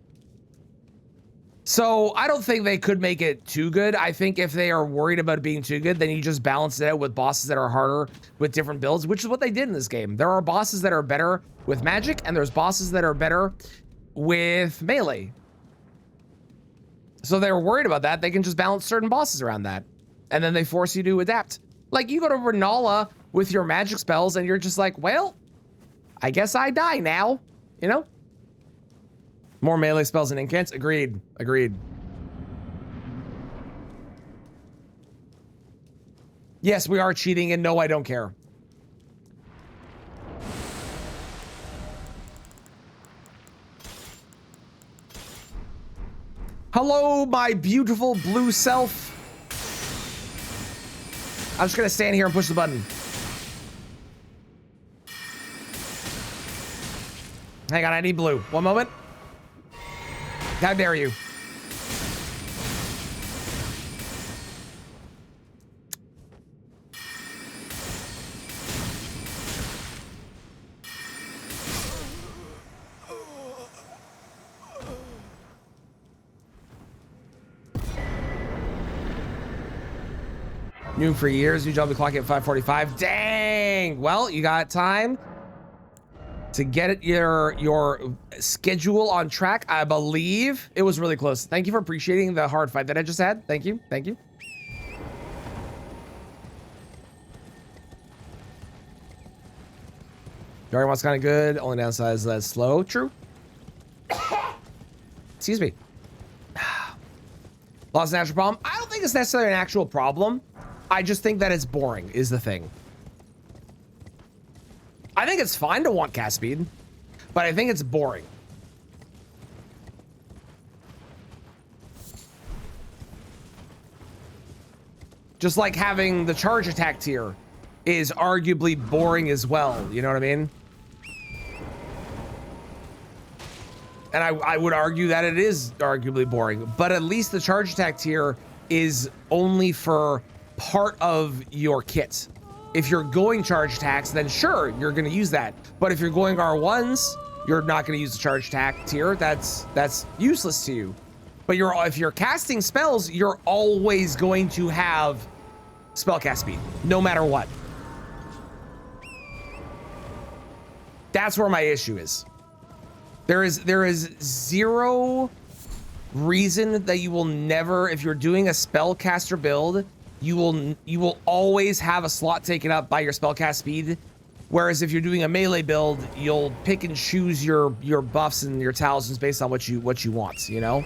So I don't think they could make it too good. I think if they are worried about it being too good, then you just balance it out with bosses that are harder with different builds, which is what they did in this game. There are bosses that are better with magic, and there's bosses that are better with melee. So they're worried about that. They can just balance certain bosses around that. And then they force you to adapt. Like you go to Renala with your magic spells and you're just like, well, I guess I die now, you know? More melee spells and incants. Agreed. Agreed. Yes, we are cheating, and no, I don't care. Hello, my beautiful blue self. I'm just gonna stand here and push the button. Hang on, I need blue. One moment. How dare you? New for years, new job to clock at 5:45. Dang! Well, you got time to get your schedule on track. I believe it was really close. Thank you for appreciating the hard fight that I just had. Thank you. Thank you. Dragon's kind of good. Only downside is that it's slow. True. Excuse me. Lost natural problem. I don't think it's necessarily an actual problem. I just think that it's boring is the thing. I think it's fine to want cast speed, but I think it's boring. Just like having the charge attack tier is arguably boring as well. You know what I mean? And I would argue that it is arguably boring, but at least the charge attack tier is only for part of your kit. If you're going charge attacks, then sure, you're going to use that. But if you're going R1s, you're not going to use the charge attack tier. That's useless to you. But if you're casting spells, you're always going to have spell cast speed, no matter what. That's where my issue is. There is zero reason that you will never, if you're doing a spellcaster build, you will always have a slot taken up by your spellcast speed. Whereas if you're doing a melee build, you'll pick and choose your buffs and your talismans based on what you want, you know?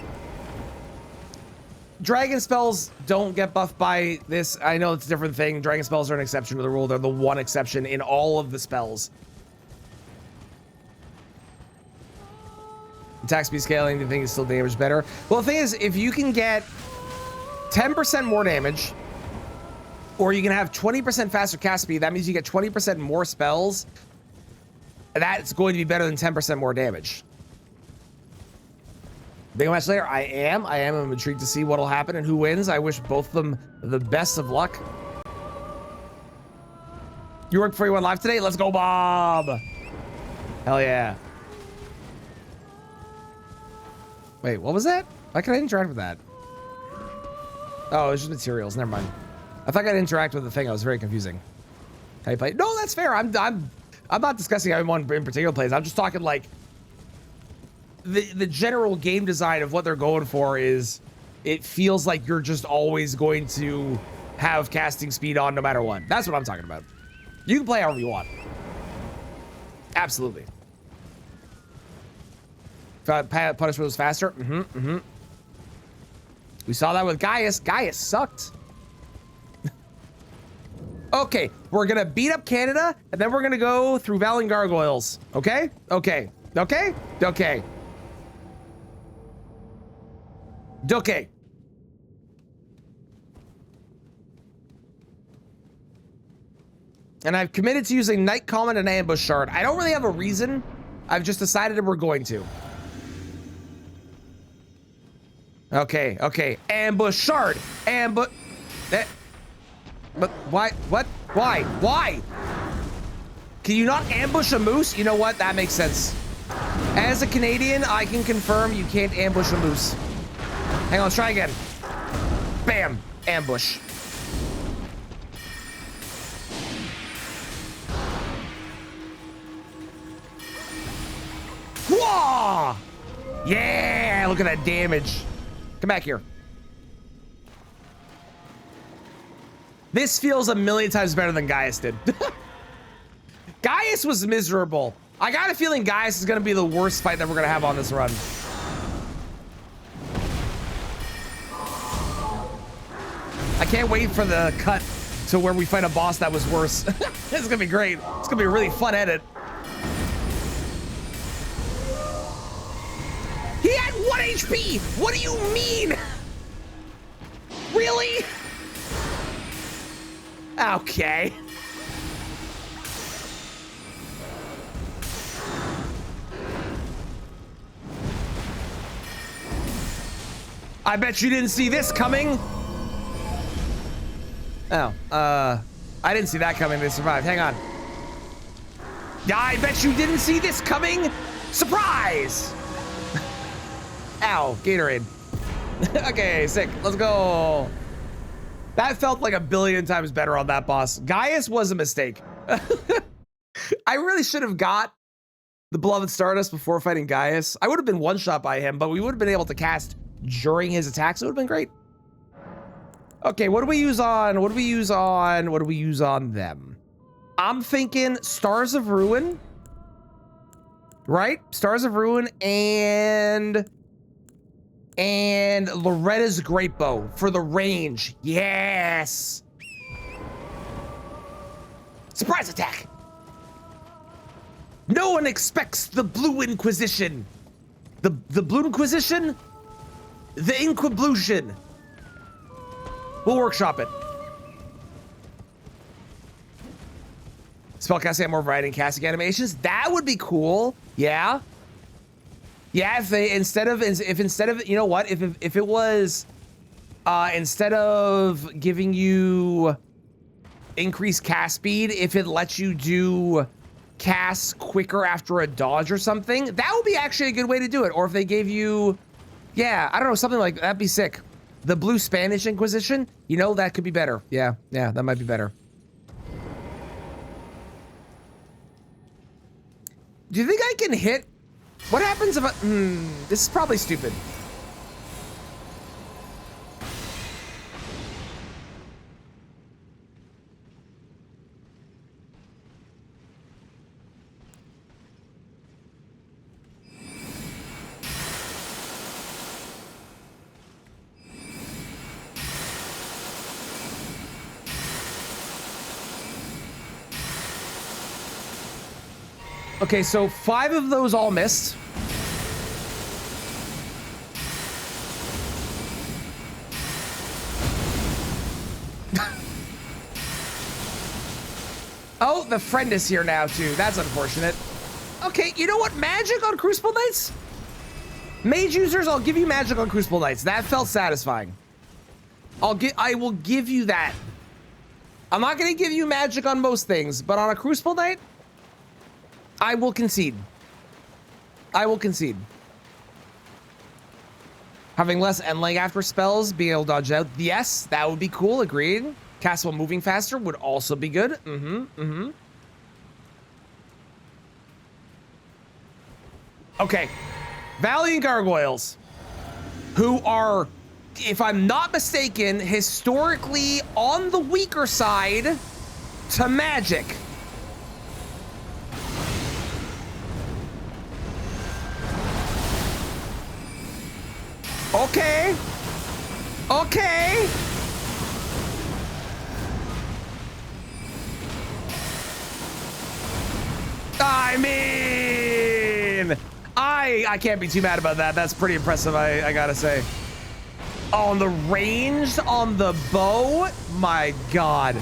Dragon spells don't get buffed by this. I know it's a different thing. Dragon spells are an exception to the rule. They're the one exception in all of the spells. Attack speed scaling, do you think it's still damage better? Well, the thing is, if you can get 10% more damage, or you can have 20% faster cast speed, that means you get 20% more spells. That's going to be better than 10% more damage. Big match later. I am. I'm intrigued to see what'll happen and who wins. I wish both of them the best of luck. You worked before you went live today? Let's go, Bob. Hell yeah. Wait, what was that? Why can I interact with that? Oh, it's just materials. Never mind. I thought I'd interact with the thing. I was very confusing. How you play? No, that's fair. I'm not discussing how anyone in particular plays. I'm just talking like the general game design of what they're going for is it feels like you're just always going to have casting speed on no matter what. That's what I'm talking about. You can play however you want. Absolutely. Punishment was faster. We saw that with Gaius. Gaius sucked. Okay, we're gonna beat up Canada, and then we're gonna go through Valley Gargoyles. Okay? Okay. Okay? Okay. Okay. And I've committed to using Night Comet and Ambush Shard. I don't really have a reason. I've just decided that we're going to. Okay, okay. Ambush Shard. Ambush. But why? What? Why? Why? Can you not ambush a moose? You know what? That makes sense. As a Canadian, I can confirm you can't ambush a moose. Hang on, let's try again. Bam. Ambush. Whoa! Yeah, look at that damage. Come back here. This feels a million times better than Gaius did. Gaius was miserable. I got a feeling Gaius is gonna be the worst fight that we're gonna have on this run. I can't wait for the cut to where we fight a boss that was worse. This is gonna be great. It's gonna be a really fun edit. He had 1 HP! What do you mean? Really? Okay. I bet you didn't see this coming. Oh, I didn't see that coming. They survived. Hang on. Yeah, I bet you didn't see this coming. Surprise! Ow, Gatorade. Okay, sick. Let's go. That felt like a billion times better on that boss. Gaius was a mistake. I really should have got the Beloved Stardust before fighting Gaius. I would have been one-shot by him, but we would have been able to cast during his attacks. It would have been great. Okay, what do we use on? What do we use on? What do we use on them? I'm thinking Stars of Ruin. Right? Stars of Ruin and Loretta's Great Bow for the range. Yes. Surprise attack. No one expects the Blue Inquisition. The Blue Inquisition? The Inquiblution. We'll workshop it. Spellcasting more variety in casting animations. That would be cool. Yeah. Yeah, if they instead of you know what, if it was instead of giving you increased cast speed, if it lets you do casts quicker after a dodge or something, that would be actually a good way to do it. Or if they gave you, yeah, I don't know, something like that'd be sick. The Blue Spanish Inquisition, you know, that could be better. Yeah, that might be better. Do you think I can hit? What happens if I, this is probably stupid. Okay, so 5 of those all missed. Oh, the friend is here now too. That's unfortunate. Okay, you know what? Magic on Crucible Knights? Mage users, I'll give you magic on Crucible Knights. That felt satisfying. I will give you that. I'm not gonna give you magic on most things, but on a Crucible Knight, I will concede. I will concede. Having less endling after spells, being able to dodge out. Yes, that would be cool, agreed. Cast while moving faster would also be good. Okay. Valiant Gargoyles, who are, if I'm not mistaken, historically on the weaker side to magic. Okay. Okay. I mean, I can't be too mad about that. That's pretty impressive, I gotta say. On the range, on the bow, my God.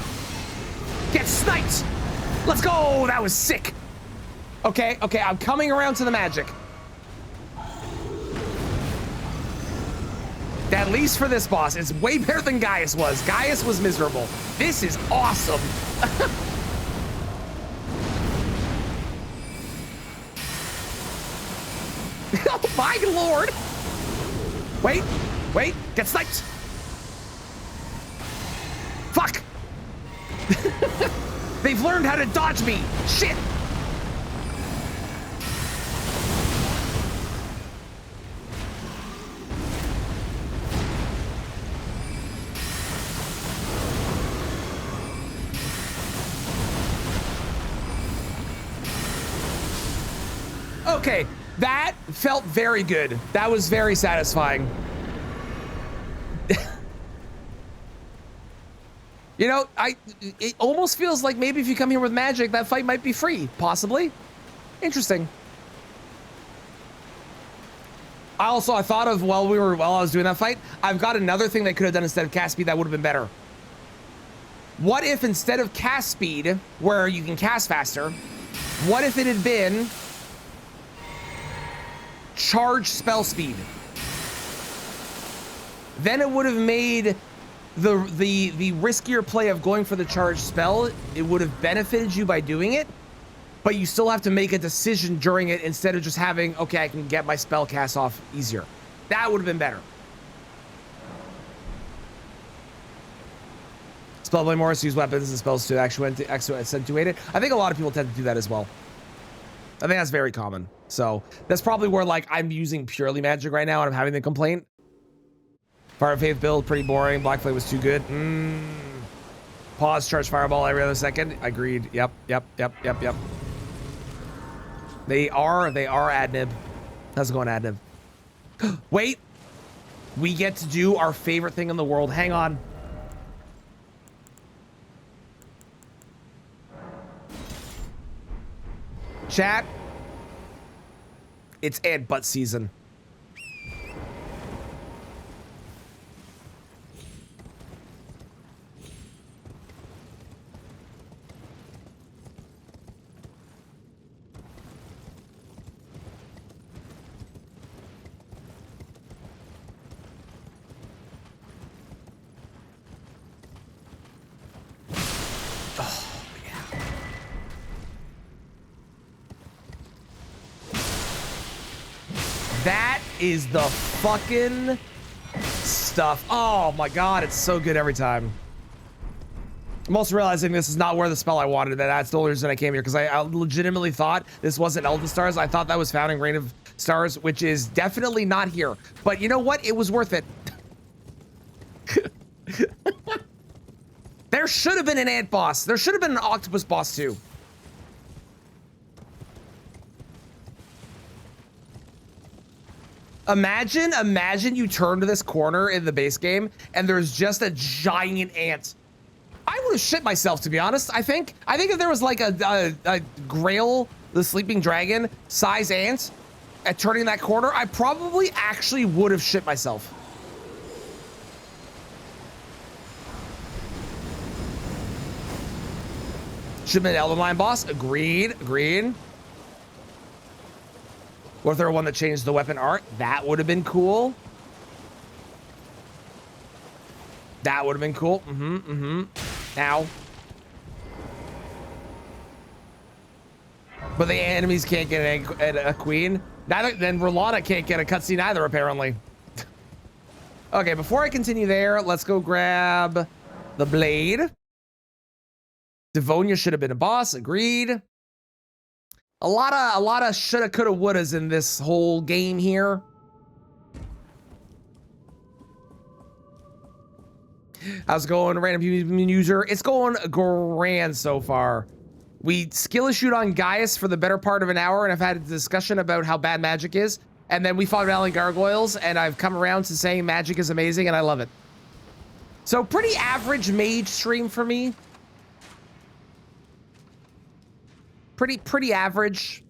Get sniped. Let's go. That was sick. Okay, okay, I'm coming around to the magic. At least for this boss, it's way better than Gaius was. Gaius was miserable. This is awesome. Oh my lord. Wait, wait, get sniped. Fuck. They've learned how to dodge me. Shit. Okay, that felt very good. That was very satisfying. You know, it almost feels like maybe if you come here with magic, that fight might be free, possibly. Interesting. I thought of while I was doing that fight, I've got another thing they could have done instead of cast speed that would have been better. What if instead of cast speed, where you can cast faster, what if it had been charge spell speed? Then it would have made the riskier play of going for the charge spell, it would have benefited you by doing it, but you still have to make a decision during it instead of just having, okay, I can get my spell cast off easier. That would have been better. Spellblade Morris use weapons and spells to actually accentuate it. I think a lot of people tend to do that as well. I think that's very common. So that's probably where like I'm using purely magic right now and I'm having the complaint. Fire of Faith build, pretty boring. Black Flame was too good. Pause, charge Fireball every other second. Agreed. Yep. They are Adnib. How's it going, Adnib? Wait. We get to do our favorite thing in the world. Hang on. Chat. It's ant butt season. That is the fucking stuff. Oh my god, it's so good every time. I'm also realizing this is not where the spell I wanted. That's the only reason I came here, because I legitimately thought this wasn't Elden Stars. I thought that was Founding Reign of Stars, which is definitely not here. But you know what? It was worth it. There should have been an ant boss. There should have been an octopus boss too. Imagine you turn to this corner in the base game and there's just a giant ant. I would have shit myself, to be honest. I think if there was like a Grail, the sleeping dragon size ant at turning that corner, I probably actually would have shit myself. Should have been an Elden Lion boss. Agreed. What if there were one that changed the weapon art? That would have been cool. That would have been cool. Now. But the enemies can't get a queen. Neither, then Rolana can't get a cutscene either, apparently. Okay, before I continue there, let's go grab the blade. Devonia should have been a boss. Agreed. A lot of shoulda, coulda, wouldas in this whole game here. How's it going, random user? It's going grand so far. We skill issued on Gaius for the better part of an hour, and I've had a discussion about how bad magic is. And then we fought Valiant Gargoyles, and I've come around to saying magic is amazing, and I love it. So pretty average mage stream for me. Pretty average.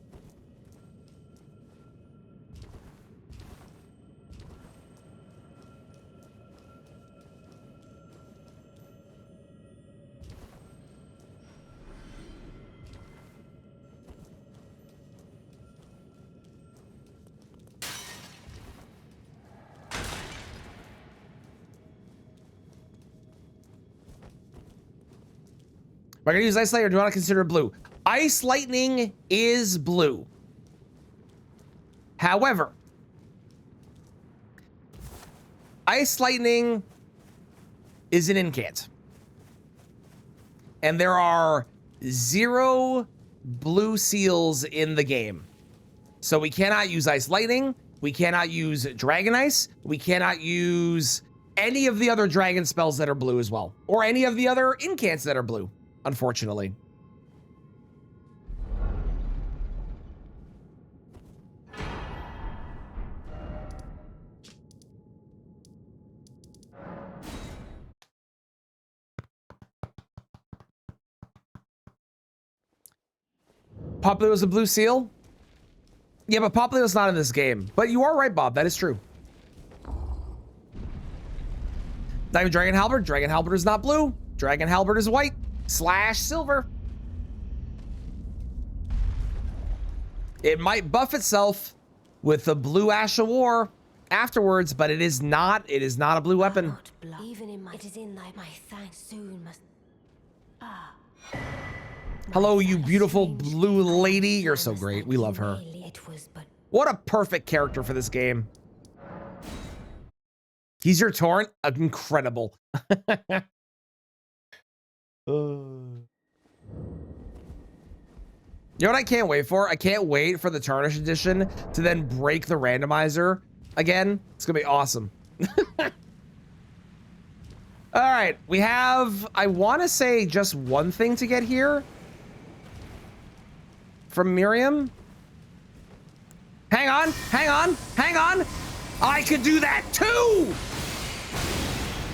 I gonna use Ice Lightning or do I not consider it blue? Ice Lightning is blue. However, Ice Lightning is an incant. And there are 0 blue seals in the game. So we cannot use Ice Lightning. We cannot use Dragon Ice. We cannot use any of the other dragon spells that are blue as well. Or any of the other incants that are blue, unfortunately. Popplio is a blue seal? Yeah, but Popplio's not in this game. But you are right, Bob. That is true. Not even Dragon Halberd. Dragon Halberd is not blue. Dragon Halberd is white / silver. It might buff itself with the blue Ash of War afterwards, but it is not a blue weapon. Even in my, it is in thy my thanks soon must. Hello, you beautiful blue lady. You're so great. We love her. It was but What a perfect character for this game. He's your torrent? Incredible. You know what I can't wait for? I can't wait for the Tarnish edition to then break the randomizer again. It's gonna be awesome. All right, we have, I want to say just one thing to get here from Miriam. Hang on, hang on, hang on. I could do that too.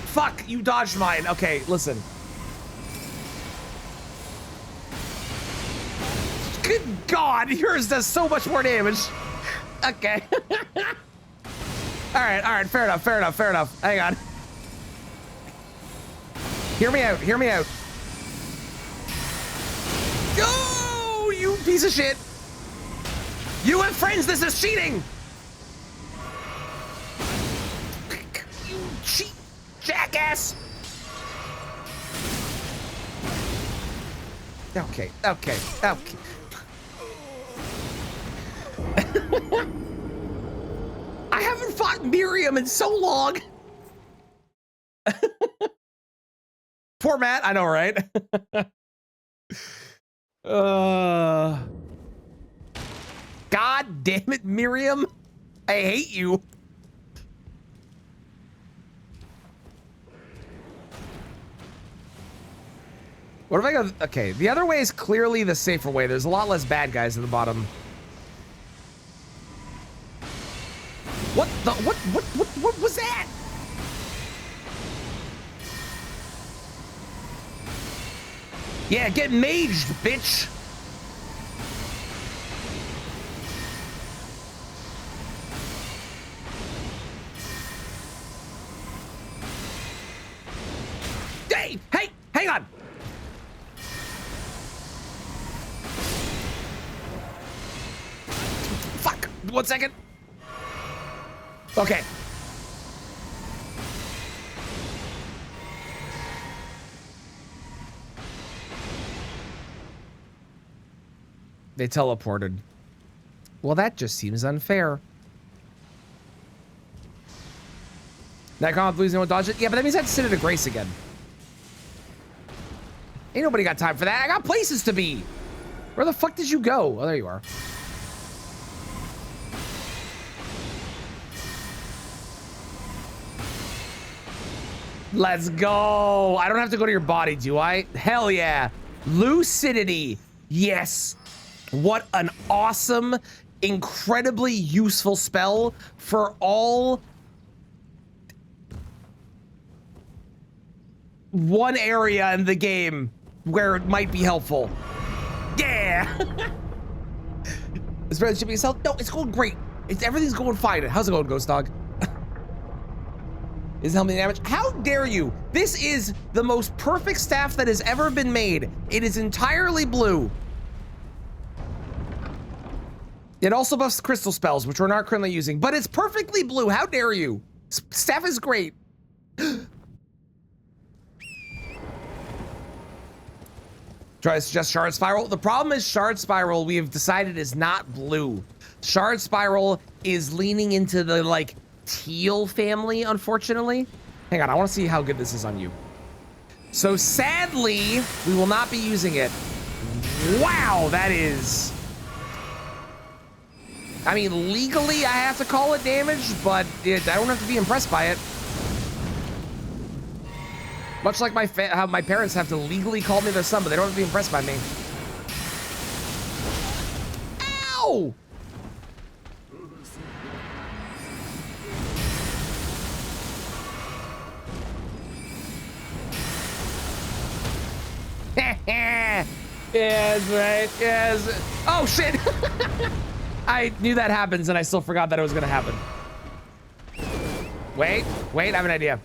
Fuck, you dodged mine. Okay, listen. Good God, yours does so much more damage. Okay. All right, fair enough, fair enough, fair enough. Hang on. Hear me out, hear me out. Go, you piece of shit. You have friends, this is cheating. You cheat, jackass. Okay, okay, okay. I haven't fought Miriam in so long. Poor Matt, I know, right? God damn it, Miriam. I hate you. What if I go? Okay, the other way is clearly the safer way. There's a lot less bad guys at the bottom. What the? What was that? Yeah, get maged, bitch. Hey, hey, hang on. Fuck, 1 second. Okay. They teleported. Well, that just seems unfair. That combat blues no one dodge it? Yeah, but that means I have to sit at a grace again. Ain't nobody got time for that. I got places to be. Where the fuck did you go? Oh, there you are. Let's go. I don't have to go to your body, do I? Hell yeah. Lucidity. Yes. What an awesome, incredibly useful spell for all one area in the game where it might be helpful. Yeah. Is Brad shipping itself? No, it's going great. Everything's going fine. How's it going, Ghost Dog? Is helping damage? How dare you? This is the most perfect staff that has ever been made. It is entirely blue. It also buffs crystal spells, which we're not currently using, but it's perfectly blue. How dare you? Staff is great. Try to suggest Shard Spiral. The problem is Shard Spiral, we have decided, is not blue. Shard Spiral is leaning into the, like, teal family, unfortunately. Hang on, I want to see how good this is on you. So sadly, we will not be using it. Wow, that is... I mean, legally, I have to call it damage, but I don't have to be impressed by it. Much like how my parents have to legally call me their son, but they don't have to be impressed by me. Ow! Yes, right, yes. Oh, shit! I knew that happens, and I still forgot that it was gonna happen. Wait, I have an idea.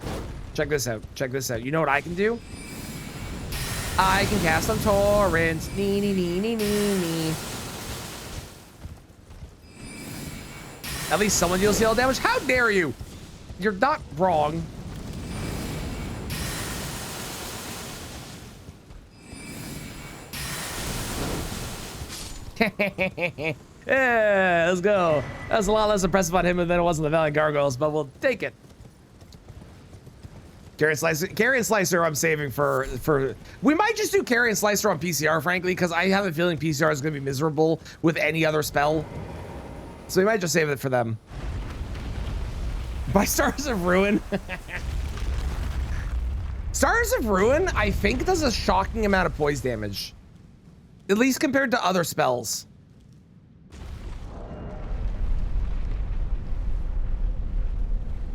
Check this out, check this out. You know what I can do? I can cast on torrents. Nee. At least someone deals heal damage. How dare you? You're not wrong. Yeah, let's go. That was a lot less impressive on him than it was on the Valiant Gargoyles, but we'll take it. Carrion Slicer I'm saving for we might just do Carrion Slicer on PCR, frankly, because I have a feeling PCR is going to be miserable with any other spell. So we might just save it for them. By Stars of Ruin. Stars of Ruin, I think, does a shocking amount of poise damage. At least compared to other spells.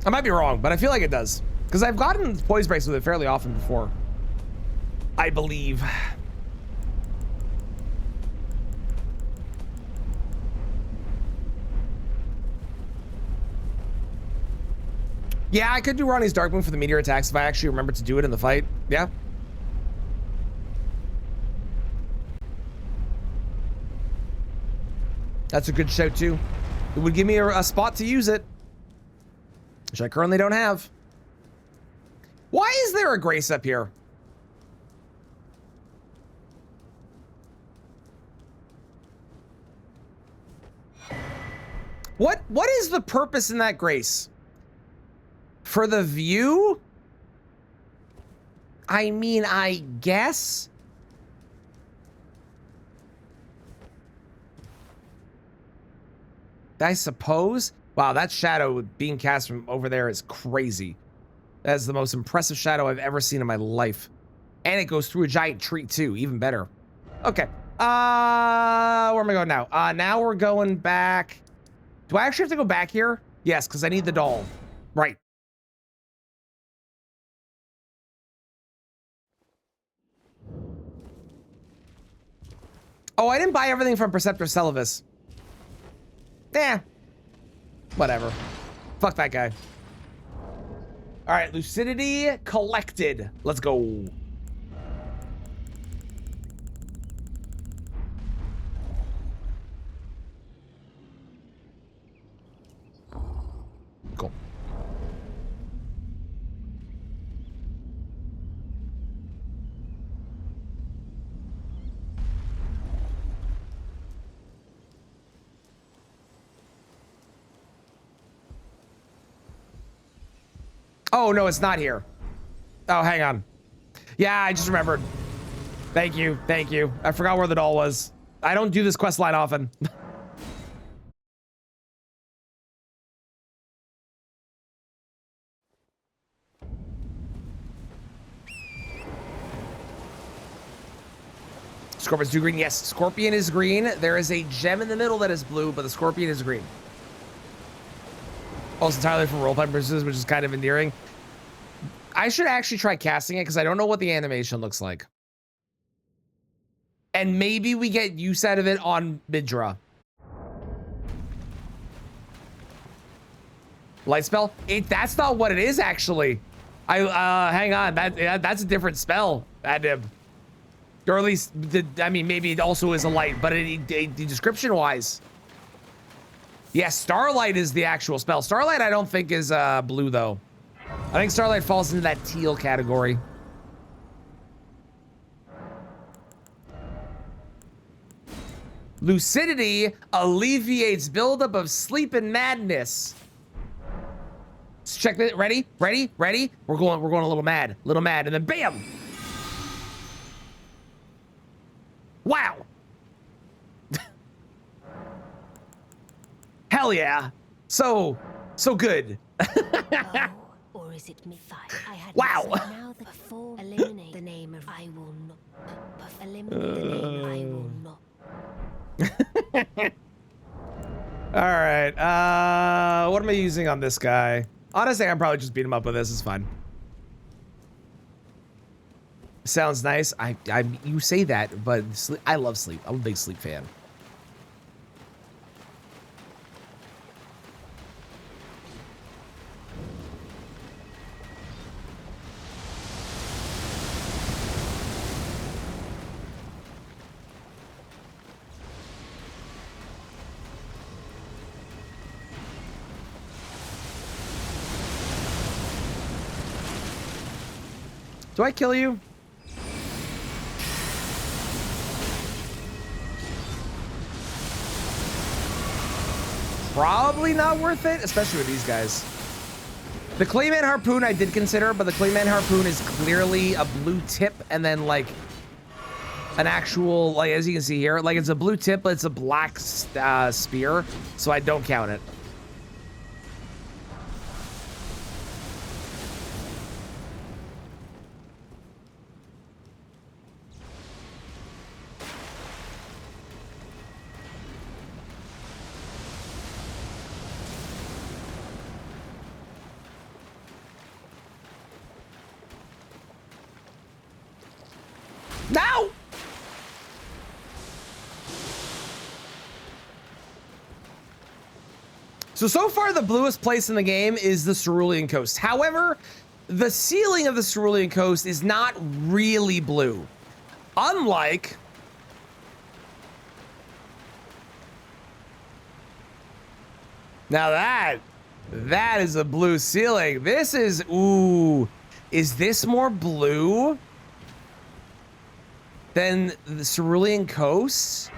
I might be wrong, but I feel like it does. Because I've gotten poise breaks with it fairly often before. I believe. Yeah, I could do Ronnie's Darkmoon for the meteor attacks if I actually remember to do it in the fight. Yeah. That's a good shout too. It would give me a spot to use it, which I currently don't have. Why is there a Grace up here? What is the purpose in that Grace? For the view? I mean, I guess. I suppose. Wow, that shadow being cast from over there is crazy. That is the most impressive shadow I've ever seen in my life. And it goes through a giant tree too, even better. Okay, where am I going now? Now we're going back. Do I actually have to go back here? Yes, because I need the doll. Right. Oh, I didn't buy everything from Preceptor Celavis. Eh, whatever. Fuck that guy. All right, Lucidity collected. Let's go. Cool. Oh, no, it's not here. Oh, hang on. Yeah, I just remembered. Thank you. Thank you. I forgot where the doll was. I don't do this quest line often. Scorpion's do green. Yes, Scorpion is green. There is a gem in the middle that is blue, but the Scorpion is green. Also entirely for roleplay purposes, which is kind of endearing. I should actually try casting it because I don't know what the animation looks like. And maybe we get use out of it on Midra. Light spell? That's not what it is, actually. Hang on. That's a different spell, Adib. Or at least, I mean, maybe it also is a light, but the description-wise. Yes, Starlight is the actual spell. Starlight, I don't think is blue, though. I think Starlight falls into that teal category. Lucidity alleviates buildup of sleep and madness. Let's check it. Ready? Ready? Ready? We're going a little mad, and then bam! Wow! Hell yeah! So good. Oh, or is it me? I had Wow. now the before eliminate the name of I will not. Eliminate the name I will not. All right. What am I using on this guy? Honestly, I can probably just beat him up with this. It's fine. Sounds nice. You say that, but I love sleep. I'm a big sleep fan. Do I kill you? Probably not worth it, especially with these guys. The Clayman Harpoon I did consider, but the Clayman Harpoon is clearly a blue tip and then like an actual, like as you can see here, like it's a blue tip, but it's a black spear, so I don't count it. No! So far the bluest place in the game is the Cerulean Coast. However, the ceiling of the Cerulean Coast is not really blue. Unlike now that is a blue ceiling. This is, ooh, is this more blue than the Cerulean Coast?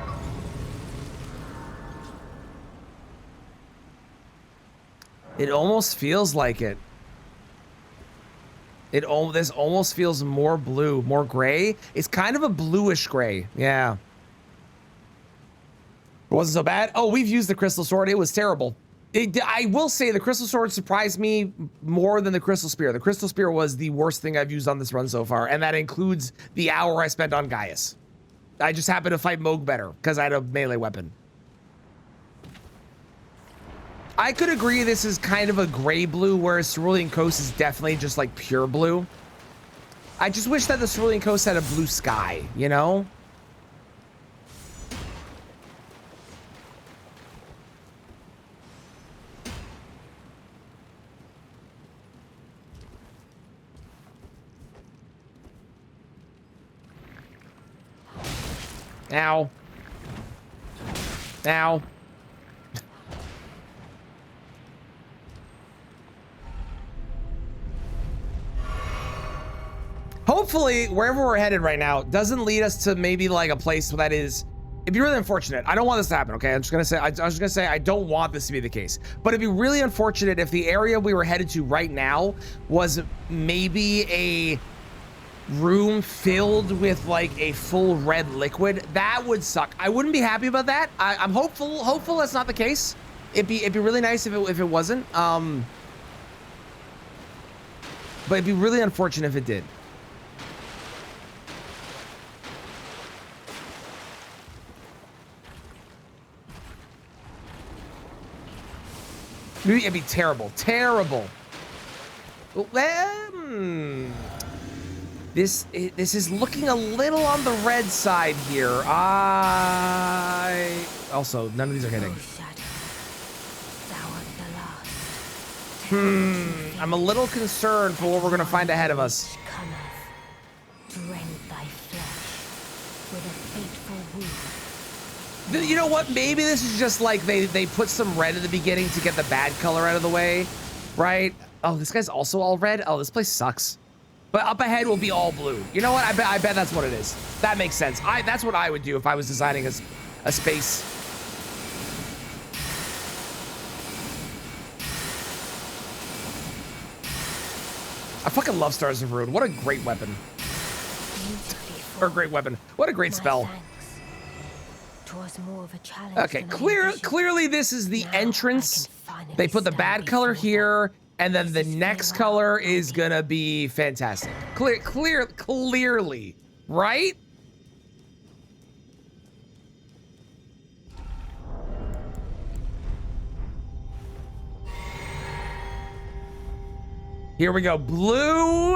It almost feels like it. This almost feels more blue, more gray. It's kind of a bluish gray. Yeah. It wasn't so bad. Oh, we've used the Crystal Sword. It was terrible. I will say the Crystal Sword surprised me more than the Crystal Spear. The Crystal Spear was the worst thing I've used on this run so far, and that includes the hour I spent on Gaius. I just happened to fight Moog better because I had a melee weapon. I could agree this is kind of a gray blue, whereas Cerulean Coast is definitely just like pure blue. I just wish that the Cerulean Coast had a blue sky, you know? Ow. Ow. Hopefully, wherever we're headed right now doesn't lead us to maybe like a place that is, it'd be really unfortunate. I don't want this to happen, okay? I was just gonna say I don't want this to be the case. But it'd be really unfortunate if the area we were headed to right now was maybe a room filled with like a full red liquid. That would suck. I wouldn't be happy about that. I'm hopeful that's not the case. It'd be really nice if it wasn't. But it'd be really unfortunate if it did. It'd be terrible, terrible. This is looking a little on the red side here. Also, none of these are hitting. I'm a little concerned for what we're gonna find ahead of us. You know what? Maybe this is just like they put some red at the beginning to get the bad color out of the way, right? Oh, this guy's also all red. Oh, this place sucks. But up ahead will be all blue. You know what? I bet that's what it is. That makes sense. That's what I would do if I was designing a space. I fucking love Stars of Ruin. What a great weapon. Or great weapon. What a great spell. More of a challenge Okay, clearly this is the entrance. They put the bad color here, and then the next color is gonna be fantastic. Clearly, right? Here we go, blue.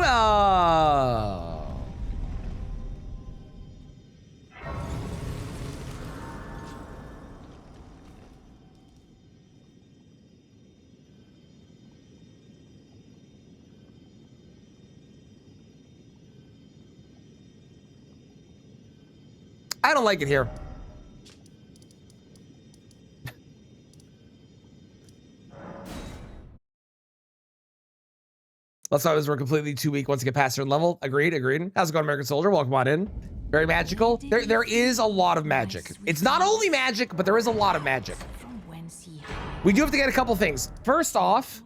I don't like it here. Let's always we're completely too weak once we get past certain level. Agreed. How's it going, American Soldier? Welcome on in. Very magical. There is a lot of magic. It's not only magic, but there is a lot of magic. We do have to get a couple things. First off,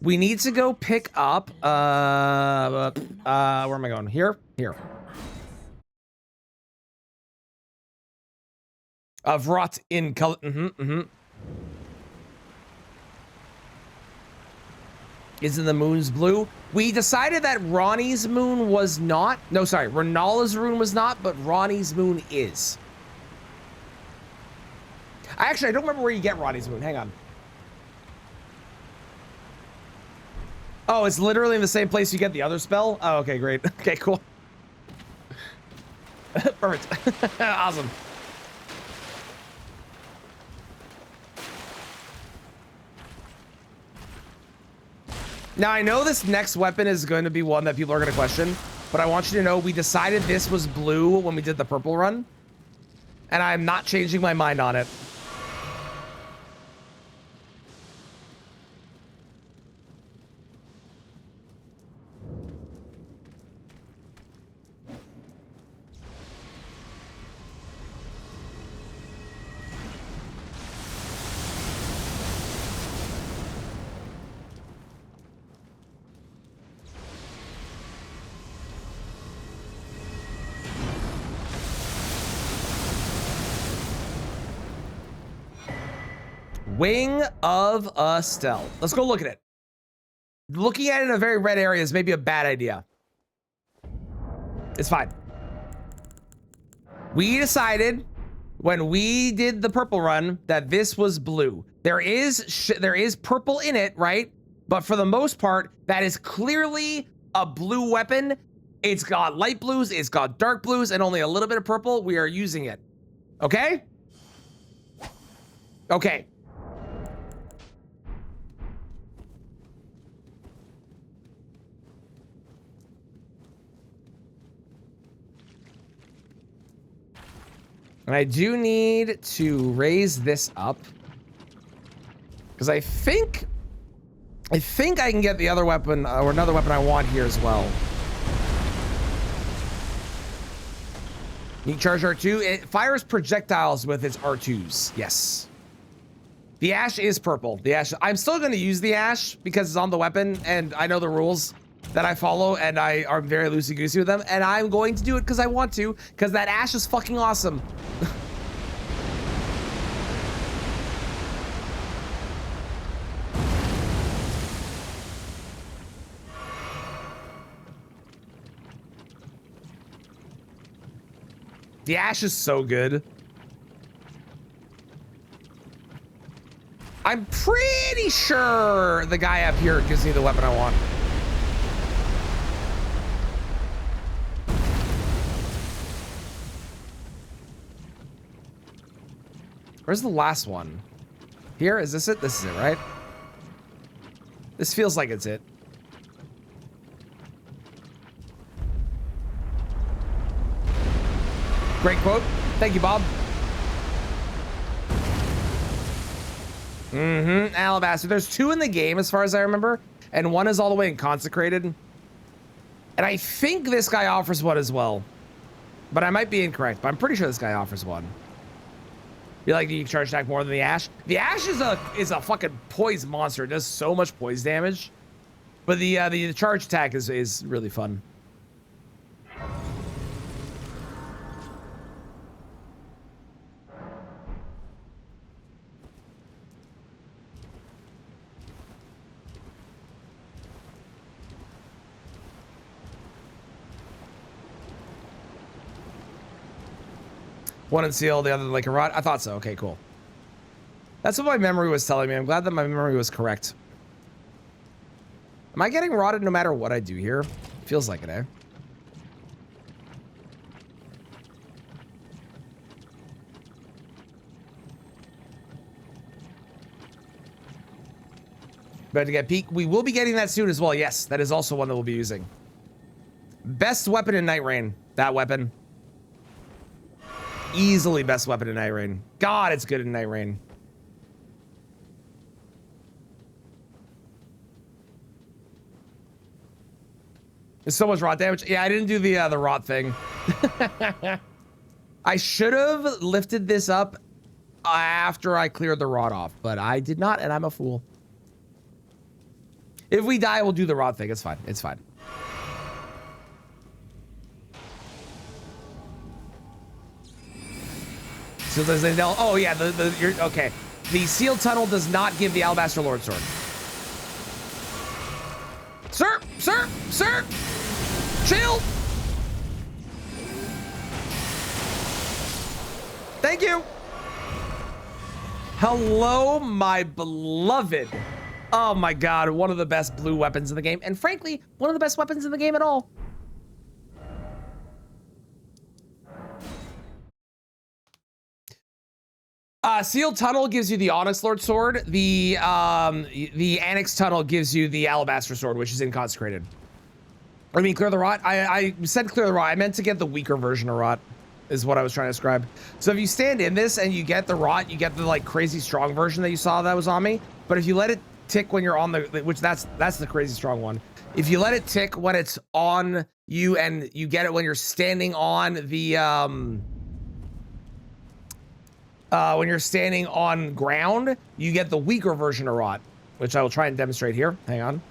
we need to go pick up where am I going? Here. Of rot in color. Isn't the moon's blue? We decided that Ronnie's moon was not. No, sorry, Renala's rune was not, but Ronnie's moon is. I don't remember where you get Ronnie's moon. Hang on. Oh, it's literally in the same place you get the other spell? Oh, okay, great. Okay, cool. Perfect. Awesome. Now, I know this next weapon is going to be one that people are going to question, but I want you to know we decided this was blue when we did the purple run, and I'm not changing my mind on it. Wing of Estelle. Let's go look at it. Looking at it in a very red area is maybe a bad idea. It's fine. We decided when we did the purple run that this was blue. There is purple in it, right? But for the most part, that is clearly a blue weapon. It's got light blues, it's got dark blues, and only a little bit of purple. We are using it. Okay? Okay. And I do need to raise this up because I think I can get the other weapon or another weapon I want here as well. Need charge R2. It fires projectiles with its R2s. Yes. The ash is purple. The ash. I'm still going to use the ash because it's on the weapon and I know the rules that I follow and I are very loosey-goosey with them, and I'm going to do it because I want to, because that ash is fucking awesome. The ash is so good. I'm pretty sure the guy up here gives me the weapon I want. Where's the last one? Here? Is this it? This is it, right? This feels like it's it. Great quote. Thank you, Bob. Alabaster. There's 2 in the game as far as I remember, and 1 is all the way in Consecrated. And I think this guy offers one as well. But I might be incorrect, but I'm pretty sure this guy offers one. You like the charge attack more than the Ash? The Ash is a fucking poise monster. It does so much poise damage. But the charge attack is really fun. One in seal, the other like a rod. I thought so. Okay, cool. That's what my memory was telling me. I'm glad that my memory was correct. Am I getting rotted no matter what I do here? Feels like it, eh? About to get peak. We will be getting that soon as well. Yes, that is also one that we'll be using. Best weapon in Night Rain. That weapon. Easily best weapon in Night Rain. God, it's good in Night Rain. There's so much rot damage. Yeah, I didn't do the rot thing. I should have lifted this up after I cleared the rot off, but I did not, and I'm a fool. If we die, we'll do the rot thing. It's fine. It's fine. Seal tunnel. Oh yeah, you're okay. The seal tunnel does not give the Alabaster Lord Sword. Sir, chill. Thank you. Hello, my beloved. Oh my God, one of the best blue weapons in the game, and frankly, one of the best weapons in the game at all. Sealed Tunnel gives you the Onyx Lord Sword. The Annex Tunnel gives you the Alabaster Sword, which is inconsecrated. I mean, clear the rot. I said clear the rot. I meant to get the weaker version of rot, is what I was trying to describe. So if you stand in this and you get the rot, you get the like crazy strong version that you saw that was on me. But if you let it tick when you're on the, which that's the crazy strong one. If you let it tick when it's on you and you get it when you're standing on the when you're standing on ground, you get the weaker version of rot, which I will try and demonstrate here. Hang on.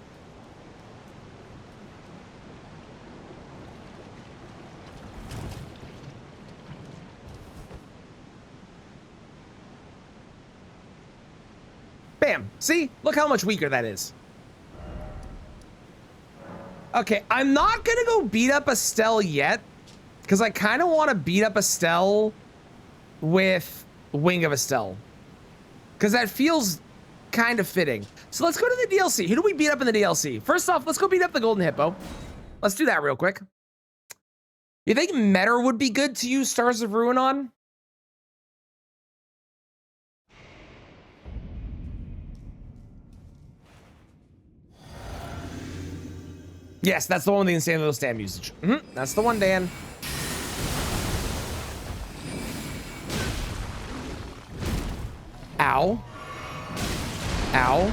Bam. See? Look how much weaker that is. Okay, I'm not gonna go beat up Estelle yet, because I kind of want to beat up Estelle with Wing of Estelle, because that feels kind of fitting. So let's go to the DLC. Who do we beat up in the DLC? First off, let's go beat up the Golden Hippo. Let's do that real quick. You think Metter would be good to use Stars of Ruin on? Yes, that's the one with the insane little stam usage. That's the one, Dan. Ow. Ow.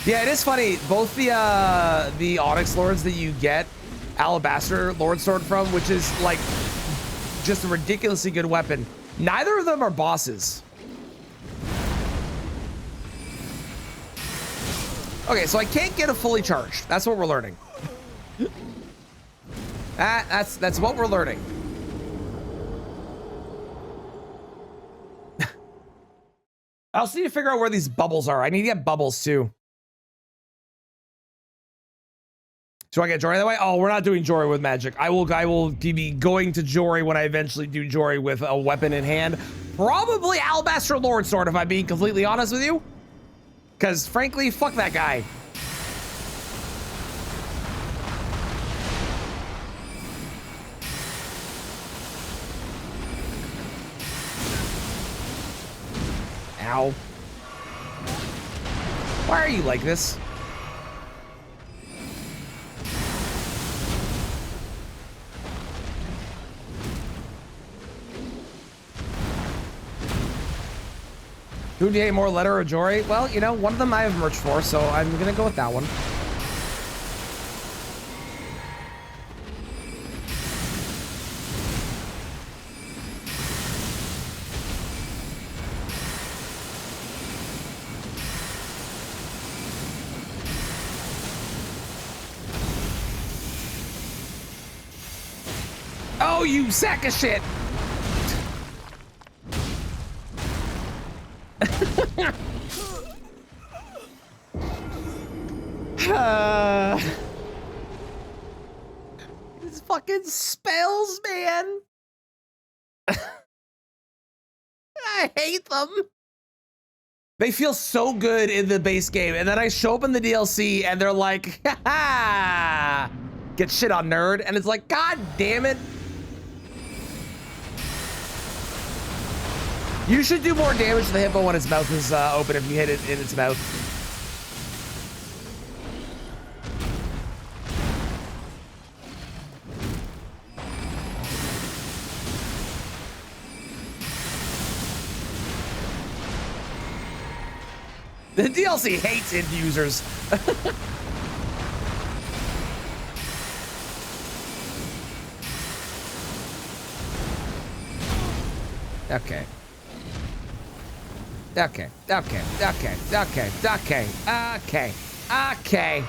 Yeah, it is funny. Both the Onyx Lords that you get Alabaster Lord Sword from, which is like just a ridiculously good weapon. Neither of them are bosses. Okay, so I can't get a fully charged. That's what we're learning. That's what we're learning. I also need to figure out where these bubbles are. I need to get bubbles too. So I get Jory that way? Oh, we're not doing Jory with magic. I will be going to Jory when I eventually do Jory with a weapon in hand. Probably Alabaster Lord Sword, if I'm being completely honest with you. Because frankly, fuck that guy. Ow. Why are you like this? Who do you hate more, Letter or Jory? Well, you know, one of them I have merch for, so I'm gonna go with that one. go, you sack of shit. These fucking spells, man. I hate them. They feel so good in the base game, and then I show up in the DLC and they're like, ha ha, get shit on, nerd. And it's like, god damn it. You should do more damage to the hippo when its mouth is open if you hit it in its mouth. The DLC hates end users. Okay. Okay. Okay. Okay. Okay. Okay. Okay. Okay.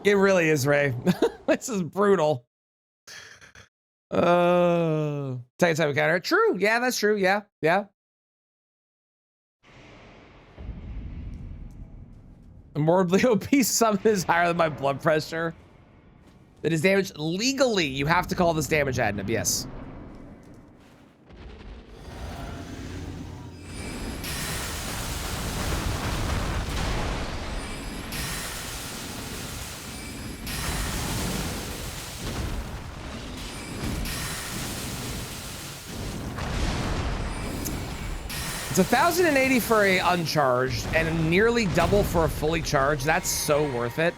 It really is, Ray. This is brutal. Second time encounter. True. Yeah, that's true. Yeah. Yeah. A morbidly obese summon is higher than my blood pressure. It is damage legally. You have to call this damage, Adnab. Yes. It's 1,080 for a uncharged and nearly double for a fully charged. That's so worth it.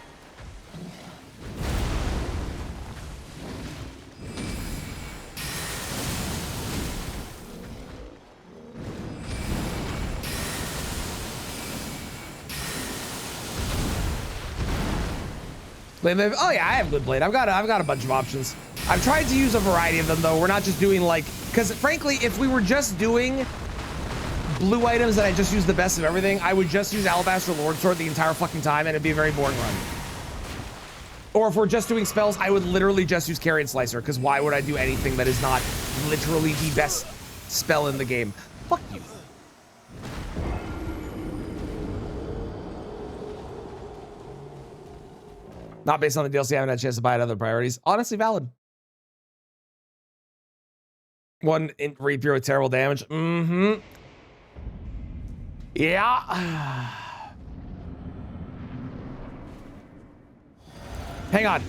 Oh yeah, I have Good Blade. I've got a bunch of options. I've tried to use a variety of them though. We're not just doing like, because frankly, if we were just doing blue items that I just use the best of everything, I would just use Alabaster Lord Sword the entire fucking time and it'd be a very boring run. Or if we're just doing spells, I would literally just use Carrion Slicer, because why would I do anything that is not literally the best spell in the game? Fuck you. Not based on the DLC, I haven't had a chance to buy it other priorities. Honestly valid. One read through with terrible damage. Mm-hmm. Yeah. Hang on.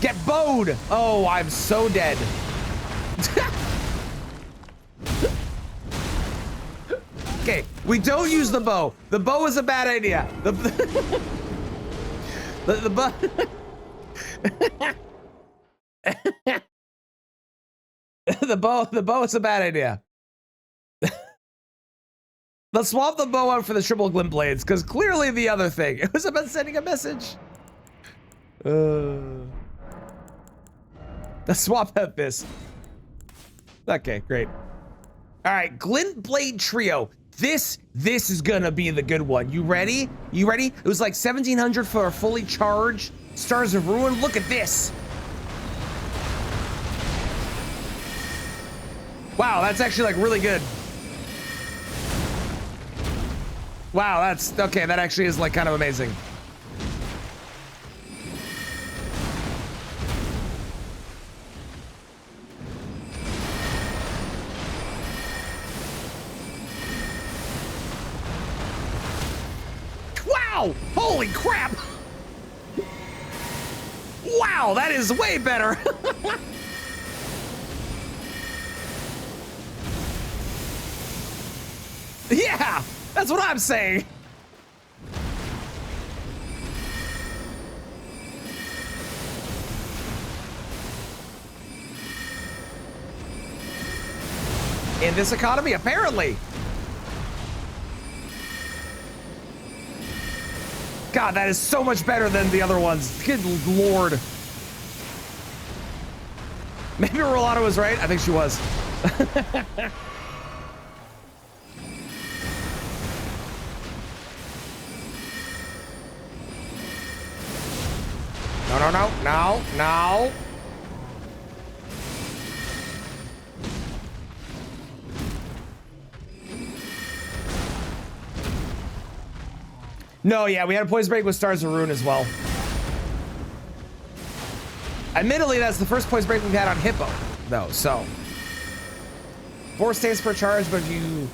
Get bowed. Oh, I'm so dead. Okay, we don't use the bow. The bow is a bad idea. The bow. the bow is a bad idea. Let's swap the bow out for the triple glint blades, because clearly the other thing. It was about sending a message. Let's swap out this. Okay, great. All right, glint blade trio. This is gonna be the good one. You ready? You ready? It was like 1,700 for a fully charged Stars of Ruin. Look at this. Wow, that's actually like really good. Wow, that's okay. That actually is like kind of amazing. Wow! Holy crap! Wow, that is way better. Yeah, that's what I'm saying. In this economy, apparently. God, that is so much better than the other ones. Good lord. Maybe Rolando was right. I think she was. No, no, no, no, no. No, yeah, we had a poison break with Stars of Ruin as well. Admittedly, that's the first poison break we've had on Hippo, though, so. 4 stays per charge, but if you...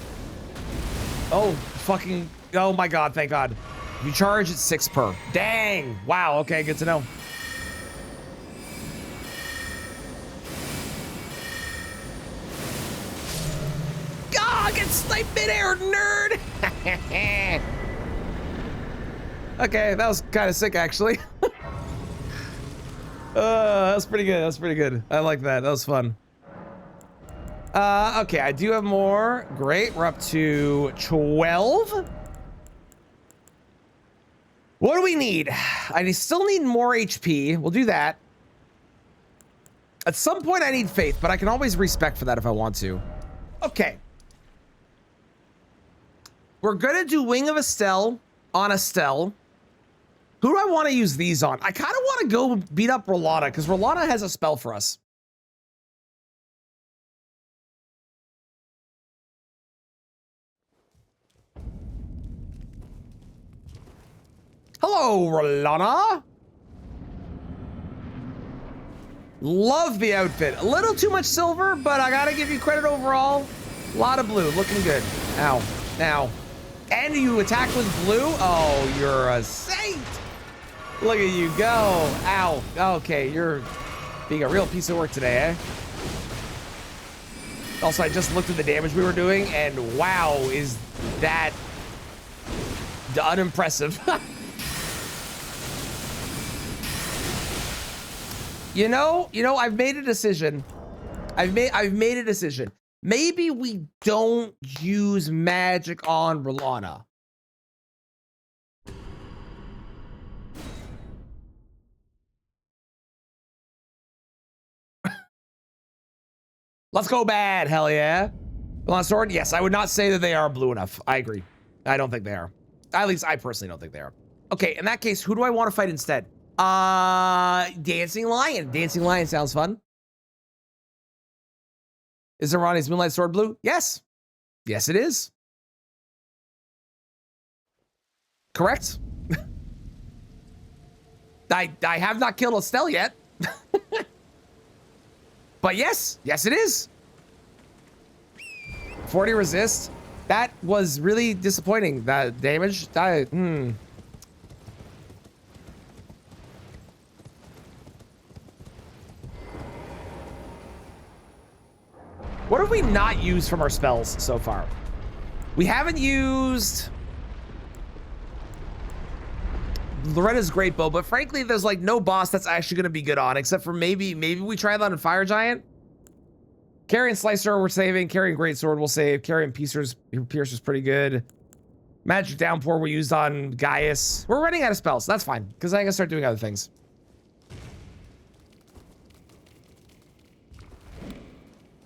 Oh, fucking... Oh my god, thank god. If you charge, it's 6 per. Dang! Wow, okay, good to know. God, get sniped midair, nerd! Okay, that was kind of sick, actually. That was pretty good. That was pretty good. I like that. That was fun. Okay, I do have more. Great. We're up to 12. What do we need? I still need more HP. We'll do that. At some point, I need faith, but I can always respec for that if I want to. Okay. We're gonna do Wing of Estelle on Estelle. Who do I want to use these on? I kind of want to go beat up Rolana, because Rolana has a spell for us. Hello, Rolana. Love the outfit. A little too much silver, but I gotta give you credit overall. A lot of blue, looking good. Ow, ow. And you attack with blue? Oh, you're a saint. Look at you go. Ow. Okay, you're being a real piece of work today, eh? Also, I just looked at the damage we were doing, and wow, is that unimpressive. You know, I've made a decision. I've made a decision. Maybe we don't use magic on Rolana. Let's go bad, hell yeah. Rolana sword, yes, I would not say that they are blue enough. I agree. I don't think they are. At least I personally don't think they are. Okay, in that case, who do I want to fight instead? Dancing Lion. Dancing Lion sounds fun. Is Irani's Moonlight Sword blue? Yes. Yes, it is. Correct. I have not killed Estelle yet. But yes, yes it is. 40 resist. That was really disappointing. That damage. What have we not used from our spells so far? We haven't used Loretta's Great Bow, but frankly, there's like no boss that's actually going to be good on, except for maybe we try that on Fire Giant. Carrion Slicer we're saving. Carrion Great Sword we'll save. Carrion Piercer's pretty good. Magic Downpour we used on Gaius. We're running out of spells. That's fine, because I can start doing other things.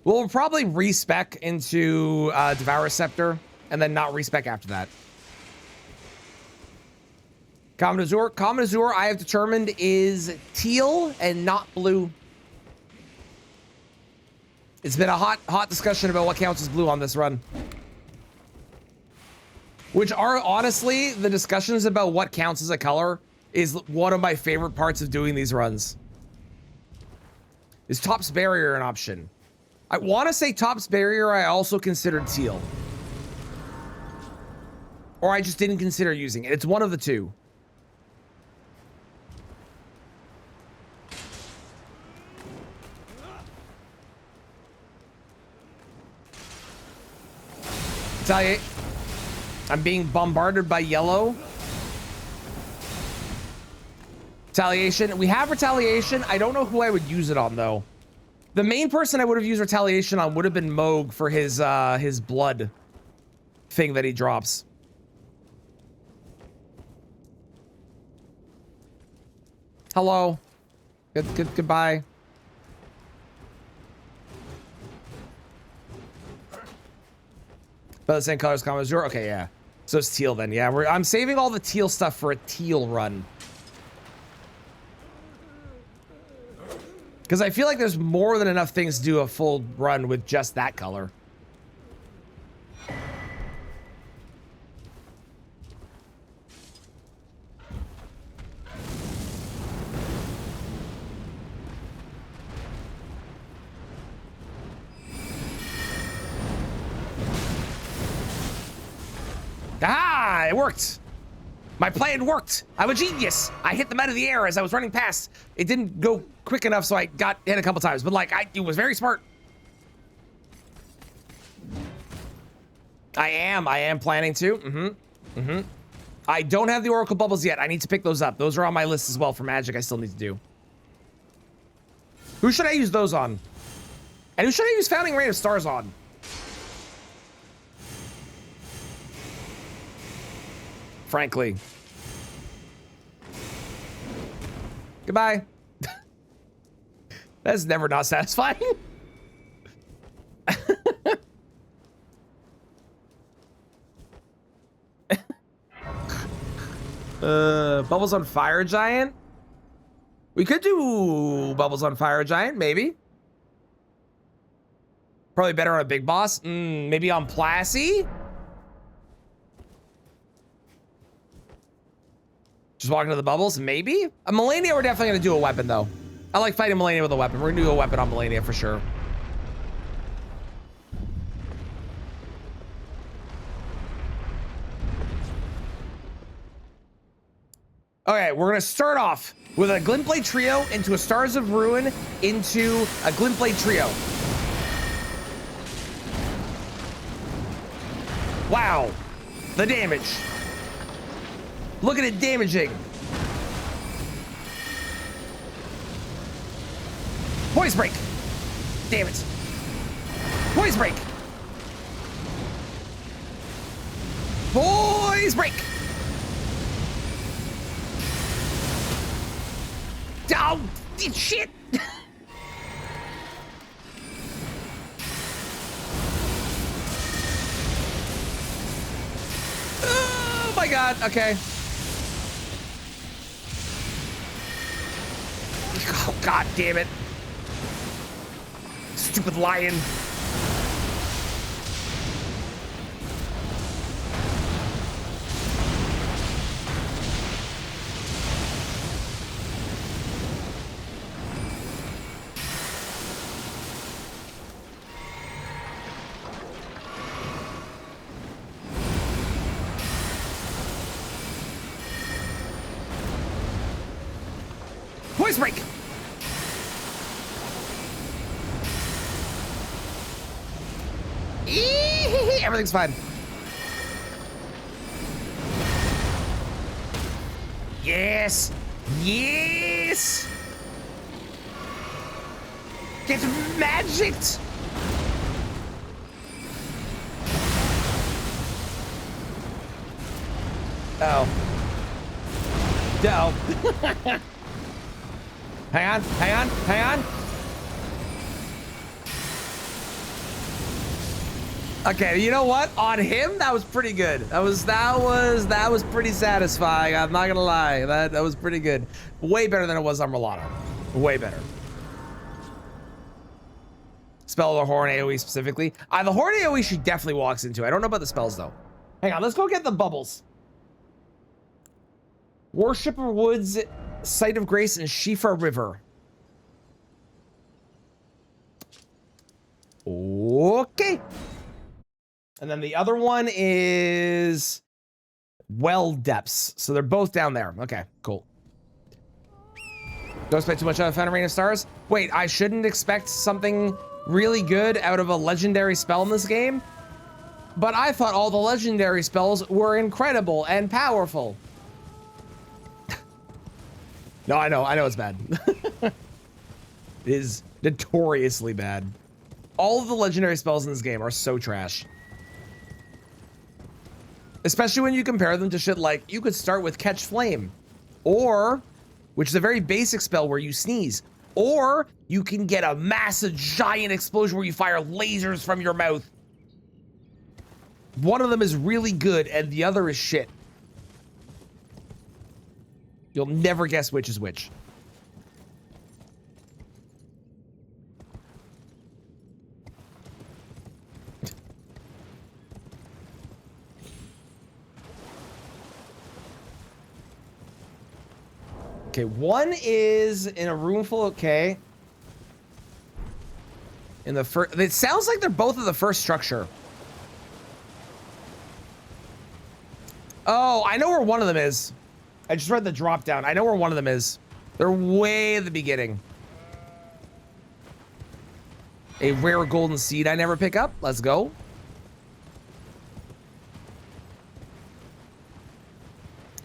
We'll probably respec into Devour Scepter and then not respec after that. Common Azure. Common Azure, I have determined, is teal and not blue. It's been a hot discussion about what counts as blue on this run. Which are, honestly, the discussions about what counts as a color is one of my favorite parts of doing these runs. Is Top's Barrier an option? I want to say Top's Barrier I also considered teal. Or I just didn't consider using it. It's one of the two. Retaliate. I'm being bombarded by yellow. Retaliation. We have retaliation. I don't know who I would use it on though. The main person I would have used retaliation on would have been Moog for his blood thing that he drops. Hello. Goodbye. But the same colors, Common Azure. Okay, yeah. So it's teal then. Yeah, I'm saving all the teal stuff for a teal run. Because I feel like there's more than enough things to do a full run with just that color. Ah, it worked. My plan worked. I'm a genius. I hit them out of the air as I was running past. It didn't go quick enough, so I got hit a couple times. But like, it was very smart. I am planning to. I don't have the Oracle Bubbles yet. I need to pick those up. Those are on my list as well for Magic. I still need to do. Who should I use those on? And who should I use Founding Rain of Stars on? Frankly. Goodbye. That's never not satisfying. Bubbles on Fire Giant? We could do Bubbles on Fire Giant, maybe. Probably better on a big boss. Maybe on Plassie? Just walking to the bubbles, maybe? A Melania, we're definitely gonna do a weapon though. I like fighting Melania with a weapon. We're gonna do a weapon on Melania for sure. Okay, we're gonna start off with a Glintblade Trio into a Stars of Ruin into a Glintblade Trio. Wow, the damage. Look at it damaging. Poise break. Damn it. Poise break. Poise break. Oh, shit. Oh my God. Okay. Oh, God damn it. Stupid lion. Poise break. Everything's fine. Yes. Yes. Get magicked. Oh. No. Hang on, hang on, hang on. Okay, you know what? On him, that was pretty good. That was pretty satisfying. I'm not gonna lie. That was pretty good. Way better than it was on Rolano. Way better. Spell the Horn AoE specifically. The Horn AoE she definitely walks into. I don't know about the spells though. Hang on, let's go get the bubbles. Worshipper Woods, Site of Grace, and Shifa River. Okay. And then the other one is Well Depths. So they're both down there. Okay, cool. Don't expect too much out of Fountain Rain of Stars. Wait, I shouldn't expect something really good out of a legendary spell in this game? But I thought all the legendary spells were incredible and powerful. No, I know it's bad. It is notoriously bad. All of the legendary spells in this game are so trash. Especially when you compare them to shit like, you could start with Catch Flame. Or, which is a very basic spell where you sneeze. Or, you can get a massive giant explosion where you fire lasers from your mouth. One of them is really good and the other is shit. You'll never guess which is which. Okay, one is in a room full. Okay. In the first, it sounds like they're both in the first structure. Oh, I know where one of them is. I just read the drop down. I know where one of them is. They're way at the beginning. A rare golden seed I never pick up. Let's go.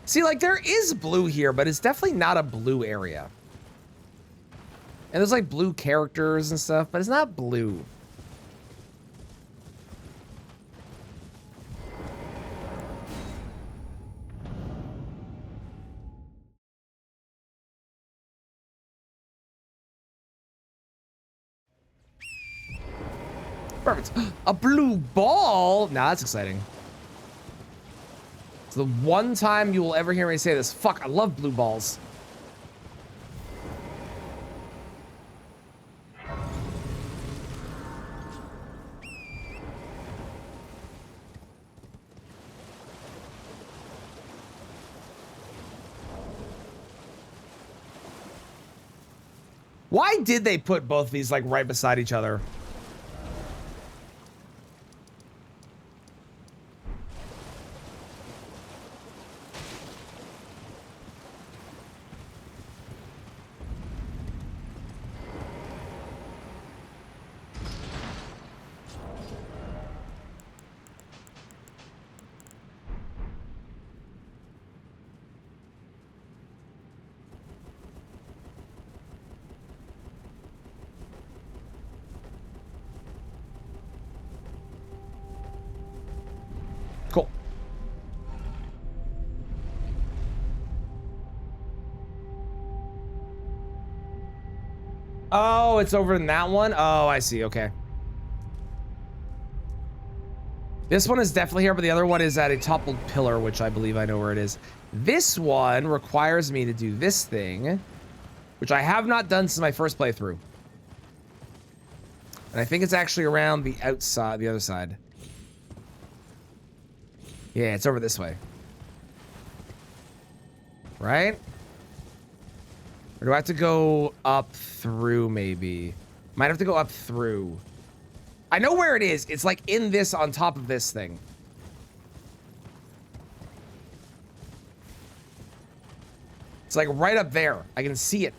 See, like, there is blue here, but it's definitely not a blue area. And there's, like, blue characters and stuff, but it's not blue. Perfect. A blue ball? Nah, that's exciting. It's the one time you will ever hear me say this. Fuck, I love blue balls. Why did they put both these like right beside each other? Cool. Oh, it's over in that one? Oh, I see. Okay. This one is definitely here, but the other one is at a toppled pillar, which I believe I know where it is. This one requires me to do this thing, which I have not done since my first playthrough. And I think it's actually around the outside, the other side. Yeah, it's over this way. Right? Or do I have to go up through, maybe? Might have to go up through. I know where it is. It's like in this, on top of this thing. It's like right up there. I can see it.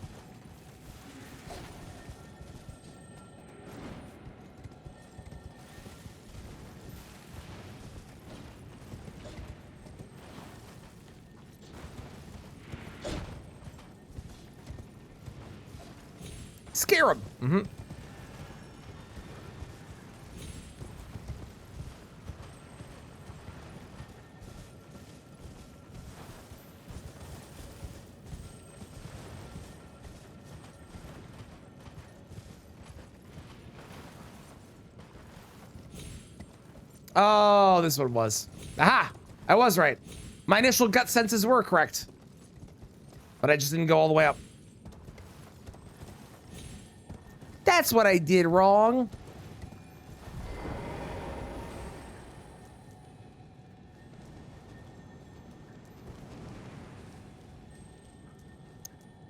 Scare him. Mm-hmm. Oh, this one was. Aha! I was right. My initial gut senses were correct. But I just didn't go all the way up. That's what I did wrong.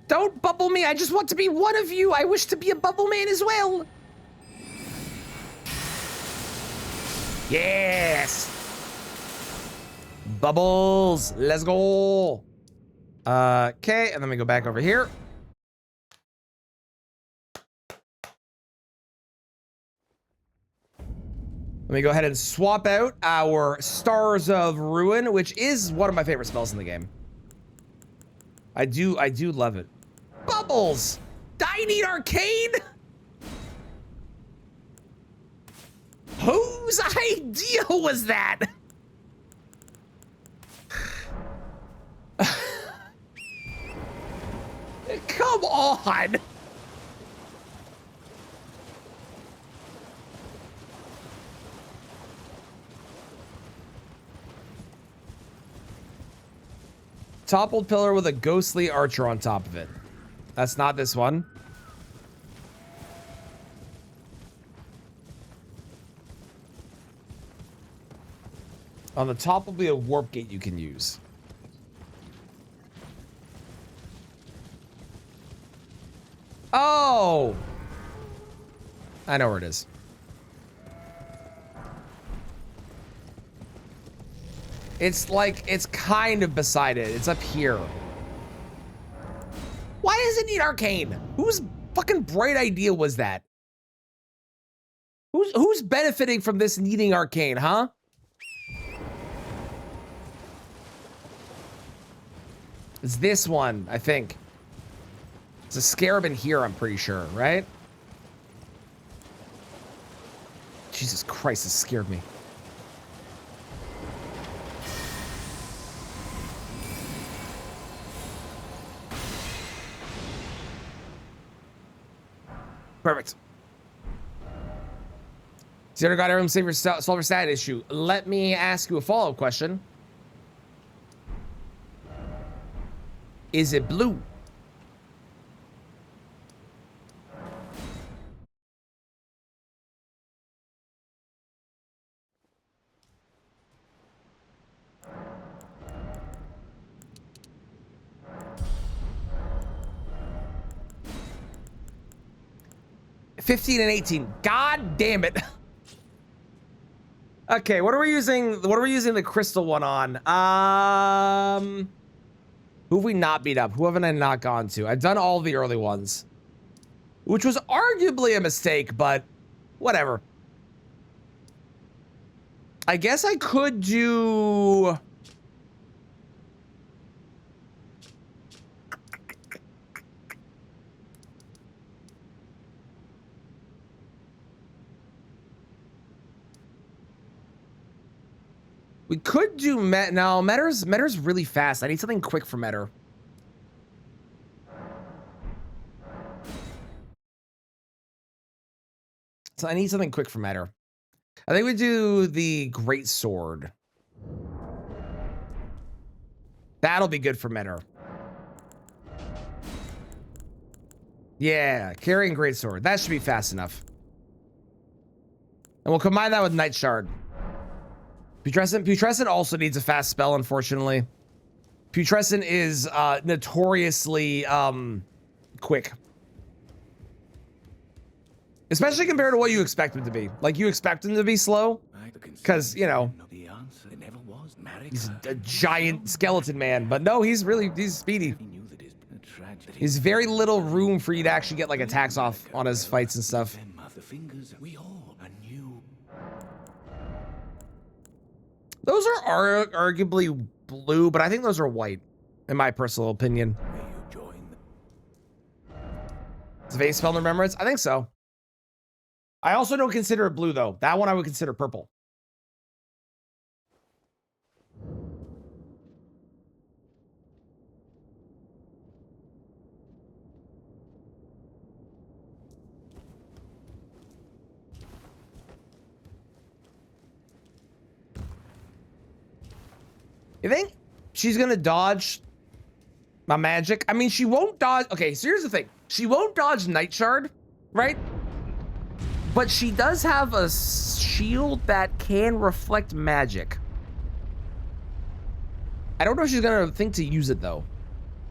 Don't bubble me. I just want to be one of you. I wish to be a bubble man as well. Yes. Bubbles. Let's go. Okay, and then we go back over here. Let me go ahead and swap out our Stars of Ruin, which is one of my favorite spells in the game. I do love it. Bubbles! I need arcane! Whose idea was that? Come on! Toppled pillar with a ghostly archer on top of it. That's not this one. On the top will be a warp gate you can use. Oh! I know where it is. It's like, it's kind of beside it. It's up here. Why does it need arcane? Whose fucking bright idea was that? Who's benefiting from this needing arcane, huh? It's this one, I think. It's a scarab in here, I'm pretty sure, right? Jesus Christ, this scared me. Perfect. Zero got everyone save your solve your stat issue. Let me ask you a follow-up question. Is it blue? $15 and $18. God damn it. Okay, what are we using? What are we using the crystal one on? Who have we not beat up? Who haven't I not gone to? I've done all the early ones, which was arguably a mistake, but whatever. I guess I could do... We could do no, Metter's really fast. I need something quick for Metter. So I need something quick for Metter. I think we do the Great Sword. That'll be good for Metter. Yeah, carrying Great Sword. That should be fast enough. And we'll combine that with Night Shard. Putrescent also needs a fast spell, unfortunately. Putrescent is notoriously quick. Especially compared to what you expect him to be. Like, you expect him to be slow, because, you know, he's a giant skeleton man. But no, he's speedy. There's very little room for you to actually get, like, attacks off on his fights and stuff. Those are arguably blue, but I think those are white, in my personal opinion. Is Vase Spell Remembrance? I think so. I also don't consider it blue, though. That one I would consider purple. You think she's gonna dodge my magic? I mean, she won't dodge. Okay, so here's the thing. She won't dodge Night Shard, right? But she does have a shield that can reflect magic. I don't know if she's gonna think to use it, though,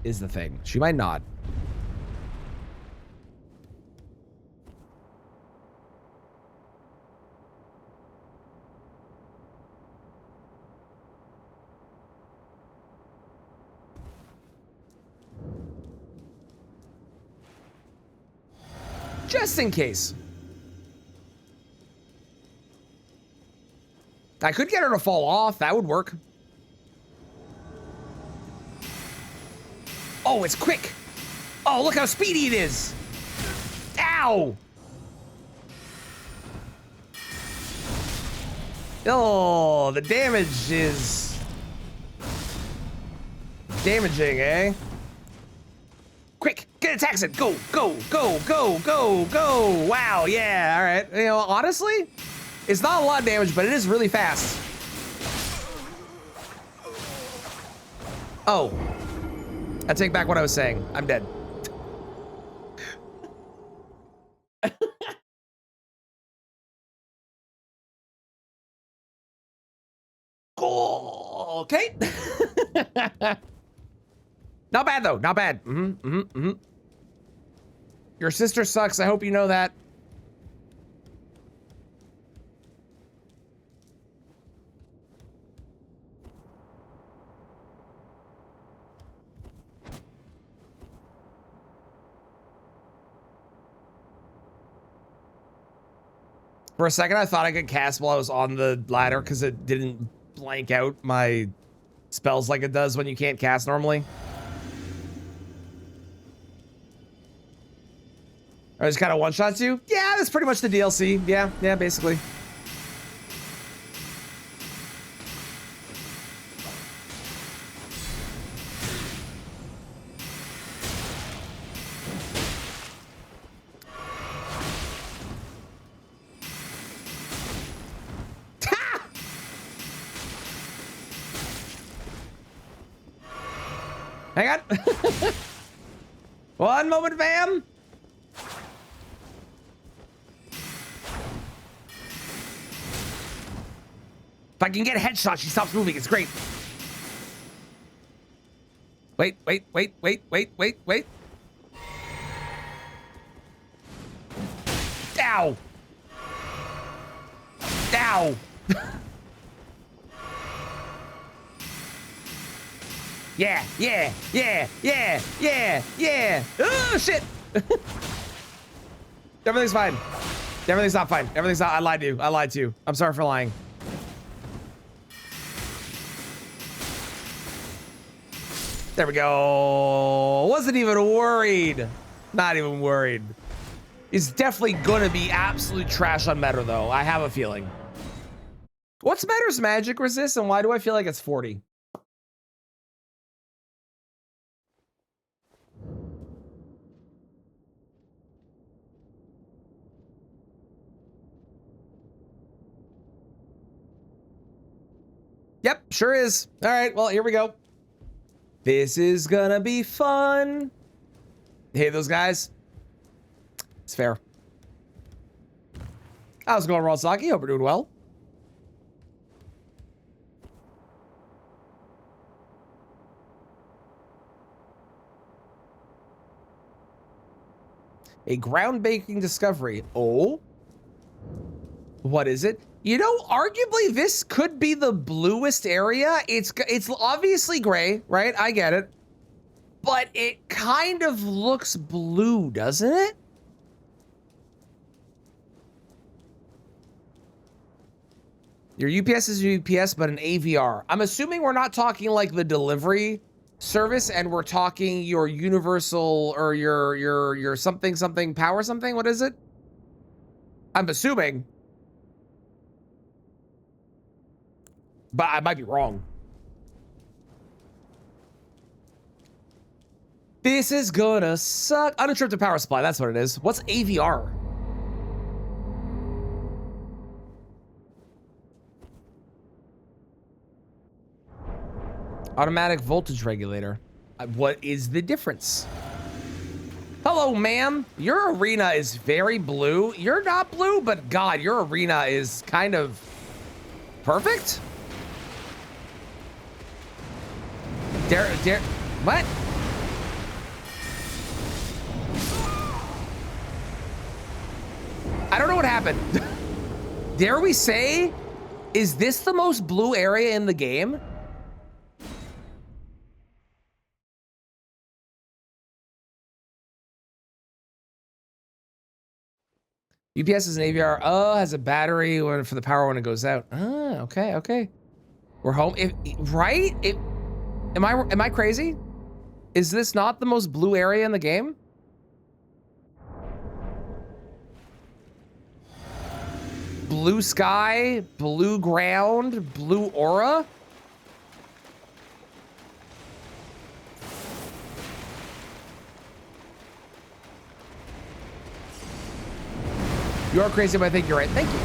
is the thing. She might not. Just in case. I could get her to fall off. That would work. Oh, it's quick. Oh, look how speedy it is. Ow. Oh, the damage is damaging, eh? Quick, get attacks it. Go, go, go, go, go, go. Wow, yeah, all right. You know, honestly, it's not a lot of damage, but it is really fast. Oh, I take back what I was saying. I'm dead. Cool. Okay. Not bad though. Not bad. Your sister sucks. I hope you know that. For a second, I thought I could cast while I was on the ladder because it didn't blank out my spells like it does when you can't cast normally. I just kind of one-shots you? Yeah, that's pretty much the DLC. Yeah, basically. Hang on. One moment, fam. If I can get a headshot, she stops moving. It's great. Wait. Ow. Ow. Yeah. Oh, shit. Everything's fine. Everything's not fine. Everything's not. I lied to you. I'm sorry for lying. There we go. Wasn't even worried. Not even worried. He's definitely gonna be absolute trash on meta, though. I have a feeling. What's meta's magic resist, and why do I feel like it's 40? Yep, sure is. All right, well, here we go. This is gonna be fun. Hey, those guys. It's fair. How's it going, Rosaki? Hope you're doing well. A groundbreaking discovery. Oh? What is it? You know, arguably this could be the bluest area. It's obviously gray, right? I get it. But it kind of looks blue, doesn't it? Your UPS is your UPS, but an AVR. I'm assuming we're not talking like the delivery service, and we're talking your universal or your something power something. What is it? I'm assuming. But I might be wrong. This is gonna suck. Uninterrupted power supply, that's what it is. What's AVR? Automatic voltage regulator. What is the difference? Hello, ma'am. Your arena is very blue. You're not blue, but God, your arena is kind of perfect. What? I don't know what happened. Dare we say, is this the most blue area in the game? UPS is an AVR. Oh, has a battery for the power when it goes out. Ah, okay. We're home. Right? Am I crazy? Is this not the most blue area in the game? Blue sky, blue ground, blue aura. You are crazy, but I think you're right. Thank you.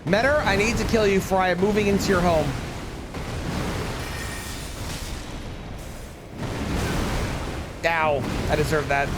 Metter, I need to kill you for I am moving into your home. Ow, I deserve that.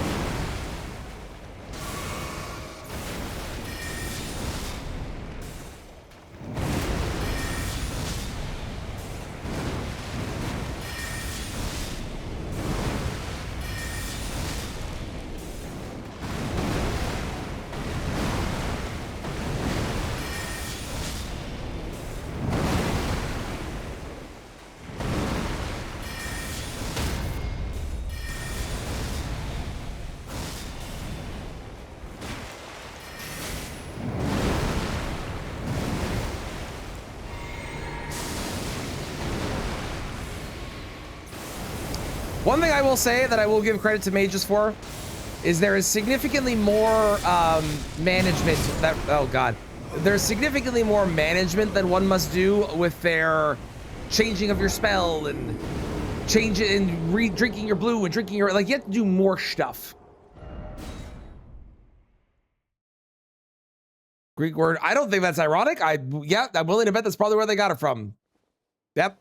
One thing I will say that I will give credit to mages for is there is significantly more management that, oh god, there's significantly more management that one must do with their changing of your spell and drinking your blue and drinking your, like, you have to do more stuff. Greek word, I don't think that's ironic. Yeah, I'm willing to bet that's probably where they got it from. Yep.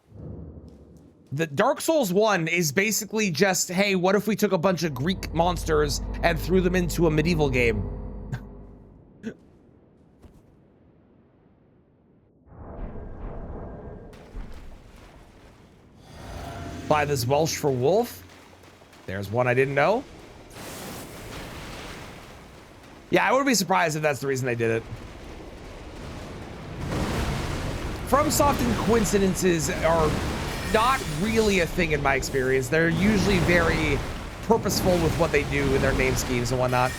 The Dark Souls 1 is basically just, hey, what if we took a bunch of Greek monsters and threw them into a medieval game? Buy this Welsh for wolf. There's one I didn't know. Yeah, I wouldn't be surprised if that's the reason they did it. FromSoft and coincidences are not really a thing in my experience. They're usually very purposeful with what they do in their name schemes and whatnot.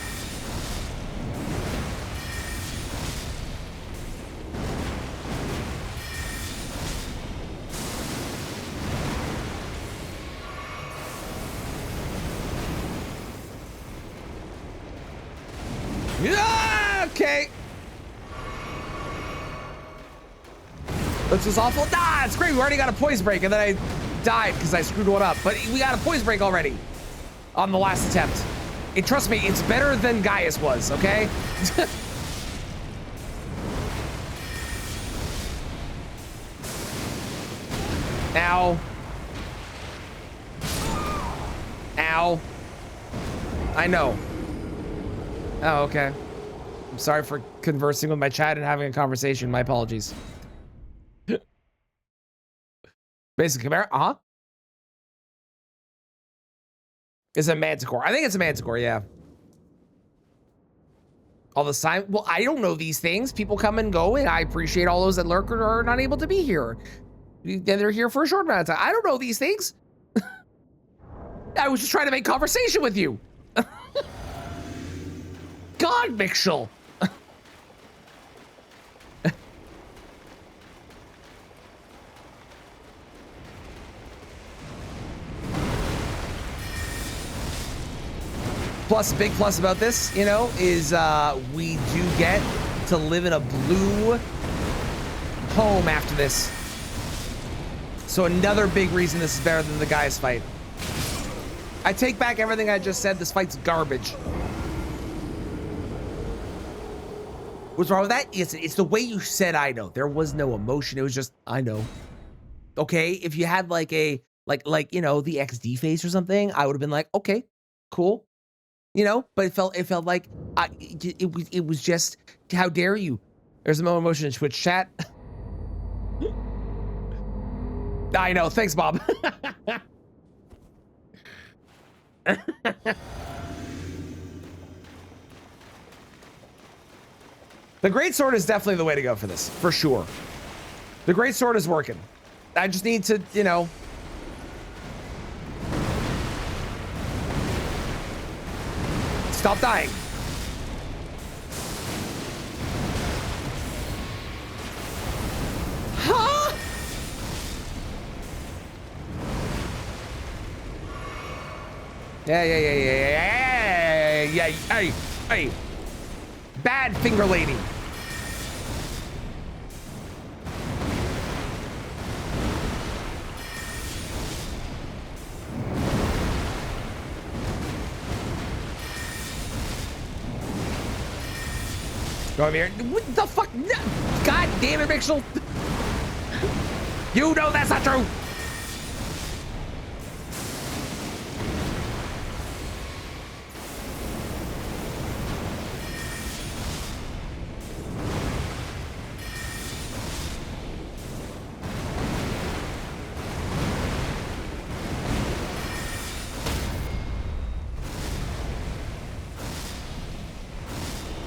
Yeah, okay. This was awful. Nah, it's great. We already got a poise break, and then I died because I screwed one up. But we got a poise break already on the last attempt. And trust me, it's better than Gaius was, okay? Ow. Ow. I know. Oh, okay. I'm sorry for conversing with my chat and having a conversation. My apologies. Basic Chimera, It's a Manticore. I think it's a Manticore, yeah. All the time. Well, I don't know these things. People come and go, and I appreciate all those that lurk or are not able to be here. And they're here for a short amount of time. I don't know these things. I was just trying to make conversation with you. God, Mixel. Plus, big plus about this, you know, is we do get to live in a blue home after this. So another big reason this is better than the Gaius fight. I take back everything I just said. This fight's garbage. What's wrong with that? It's the way you said I know. There was no emotion. It was just, I know. Okay, if you had like a, like you know, the XD face or something, I would have been like, okay, cool. You know, but it felt like it was just, how dare you? There's no emotion in Twitch chat. I know, thanks, Bob. The Greatsword is definitely the way to go for this, for sure. The Greatsword is working. I just need to, you know. Stop dying. Huh? Yeah. Hey. Bad finger lady. Go over here. What the fuck? God damn it, Mixel. You know that's not true.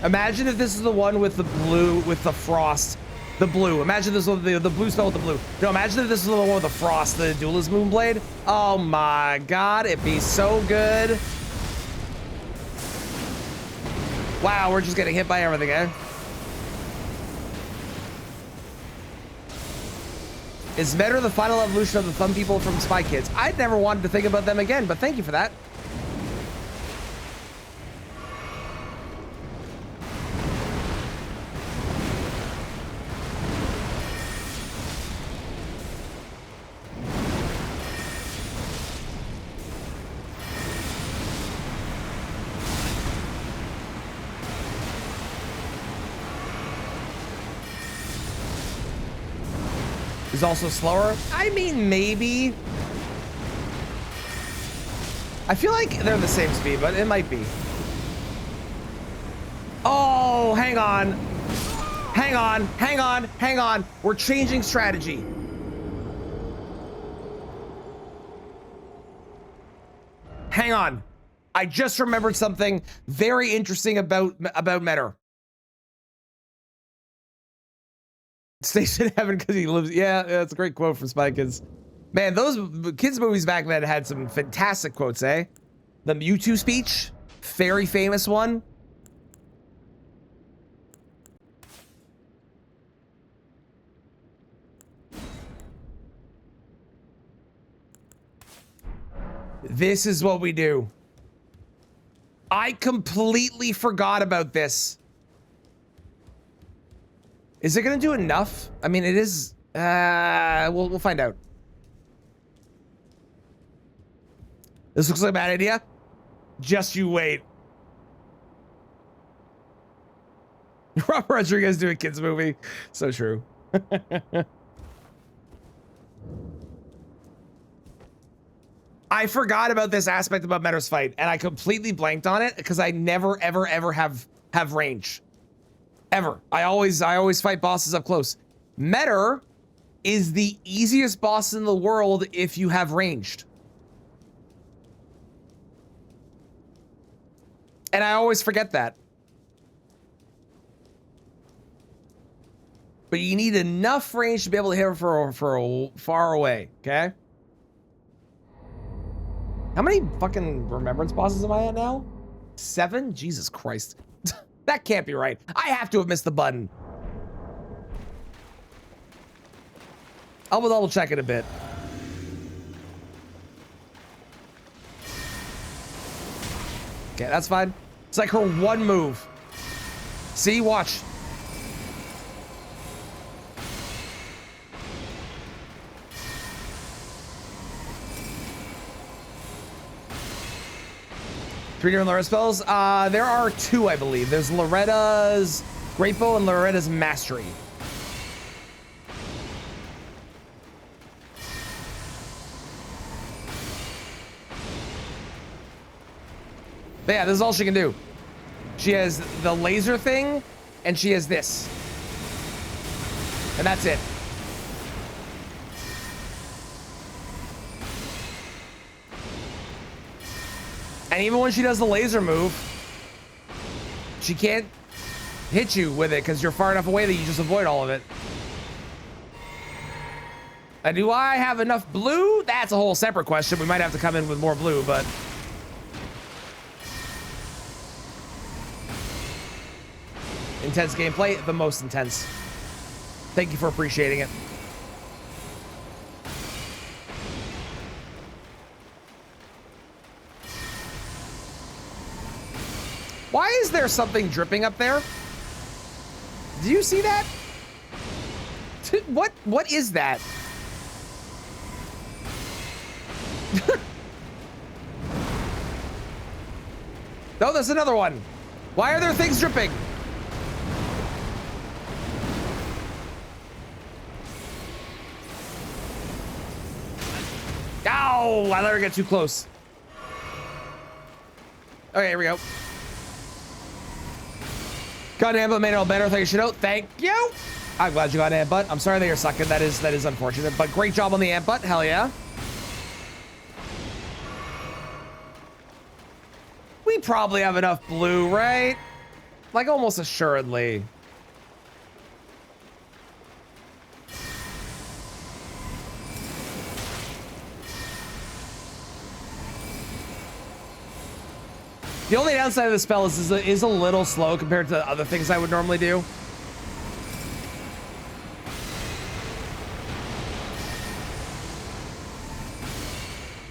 Imagine if this is the one with the blue, with the frost. The blue. Imagine this was the blue spell with the blue. No, imagine if this is the one with the frost, the Duelist Moonblade. Oh my god, it'd be so good. Wow, we're just getting hit by everything, eh? Is Metter the final evolution of the Thumb People from Spy Kids? I'd never wanted to think about them again, but thank you for that. Is also slower. I mean, maybe. I feel like they're the same speed, but it might be. Oh, hang on. Hang on, hang on, hang on. We're changing strategy. Hang on. I just remembered something very interesting about Metter. Stays in heaven because he lives. Yeah, that's a great quote from Spy Kids. Man, those kids movies back then had some fantastic quotes, eh? The Mewtwo speech, very famous one. This is what we do. I completely forgot about this. Is it gonna do enough? I mean, it is. We'll find out. This looks like a bad idea. Just you wait. Robert Rodriguez doing a kids movie. So true. I forgot about this aspect about Metter's fight, and I completely blanked on it because I never, ever, ever have range. Ever. I always fight bosses up close. Metter is the easiest boss in the world if you have ranged. And I always forget that. But you need enough range to be able to hit her for far away, okay? How many fucking remembrance bosses am I at now? 7? Jesus Christ. That can't be right. I have to have missed the button. I'll double check it a bit. Okay, that's fine. It's like her one move. See, watch. Three different Loretta spells? There are 2, I believe. There's Loretta's Great Bow and Loretta's Mastery. But yeah, this is all she can do. She has the laser thing, and she has this. And that's it. And even when she does the laser move, she can't hit you with it because you're far enough away that you just avoid all of it. And do I have enough blue? That's a whole separate question. We might have to come in with more blue, but... Intense gameplay, the most intense. Thank you for appreciating it. Why is there something dripping up there? Do you see that? What is that? No, there's another one. Why are there things dripping? Ow! I let her get too close. Okay, here we go. Got an Ambut, made it all better. Thank you, Shino. Thank you. I'm glad you got an Ambut. I'm sorry that you're sucking. That is unfortunate, but great job on the Ambut. Hell yeah. We probably have enough blue, right? Like, almost assuredly. The only downside of the spell is a little slow compared to other things I would normally do.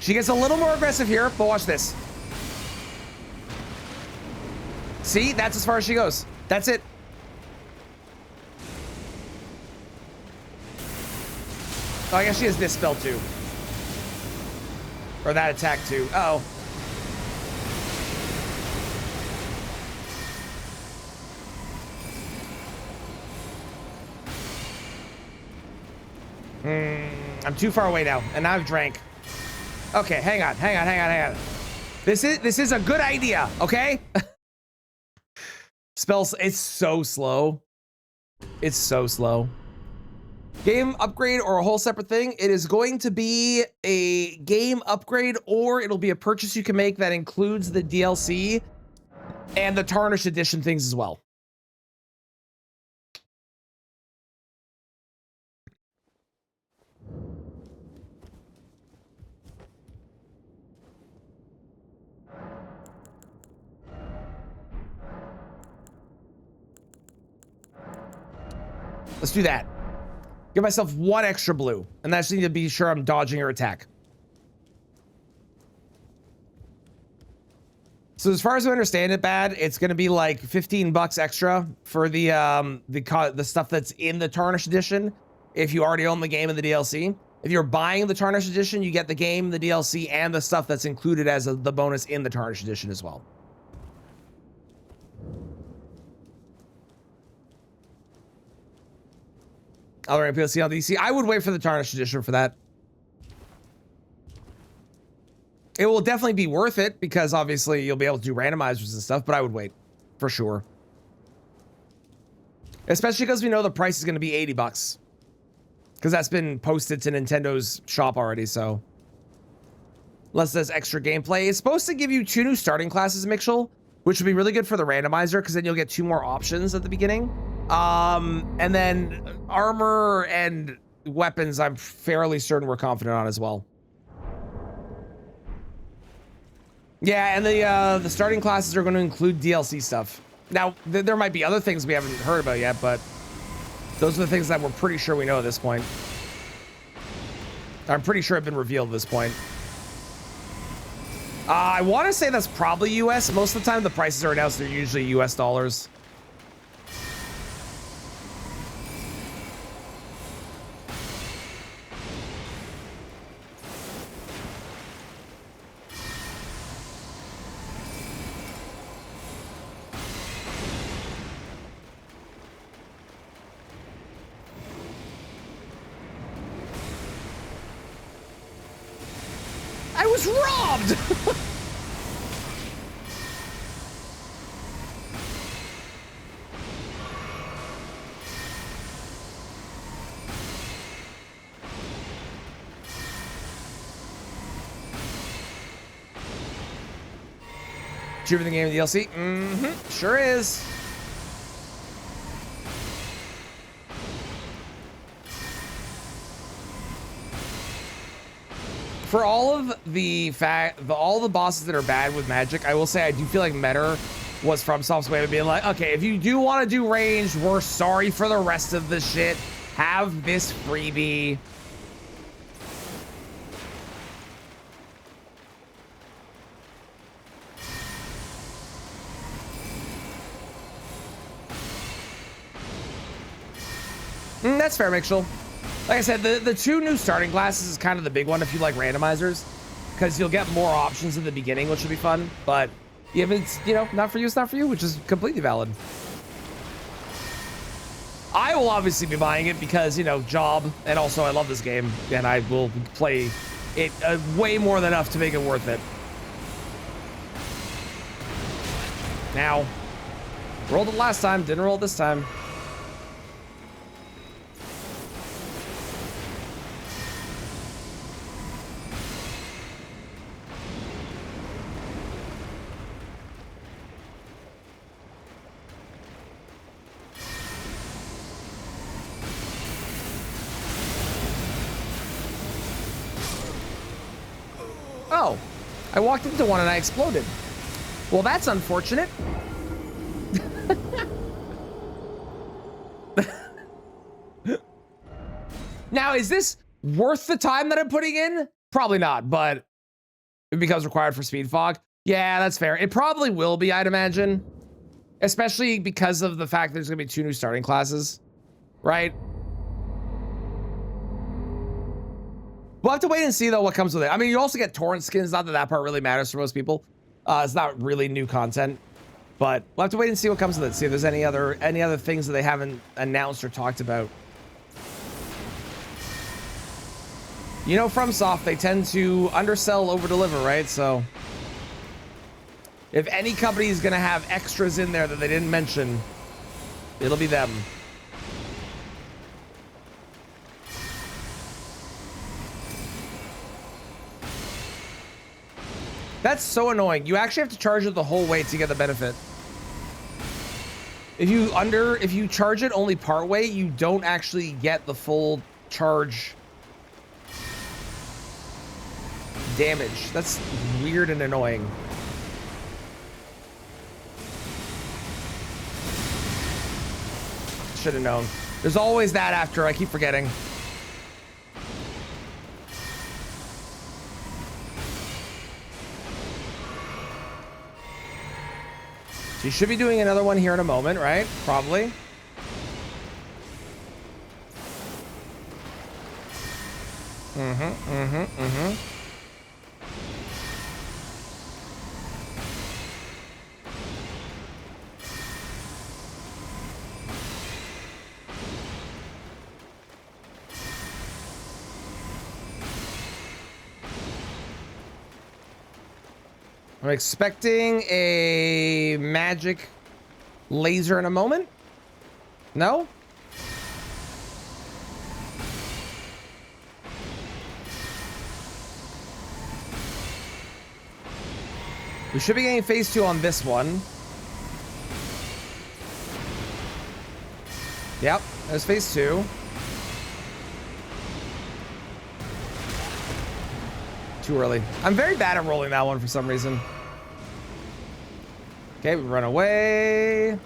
She gets a little more aggressive here, but watch this. See, that's as far as she goes. That's it. Oh, I guess she has this spell too. Or that attack too. Uh-oh. I'm too far away now, and I've drank. Okay, hang on. This is a good idea, okay? Spells, it's so slow. It's so slow. Game upgrade or a whole separate thing? It is going to be a game upgrade, or it'll be a purchase you can make that includes the DLC and the Tarnished Edition things as well. Let's do that. Give myself one extra blue, and I just need to be sure I'm dodging her attack. So as far as I understand it, Bad, it's going to be like 15 bucks extra for the stuff that's in the Tarnished Edition if you already own the game and the DLC. If you're buying the Tarnished Edition, you get the game, the DLC, and the stuff that's included as the bonus in the Tarnished Edition as well. All right, PLC on DC. I would wait for the Tarnished Edition for that. It will definitely be worth it because obviously you'll be able to do randomizers and stuff, but I would wait for sure. Especially because we know the price is going to be 80 bucks. Because that's been posted to Nintendo's shop already, so. Unless there's extra gameplay. It's supposed to give you 2 new starting classes, Mitchell, which would be really good for the randomizer because then you'll get 2 more options at the beginning. And then armor and weapons, I'm fairly certain we're confident on as well. Yeah, and the starting classes are going to include DLC stuff. Now, there might be other things we haven't heard about yet, but those are the things that we're pretty sure we know at this point. I'm pretty sure have been revealed at this point. I want to say that's probably US. Most of the time the prices are announced, they're usually US dollars. I was robbed! Cheaper than the game of the DLC? Mm-hmm, sure is. For all of all the bosses that are bad with magic, I will say I do feel like Metter was FromSoft's way of being like, okay, if you do want to do range, we're sorry for the rest of the shit. Have this freebie. That's fair, Mitchell. Like I said, the 2 new starting classes is kind of the big one if you like randomizers, because you'll get more options in the beginning, which will be fun. But if it's, you know, not for you, it's not for you, which is completely valid. I will obviously be buying it because, you know, job, and also I love this game, and I will play it way more than enough to make it worth it. Now, rolled it last time, didn't roll it this time. Oh, I walked into one and I exploded. Well, that's unfortunate. Now, is this worth the time that I'm putting in? Probably not, but it becomes required for speed fog. Yeah, that's fair. It probably will be, I'd imagine. Especially because of the fact there's gonna be 2 new starting classes, right? We'll have to wait and see though what comes with it. I mean, you also get torrent skins. Not that that part really matters for most people. It's not really new content, but we'll have to wait and see what comes with it. See if there's any other things that they haven't announced or talked about. You know, FromSoft, they tend to undersell, overdeliver, right? So if any company is gonna have extras in there that they didn't mention, it'll be them. That's so annoying. You actually have to charge it the whole way to get the benefit. If you charge it only part way, you don't actually get the full charge damage. That's weird and annoying. Should have known. There's always that after. I keep forgetting. So you should be doing another one here in a moment, right? Probably. I'm expecting a magic laser in a moment. No? We should be getting phase 2 on this one. Yep, there's phase 2. Too early. I'm very bad at rolling that one for some reason. Okay, we run away. I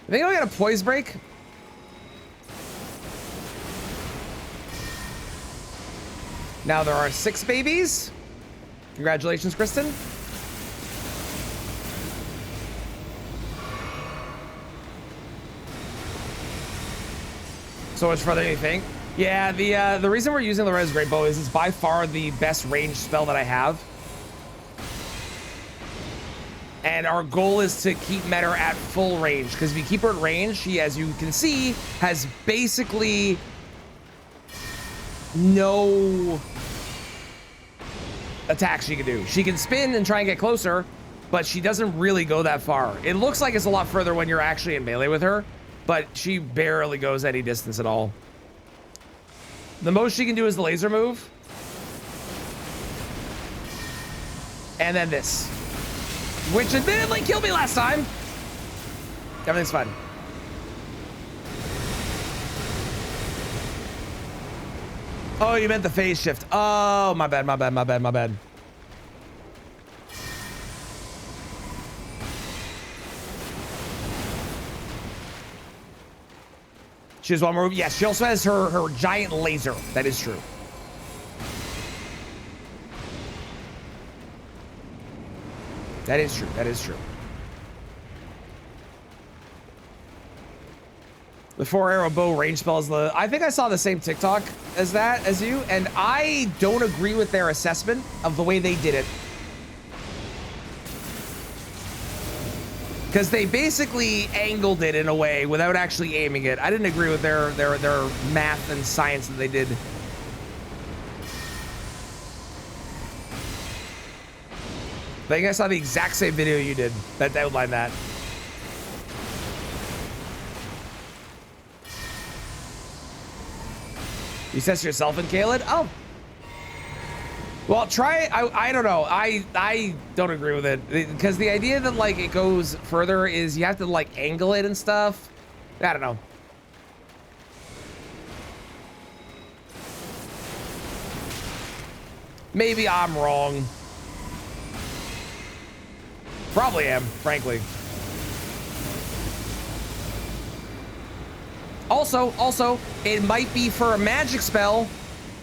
think I got a poise break. Now there are 6 babies. Congratulations, Kristen. So much further than you think. Yeah, the reason we're using the Res Great Bow is it's by far the best range spell that I have. And our goal is to keep Metter at full range, because if you keep her at range, she, as you can see, has basically no attacks she can do. She can spin and try and get closer, but she doesn't really go that far. It looks like it's a lot further when you're actually in melee with her, but she barely goes any distance at all. The most she can do is the laser move. And then this. Which admittedly killed me last time. Everything's fine. Oh, you meant the phase shift. Oh, my bad, my bad, my bad, my bad. She has one more. Yes, she also has her giant laser. That is true. That is true. That is true. The 4-arrow bow range spell is the... I think I saw the same TikTok as that, as you, and I don't agree with their assessment of the way they did it. Because they basically angled it in a way without actually aiming it. I didn't agree with their math and science that they did. I think I saw the exact same video you did that outlined that. You censor yourself in Kaled? Oh. Well, try, I don't know. I don't agree with it. Because the idea that, like, it goes further is you have to, like, angle it and stuff. I don't know. Maybe I'm wrong. Probably am, frankly. Also, it might be for a magic spell,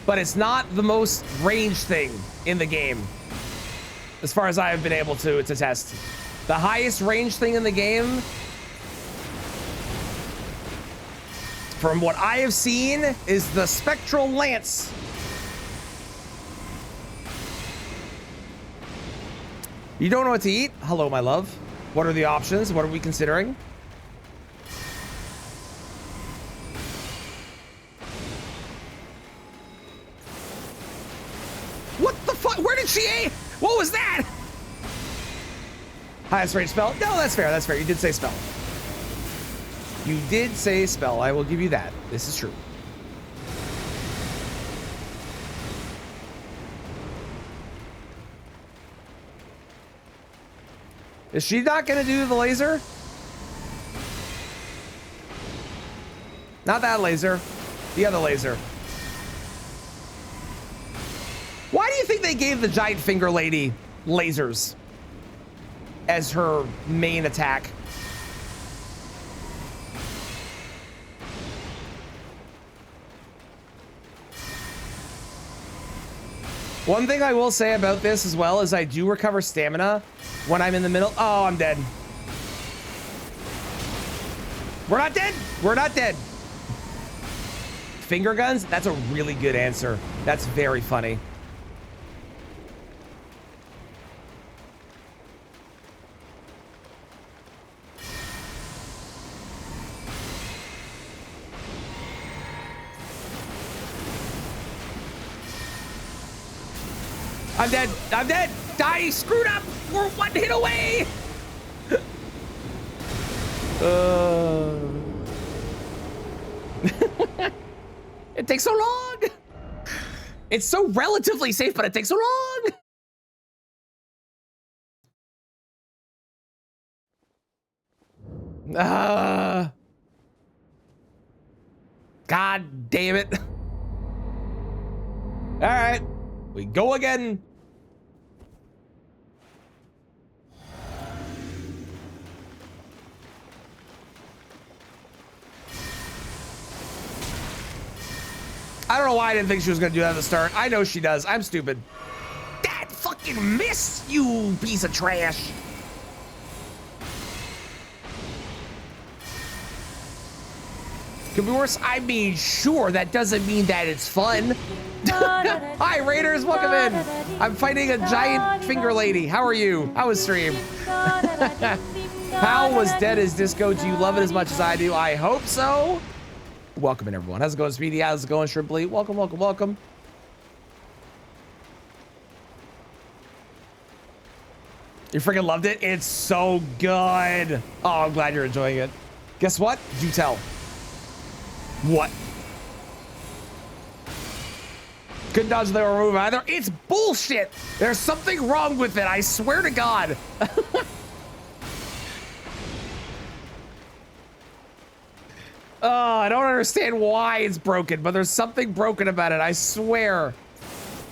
but it's not the most ranged thing in the game, as far as I have been able to test. The highest ranged thing in the game, from what I have seen, is the Spectral Lance. You don't know what to eat? Hello, my love. What are the options? What are we considering? What the fuck? Where did she aim? What was that? Highest range spell? No, that's fair. That's fair. You did say spell. You did say spell. I will give you that. This is true. Is she not going to do the laser? Not that laser. The other laser. Why do you think they gave the giant finger lady lasers as her main attack? One thing I will say about this as well is I do recover stamina when I'm in the middle. Oh, I'm dead. We're not dead. We're not dead. Finger guns? That's a really good answer. That's very funny. I'm dead. I'm dead. Die. Screwed up. We're one hit away. It takes so long. It's so relatively safe, but it takes so long. God damn it. All right. We go again. I don't know why I didn't think she was gonna do that at the start. I know she does. I'm stupid. That fucking missed, you piece of trash. Could be worse. I mean, sure, that doesn't mean that it's fun. Hi, Raiders, welcome in. I'm fighting a giant finger lady. How are you? How was stream? How was Dead as Disco? Do you love it as much as I do? I hope so. Welcome in, everyone. How's it going, Speedy? How's it going, Shrimply? Welcome, welcome, welcome. You freaking loved it? It's so good. Oh, I'm glad you're enjoying it. Guess what? Do tell. What? Couldn't dodge the move either. It's bullshit. There's something wrong with it. I swear to God. Oh, I don't understand why it's broken, but there's something broken about it. I swear.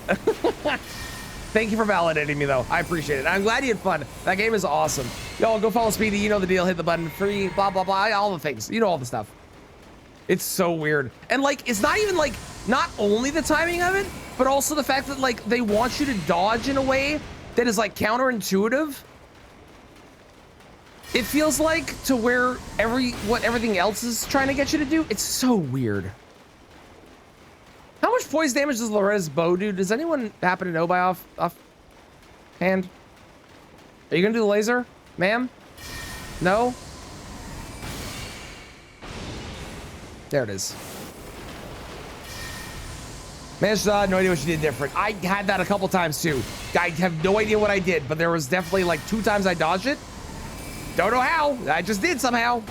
Thank you for validating me, though. I appreciate it. I'm glad you had fun. That game is awesome. Yo, go follow Speedy. You know the deal. Hit the button. Free. Blah, blah, blah. All the things. You know all the stuff. It's so weird. And like, it's not even like, not only the timing of it, but also the fact that like they want you to dodge in a way that is like counterintuitive. It feels like to where what everything else is trying to get you to do. It's so weird. How much poise damage does Loretta's bow do? Does anyone happen to know by off hand? Are you gonna do the laser, ma'am? No? There it is. Managed to no idea what she did different. I had that a couple times too. I have no idea what I did, but there was definitely like 2 times I dodged it. Don't know how. I just did somehow.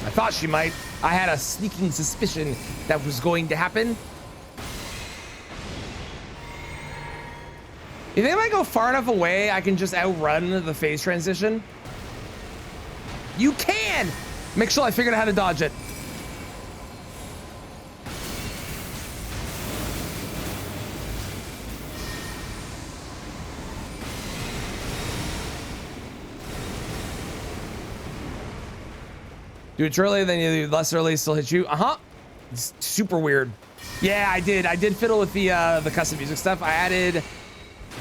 I thought she might. I had a sneaking suspicion that was going to happen. You think if I go far enough away, I can just outrun the phase transition? You can! Make sure I figured out how to dodge it. Do it earlier than you do, less early, still hit you. Uh-huh. It's super weird. Yeah, I did fiddle with the custom music stuff. I added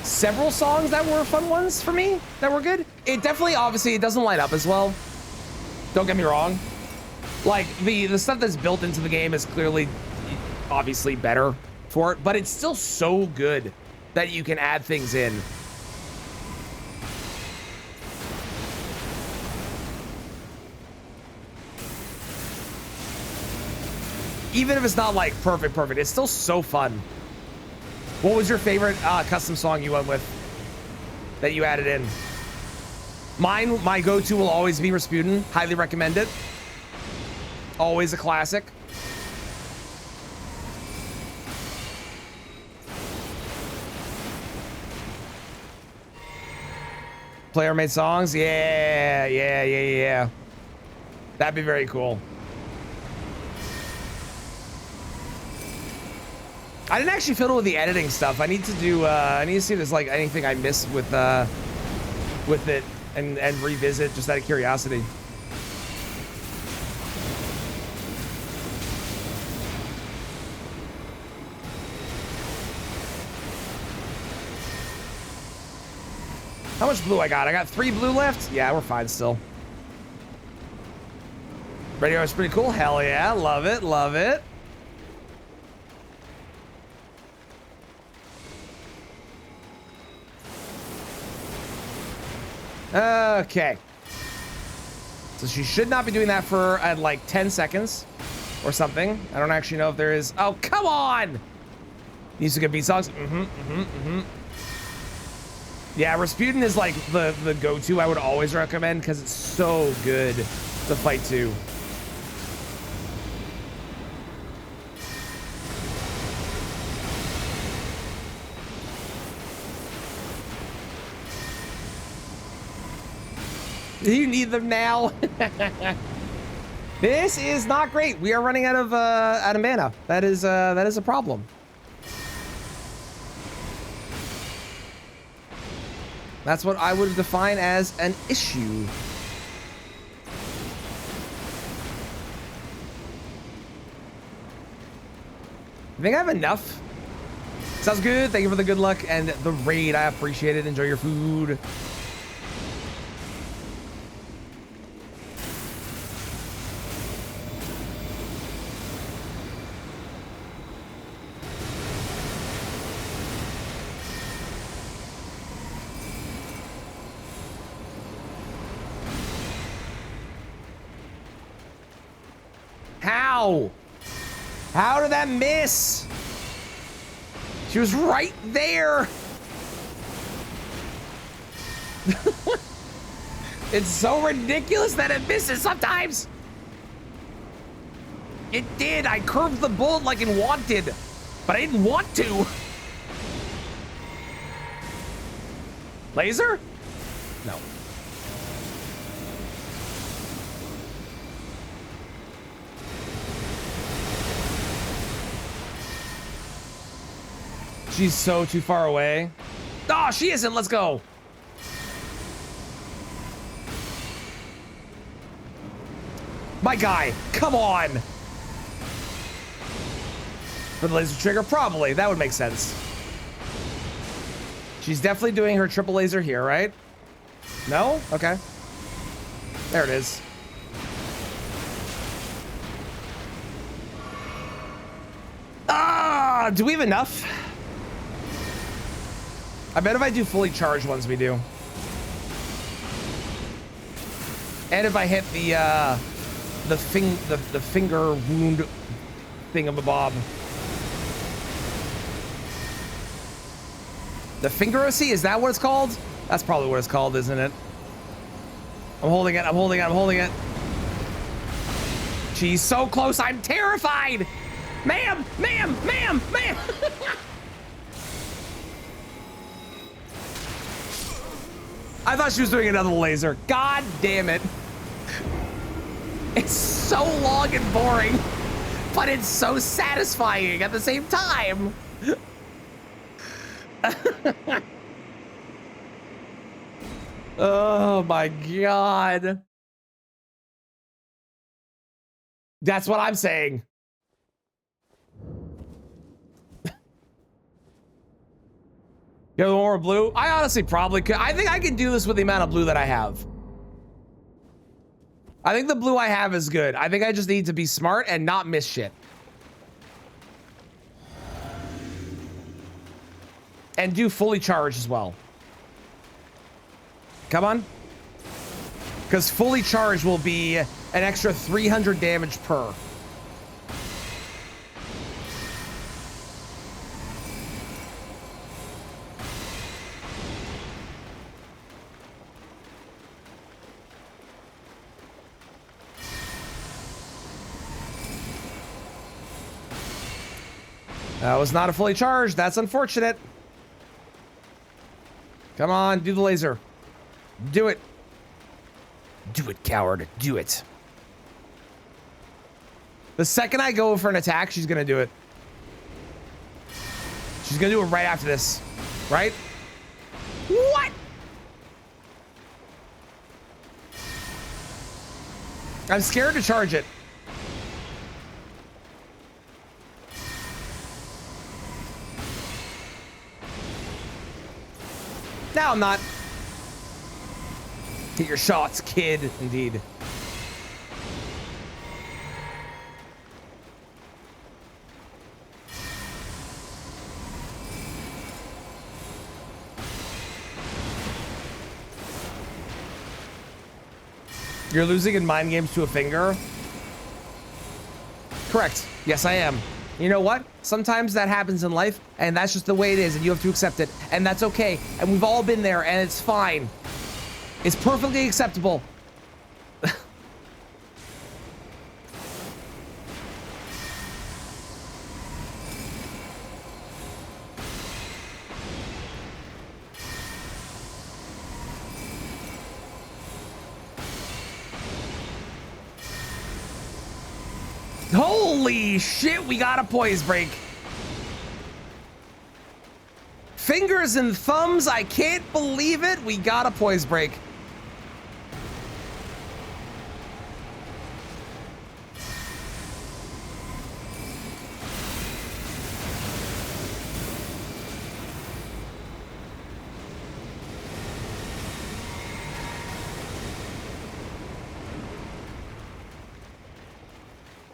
several songs that were fun ones for me that were good. It definitely, obviously, it doesn't light up as well. Don't get me wrong. Like, the stuff that's built into the game is clearly, obviously, better for it, but it's still so good that you can add things in. Even if it's not like perfect, it's still so fun. What was your favorite custom song you went with that you added in? Mine, my go-to will always be Rasputin. Highly recommend it. Always a classic. Player-made songs? Yeah. That'd be very cool. I didn't actually fiddle with the editing stuff. I need to do. I need to see if there's like anything I missed with it and revisit just out of curiosity. How much blue I got? I got 3 blue left. Yeah, we're fine still. Radio is pretty cool. Hell yeah, love it, love it. Okay. So she should not be doing that for like 10 seconds or something. I don't actually know if there is. Oh, come on! These are good beat songs. Yeah, Rasputin is like the go-to I would always recommend because it's so good to fight to. You need them now. This is not great. We are running out of mana. That is a problem. That's what I would define as an issue. I think I have enough. Sounds good. Thank you for the good luck and the raid. I appreciate it. Enjoy your food. How? How did that miss? She was right there. It's so ridiculous that it misses sometimes. It did. I curved the bullet like it wanted, but I didn't want to. Laser? No. She's so too far away. Oh, she isn't. Let's go. My guy, come on. For the laser trigger, probably. That would make sense. She's definitely doing her triple laser here, right? No? Okay. There it is. Ah, do we have enough? I bet if I do fully charged ones, we do. And if I hit the finger wound thingamabob. The fingeracy, is that what it's called? That's probably what it's called, isn't it? I'm holding it, I'm holding it, I'm holding it. She's so close, I'm terrified! Ma'am, ma'am, ma'am, ma'am! I thought she was doing another laser. God damn it. It's so long and boring, but it's so satisfying at the same time. Oh my God. That's what I'm saying. You have more blue? I honestly probably could. I think I can do this with the amount of blue that I have. I think the blue I have is good. I think I just need to be smart and not miss shit. And do fully charged as well. Come on. Because fully charged will be an extra 300 damage per. That was not a fully charged. That's unfortunate. Come on, do the laser. Do it. Do it, coward. Do it. The second I go for an attack, she's gonna do it. She's gonna do it right after this. Right? What? I'm scared to charge it. No, I'm not. Hit your shots, kid. Indeed. You're losing in mind games to a finger? Correct. Yes, I am. You know what? Sometimes that happens in life, and that's just the way it is, and you have to accept it, and that's okay. And we've all been there, and it's fine. It's perfectly acceptable. Holy shit, we got a poise break. Fingers and thumbs, I can't believe it. We got a poise break.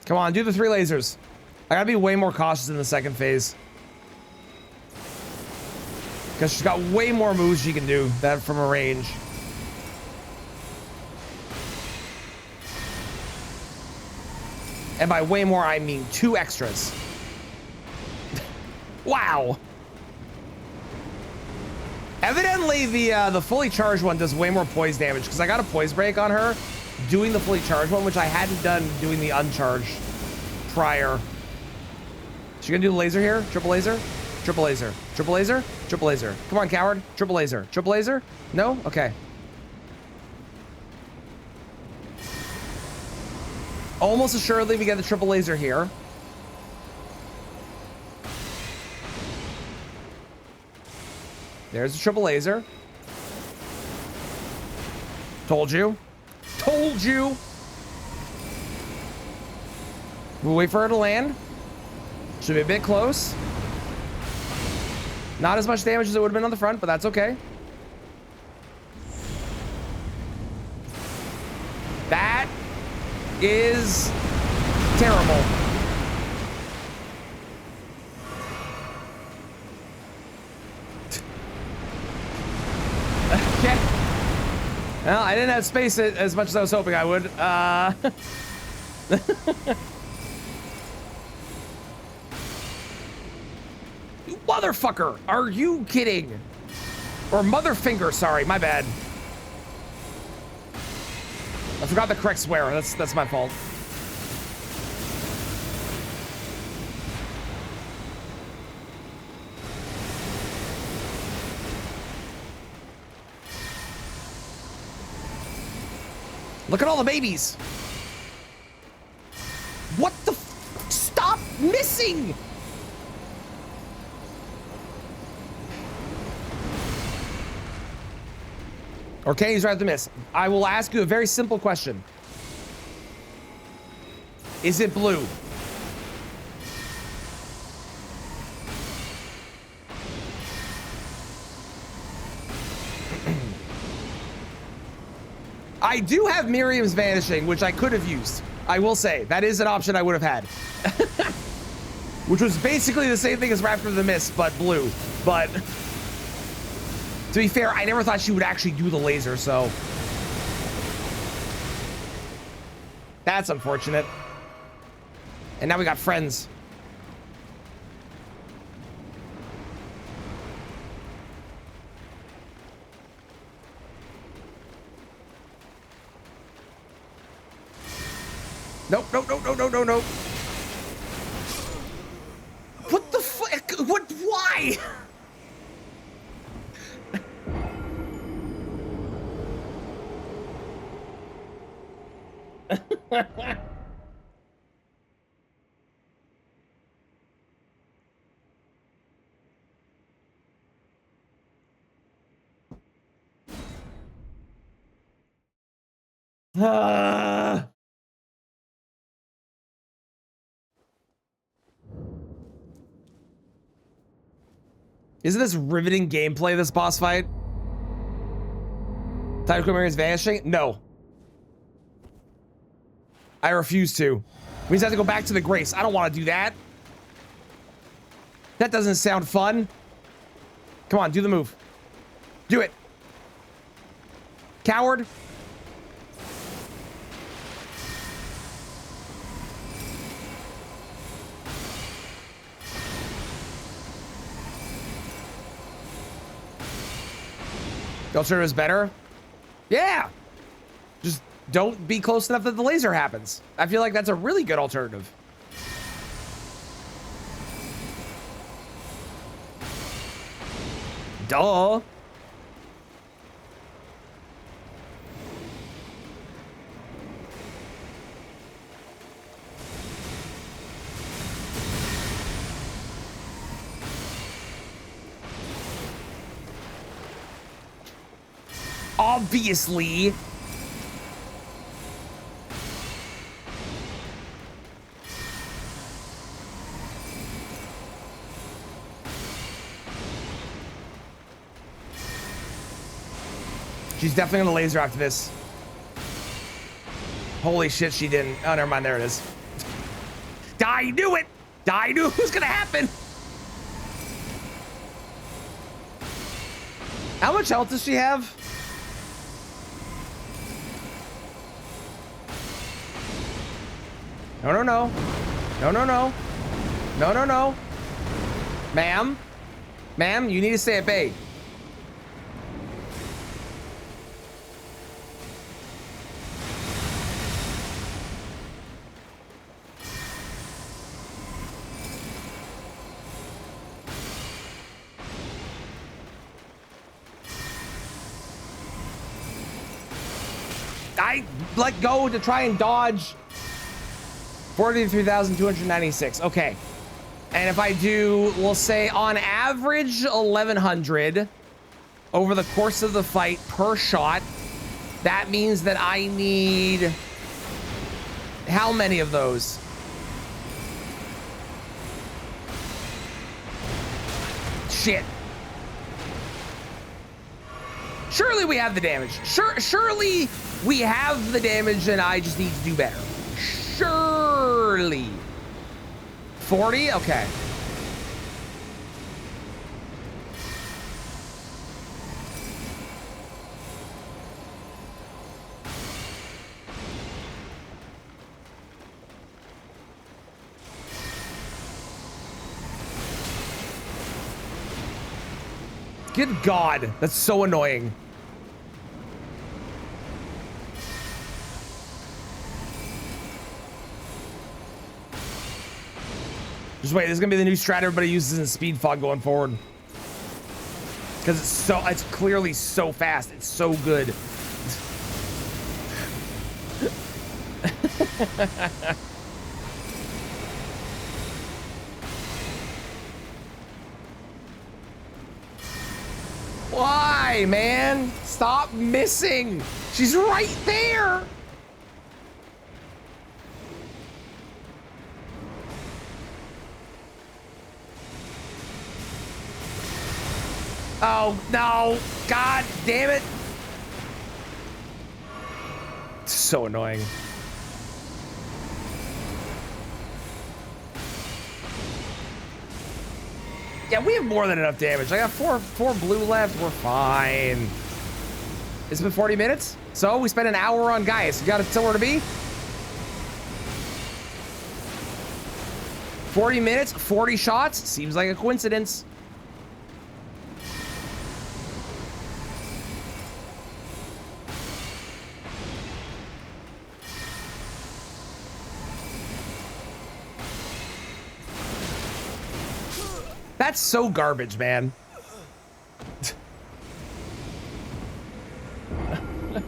Come on, do the 3 lasers. I gotta be way more cautious in the second phase. Because she's got way more moves she can do that from a range. And by way more, I mean 2 extras. Wow. Evidently, the fully charged one does way more poise damage because I got a poise break on her doing the fully charged one, which I hadn't done doing the uncharged prior. She gonna do the laser here? Triple laser? Triple laser. Triple laser? Triple laser. Come on, coward. Triple laser. Triple laser? No? Okay. Almost assuredly we get the triple laser here. There's the triple laser. Told you. Told you. We'll wait for her to land. Should be a bit close. Not as much damage as it would have been on the front, but that's okay. That is terrible. Okay. Well, I didn't have space as much as I was hoping I would. Motherfucker, are you kidding? Or motherfinger, sorry, my bad. I forgot the correct swear. That's my fault. Look at all the babies. What the stop missing. Okay, he's right to miss. I will ask you a very simple question. Is it blue? I do have Miriam's vanishing, which I could have used. I will say that is an option I would have had. Which was basically the same thing as Raptor the Mist, but blue. But to be fair, I never thought she would actually do the laser, so that's unfortunate. And now we got friends. Nope, nope, nope, no, no, no, no. What the fuck? What? Why? Isn't this riveting gameplay, this boss fight? Tycho Mary's vanishing? No. I refuse to. We just have to go back to the Grace. I don't want to do that. That doesn't sound fun. Come on, do the move. Do it. Coward. The alternative is better? Yeah. Just don't be close enough that the laser happens. I feel like that's a really good alternative. Duh. Obviously. She's definitely gonna laser after this. Holy shit, she didn't. Oh, never mind. There it is. I knew it. I knew it was gonna happen. How much health does she have? No, no, no. No, no, no. No, no, no. Ma'am. Ma'am, you need to stay at bay. I let go to try and dodge. 43,296. Okay. And if I do, we'll say on average 1,100 over the course of the fight per shot, that means that I need how many of those? Shit. Surely we have the damage. Surely we have the damage and I just need to do better. Surely. 40? Okay. Good God, that's so annoying. Just wait, this is gonna be the new strat everybody uses in Speed Fog going forward. Because it's clearly so fast. It's so good. Why, man? Stop missing. She's right there. Oh, no. God damn it. So annoying. Yeah, we have more than enough damage. I got four blue left. We're fine. It's been 40 minutes. So we spent an hour on Gaius. You got somewhere to be? 40 minutes, 40 shots. Seems like a coincidence. That's so garbage, man.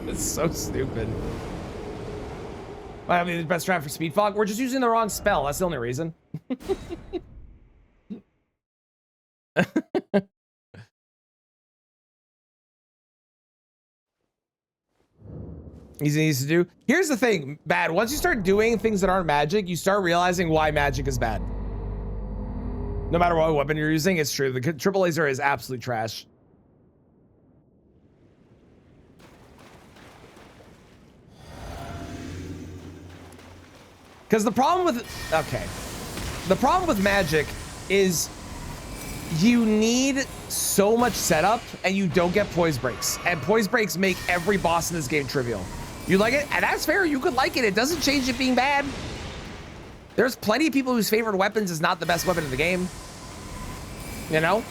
It's so stupid. I mean, the best strat for Speed Fog. We're just using the wrong spell. That's the only reason. Easy to do. Here's the thing, bad. Once you start doing things that aren't magic, you start realizing why magic is bad. No matter what weapon you're using, it's true. The triple laser is absolute trash. Because the problem with... Okay. The problem with magic is you need so much setup and you don't get poise breaks. And poise breaks make every boss in this game trivial. You like it? And that's fair. You could like it. It doesn't change it being bad. There's plenty of people whose favorite weapons is not the best weapon in the game. You know?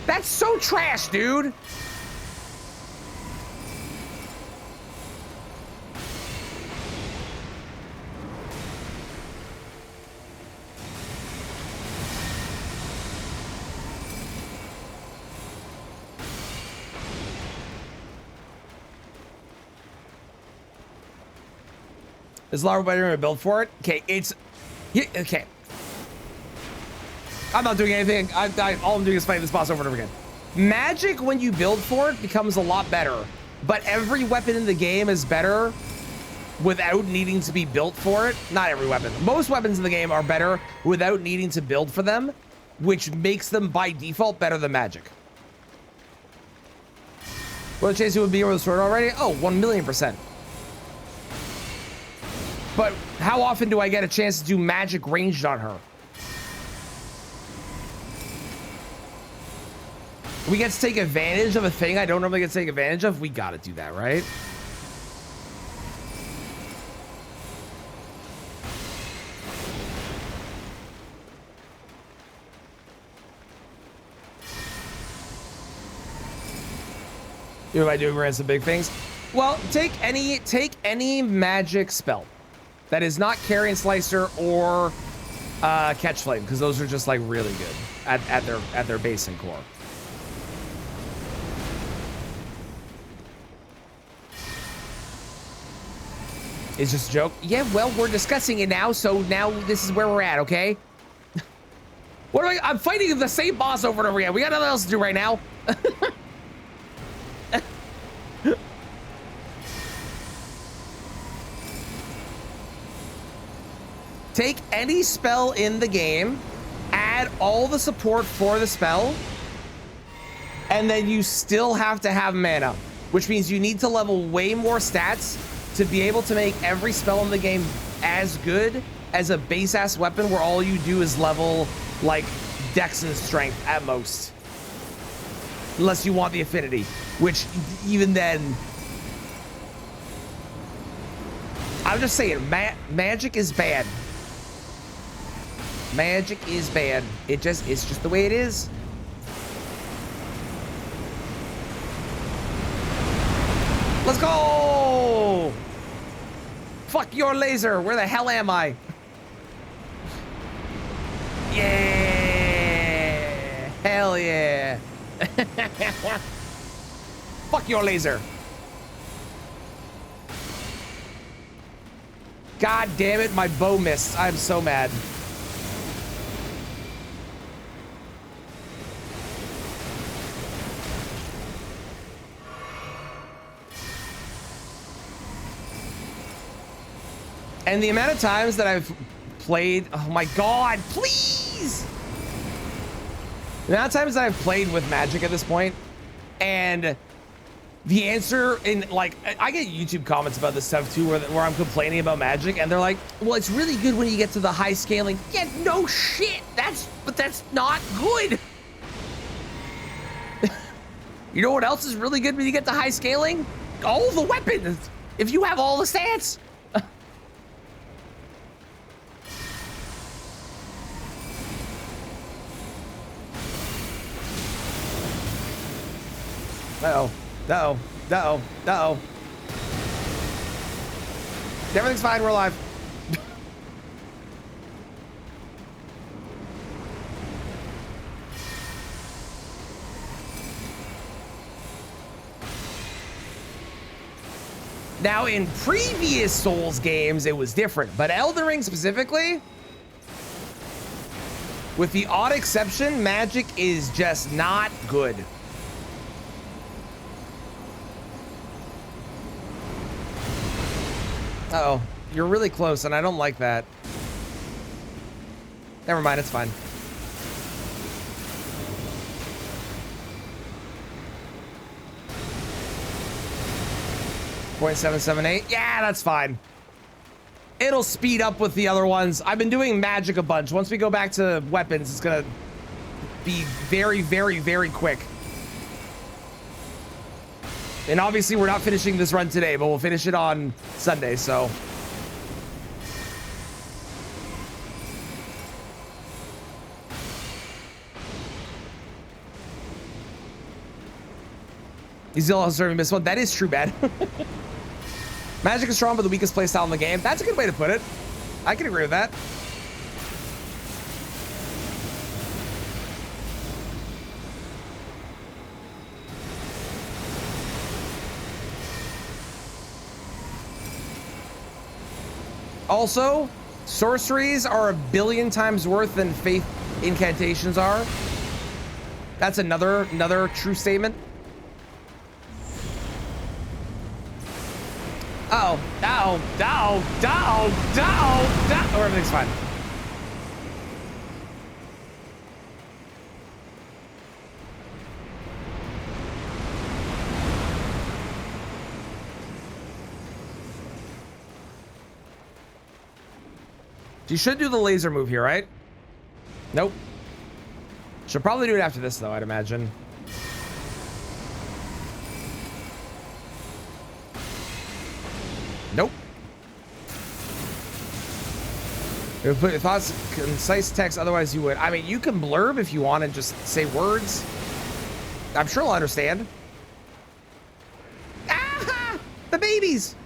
That's so trash, dude. Is Lara better to build for it? Okay, it's... Yeah, okay. I'm not doing anything. All I'm doing is fighting this boss over and over again. Magic, when you build for it, becomes a lot better. But every weapon in the game is better without needing to be built for it. Not every weapon. Most weapons in the game are better without needing to build for them, which makes them, by default, better than magic. Will the chase you would be over the sword already? Oh, 1,000,000%. But how often do I get a chance to do magic ranged on her? We get to take advantage of a thing I don't normally get to take advantage of. We gotta do that, right? What am I doing around some big things? Well, take any magic spell that is not Carrion Slicer or Catch Flame, because those are just like really good at their base and core. It's just a joke. Yeah, well, we're discussing it now, so now this is where we're at, okay? What am I'm fighting the same boss over and over again. We got nothing else to do right now. Take any spell in the game, add all the support for the spell, and then you still have to have mana, which means you need to level way more stats to be able to make every spell in the game as good as a base-ass weapon where all you do is level, like, dex and strength at most. Unless you want the affinity, which even then... I'm just saying, magic is bad. Magic is bad. It's just the way it is. Let's go! Fuck your laser. Where the hell am I? Yeah! Hell yeah! Fuck your laser. God damn it, my bow missed. I'm so mad. And the amount of times that I've played, oh my God, please. The amount of times that I've played with Magic at this point, and the answer in, like, I get YouTube comments about this stuff too, where I'm complaining about Magic, and they're like, well, it's really good when you get to the high scaling. Yeah, no shit, but that's not good. You know what else is really good when you get to high scaling? All the weapons. If you have all the stats. Uh-oh. Uh-oh. Uh-oh. Uh-oh. Everything's fine. We're alive. Now, in previous Souls games, it was different, but Elden Ring specifically, with the odd exception, Magic is just not good. Uh-oh, you're really close, and I don't like that. Never mind, it's fine. .778. Yeah, that's fine. It'll speed up with the other ones. I've been doing Magic a bunch. Once we go back to weapons, it's gonna be very, very, very quick. And obviously, we're not finishing this run today, but we'll finish it on Sunday, so. He's still also serving this one. That is true, bad. Magic is strong, but the weakest playstyle in the game. That's a good way to put it. I can agree with that. Also, sorceries are 1 billion times worth than faith incantations are. That's another true statement. Oh, oh, everything's fine. You should do the laser move here, right? Nope. Should probably do it after this, though, I'd imagine. Nope. It would put your thoughts, concise text, otherwise you would. I mean, you can blurb if you want and just say words. I'm sure I'll understand. Ah! The babies!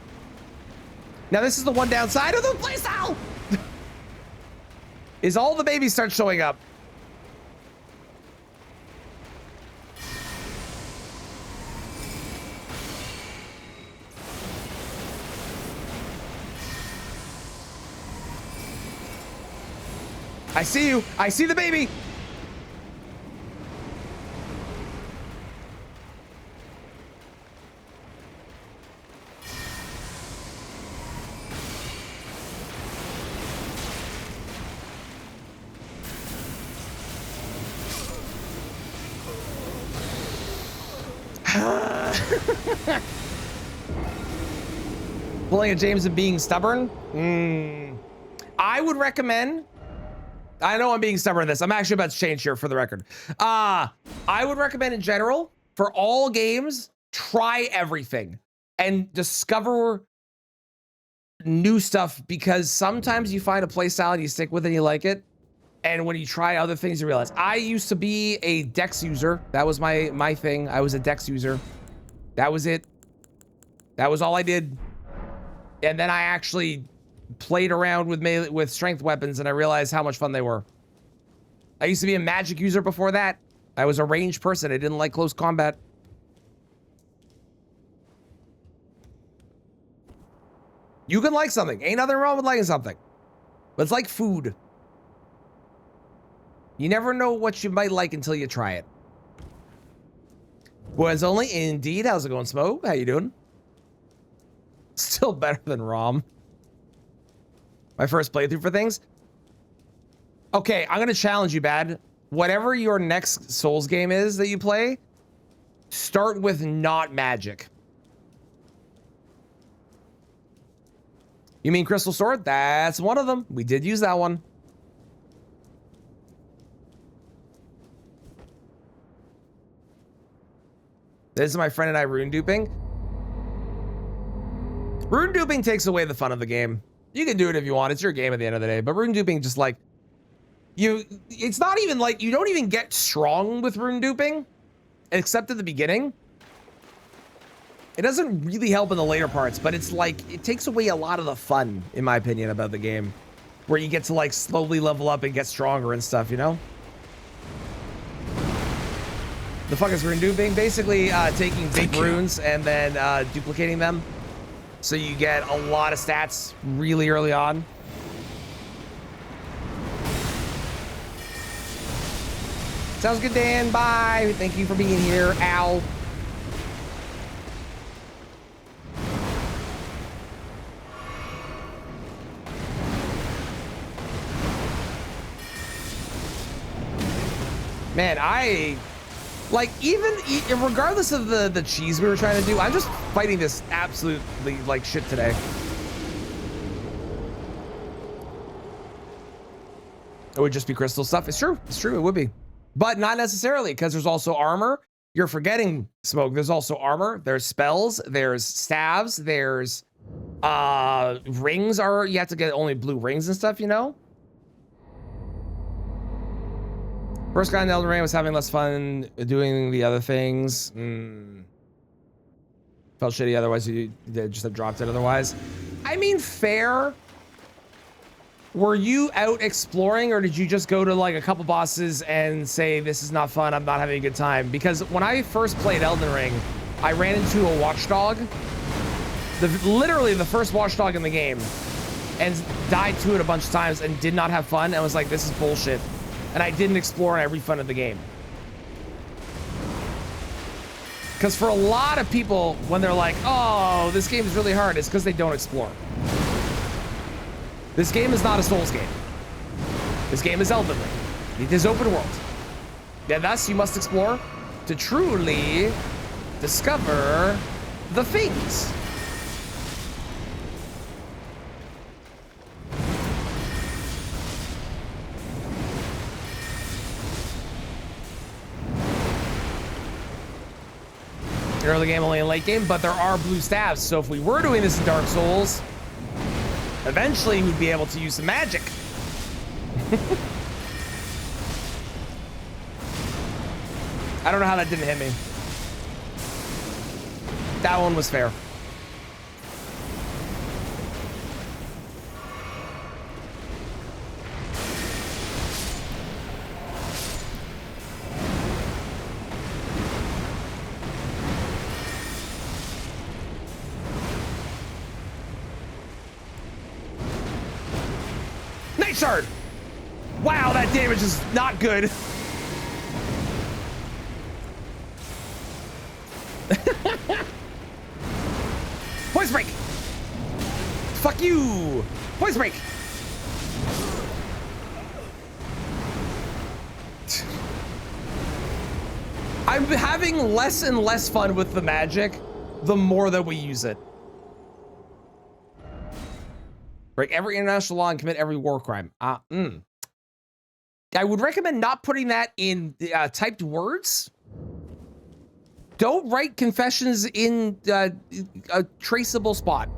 Now, this is the one downside of the playstyle! Is all the babies start showing up. I see you. I see the baby. Pulling a James and being stubborn? I would recommend... I know I'm being stubborn in this. I'm actually about to change here for the record. I would recommend in general, for all games, try everything and discover new stuff, because sometimes you find a play style and you stick with it and you like it. And when you try other things, you realize. I used to be a Dex user. That was my thing. I was a Dex user. That was it. That was all I did. And then I actually played around with strength weapons, and I realized how much fun they were. I used to be a magic user before that. I was a ranged person. I didn't like close combat. You can like something. Ain't nothing wrong with liking something. But it's like food. You never know what you might like until you try it. Was only indeed. How's it going, Smoke? How you doing? Still better than ROM. My first playthrough for things. Okay, I'm gonna challenge you, Bad. Whatever your next Souls game is that you play, start with not magic. You mean Crystal Sword? That's one of them. We did use that one. This is my friend and I rune duping. Rune duping takes away the fun of the game. You can do it if you want. It's your game at the end of the day. But rune duping just like it's not even like you don't even get strong with rune duping, except at the beginning. It doesn't really help in the later parts, but it's like it takes away a lot of the fun, in my opinion, about the game, where you get to like slowly level up and get stronger and stuff, you know? The fuck is rune duping? Basically taking big runes and then duplicating them, so you get a lot of stats really early on. Sounds good, Dan. Bye. Thank you for being here. Ow. Man, I like even regardless of the cheese we were trying to do, I'm just fighting this absolutely like shit today. It would just be crystal stuff. It's true. It's true. It would be. But not necessarily, because there's also armor. You're forgetting, Smoke. There's also armor. There's spells. There's staves. There's rings. You have to get only blue rings and stuff, you know? First guy in Elden Ring was having less fun doing the other things. Felt shitty otherwise. You just have dropped it otherwise. I mean, fair. Were you out exploring, or did you just go to like a couple bosses and say, this is not fun, I'm not having a good time? Because when I first played Elden Ring, I ran into a watchdog, literally the first watchdog in the game, and died to it a bunch of times and did not have fun and was like, this is bullshit. And I didn't explore and I refunded the game. Because for a lot of people, when they're like, oh, this game is really hard, it's because they don't explore. This game is not a Souls game. This game is Elden Ring. It is open world. And thus you must explore to truly discover the things. Early game, only in late game, but there are blue staves. So if we were doing this in Dark Souls, eventually we'd be able to use some magic. I don't know how that didn't hit me. That one was fair. Night Shard! Wow, that damage is not good. Poison break! Fuck you! Poison break! I'm having less and less fun with the magic the more that we use it. Break every international law and commit every war crime. I would recommend not putting that in typed words. Don't write confessions in a traceable spot.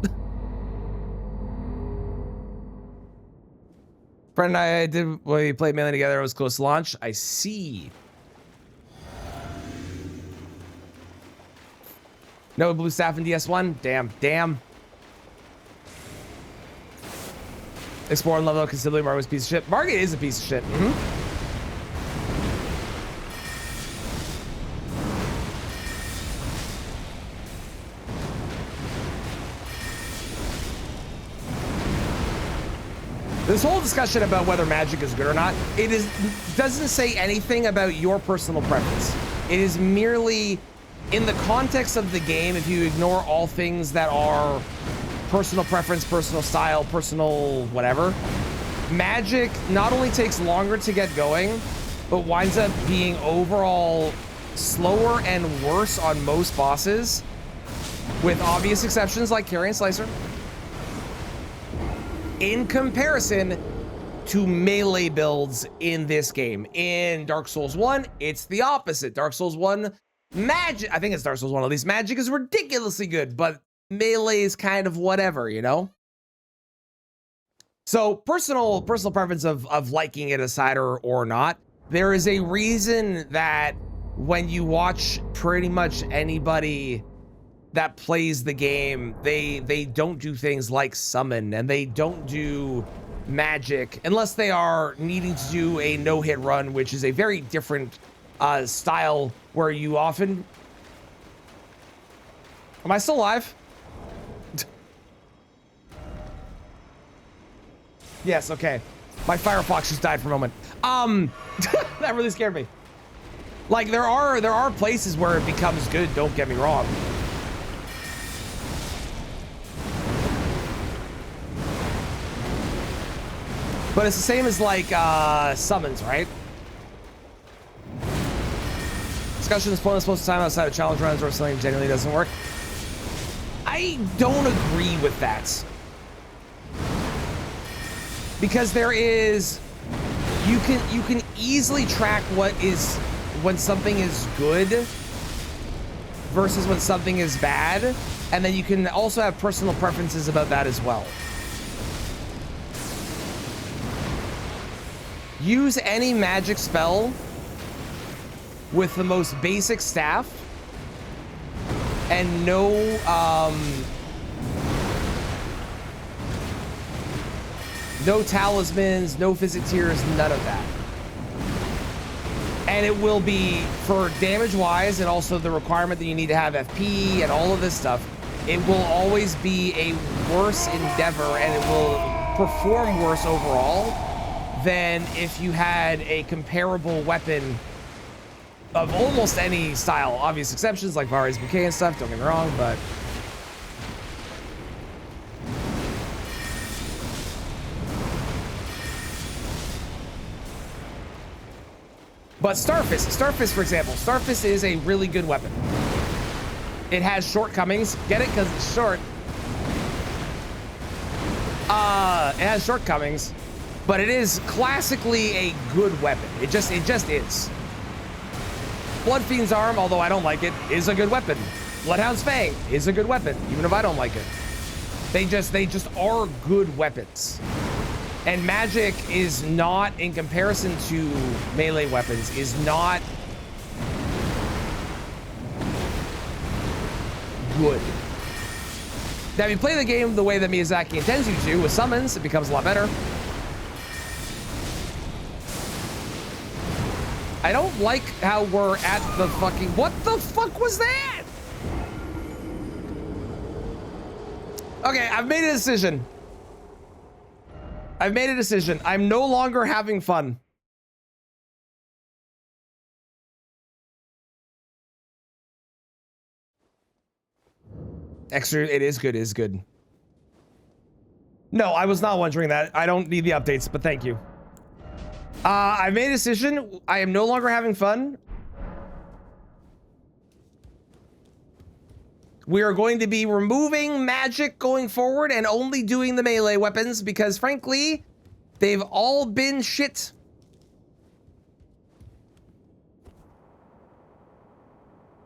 Friend and I did, when we played Melee together, it was close to launch. I see. No blue staff in DS1? Damn. Explore and level up considerably. Margot's a piece of shit. Margot is a piece of shit. This whole discussion about whether magic is good or not, doesn't say anything about your personal preference. It is merely in the context of the game. If you ignore all things that are personal preference, personal style, personal whatever, magic not only takes longer to get going, but winds up being overall slower and worse on most bosses, with obvious exceptions like Carrion Slicer, in comparison to melee builds in this game. In Dark Souls 1, it's the opposite. Dark Souls 1, magic, I think it's Dark Souls 1 at least, magic is ridiculously good, but melee is kind of whatever, you know? So personal preference of liking it aside or not, there is a reason that when you watch pretty much anybody that plays the game, they don't do things like summon, and they don't do magic unless they are needing to do a no-hit run, which is a very different style where you often... Am I still alive? Yes, okay. My Firefox just died for a moment. That really scared me. Like, there are places where it becomes good, don't get me wrong. But it's the same as like summons, right? Discussion is pointless most of the time outside of challenge runs or something genuinely doesn't work. I don't agree with that. Because there is, you can easily track when something is good versus when something is bad, and then you can also have personal preferences about that as well. Use any magic spell with the most basic staff and no talismans, no physic tiers, none of that. And it will be, for damage wise, and also the requirement that you need to have FP and all of this stuff, it will always be a worse endeavor, and it will perform worse overall than if you had a comparable weapon of almost any style. Obvious exceptions like Vari's Bouquet and stuff, don't get me wrong, but... But Starfist, for example, Starfist is a really good weapon. It has shortcomings. Get it? Because it's short. It has shortcomings, but it is classically a good weapon. It just is. Bloodfiend's Arm, although I don't like it, is a good weapon. Bloodhound's Fang is a good weapon, even if I don't like it. They just are good weapons. And magic is not, in comparison to melee weapons, is not good. Now, if you play the game the way that Miyazaki intends you to, with summons, it becomes a lot better. I don't like how we're at the fucking... What the fuck was that? Okay, I've made a decision. I'm no longer having fun. Extra, it is good. No, I was not wondering that. I don't need the updates, but thank you. I made a decision. I am no longer having fun. We are going to be removing magic going forward and only doing the melee weapons because, frankly, they've all been shit.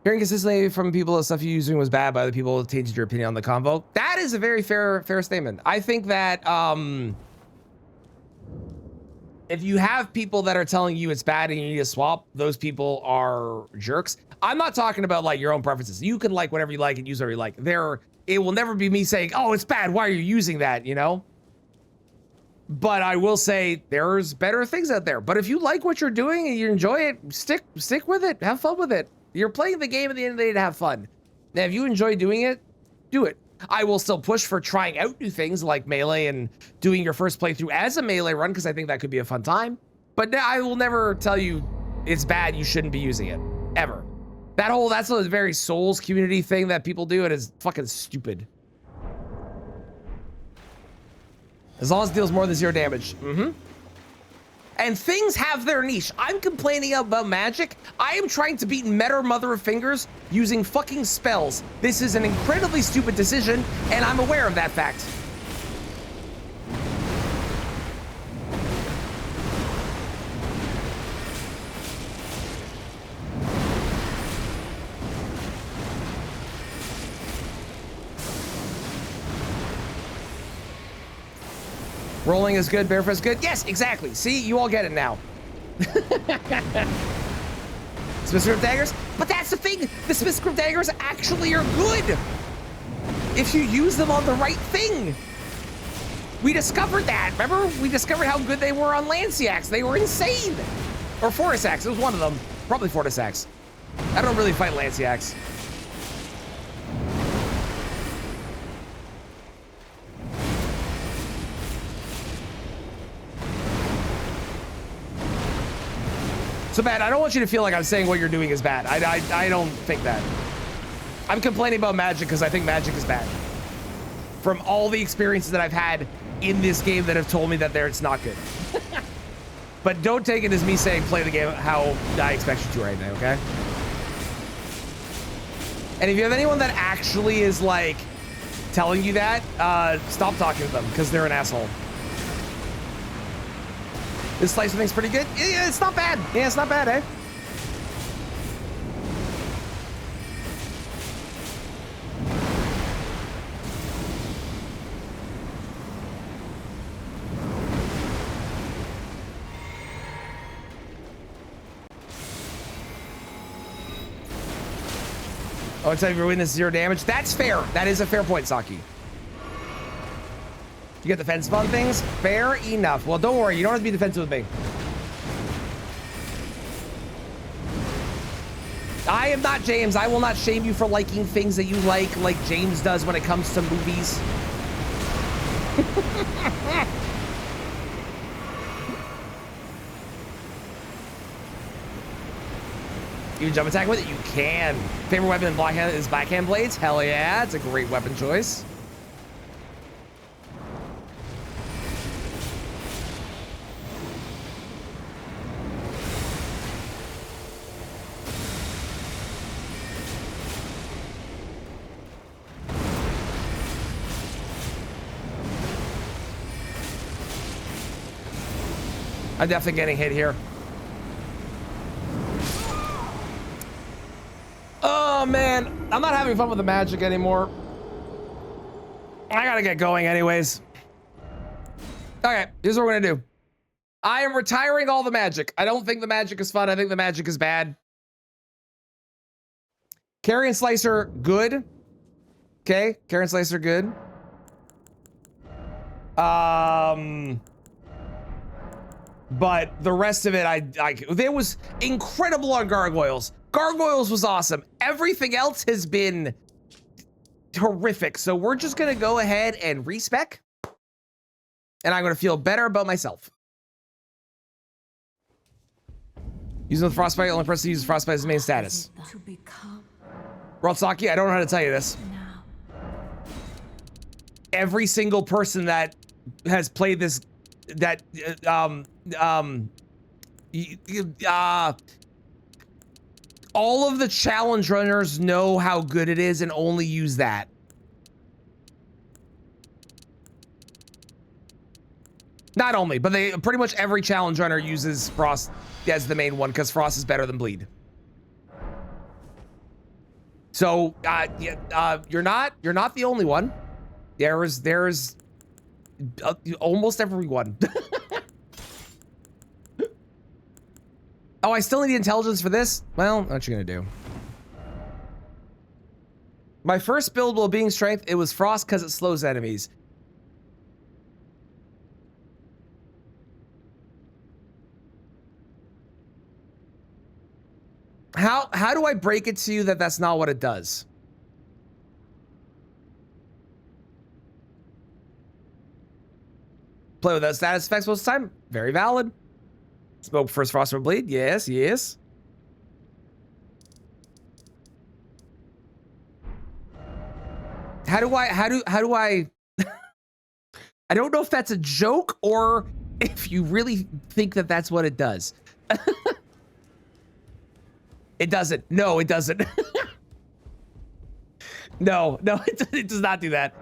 Hearing consistently from people that stuff you're using was bad by other people tainted your opinion on the convo. That is a very fair statement. I think that if you have people that are telling you it's bad and you need to swap, those people are jerks. I'm not talking about like your own preferences. You can like whatever you like and use whatever you like. It will never be me saying, oh, it's bad, why are you using that, you know? But I will say there's better things out there. But if you like what you're doing and you enjoy it, stick with it. Have fun with it. You're playing the game at the end of the day to have fun. Now, if you enjoy doing it, do it. I will still push for trying out new things like melee and doing your first playthrough as a melee run because I think that could be a fun time. But I will never tell you it's bad, you shouldn't be using it, ever. That's a very Souls community thing that people do. It is fucking stupid. As long as it deals more than 0 damage. And things have their niche. I'm complaining about magic. I am trying to beat Meta Mother of Fingers using fucking spells. This is an incredibly stupid decision, and I'm aware of that fact. Rolling is good, Barefoot is good. Yes, exactly. See, you all get it now. Smithscript daggers? But that's the thing. The Smithscript daggers actually are good if you use them on the right thing. We discovered that. Remember? We discovered how good they were on Lanciax. They were insane. Or Fortisax. It was one of them. Probably Fortisax. I don't really fight Lanciax. So bad, I don't want you to feel like I'm saying what you're doing is bad. I don't think that. I'm complaining about magic because I think magic is bad. From all the experiences that I've had in this game that have told me that it's not good. But don't take it as me saying play the game how I expect you to right now, okay? And if you have anyone that actually is like telling you that, stop talking to them because they're an asshole. This slicer thing's pretty good. Yeah, it's not bad. Yeah, it's not bad, eh? Oh, it's if you're winning this 0 damage. That's fair. That is a fair point, Saki. You get the fence spawn things? Fair enough. Well, don't worry. You don't have to be defensive with me. I am not James. I will not shame you for liking things that you like James does when it comes to movies. You can jump attack with it? You can. Favorite weapon in Blackhand is backhand blades? Hell yeah. It's a great weapon choice. I'm definitely getting hit here. Oh man, I'm not having fun with the magic anymore. I gotta get going anyways. Okay, here's what we're gonna do. I am retiring all the magic. I don't think the magic is fun. I think the magic is bad. Carry and Slicer, good. Okay, Carry and Slicer, good. But the rest of it, there was incredible on Gargoyles. Gargoyles was awesome. Everything else has been horrific. So we're just gonna go ahead and respec. And I'm gonna feel better about myself. Using the Frostbite, only person uses Frostbite as main status. Rotsaki, I don't know how to tell you this. Every single person that has played this, all of the challenge runners know how good it is and only use that. Not only, but pretty much every challenge runner uses Frost as the main one because Frost is better than Bleed. So you're not the only one. There's almost everyone. Oh, I still need intelligence for this? Well, what you gonna do? My first build while being strength, it was Frost because it slows enemies. How do I break it to you that that's not what it does? Play without status effects most of the time. Very valid. Smoke first frost or bleed. Yes, yes. How do I I don't know if that's a joke or if you really think that that's what it does. It doesn't. No, it doesn't. No, it does not do that.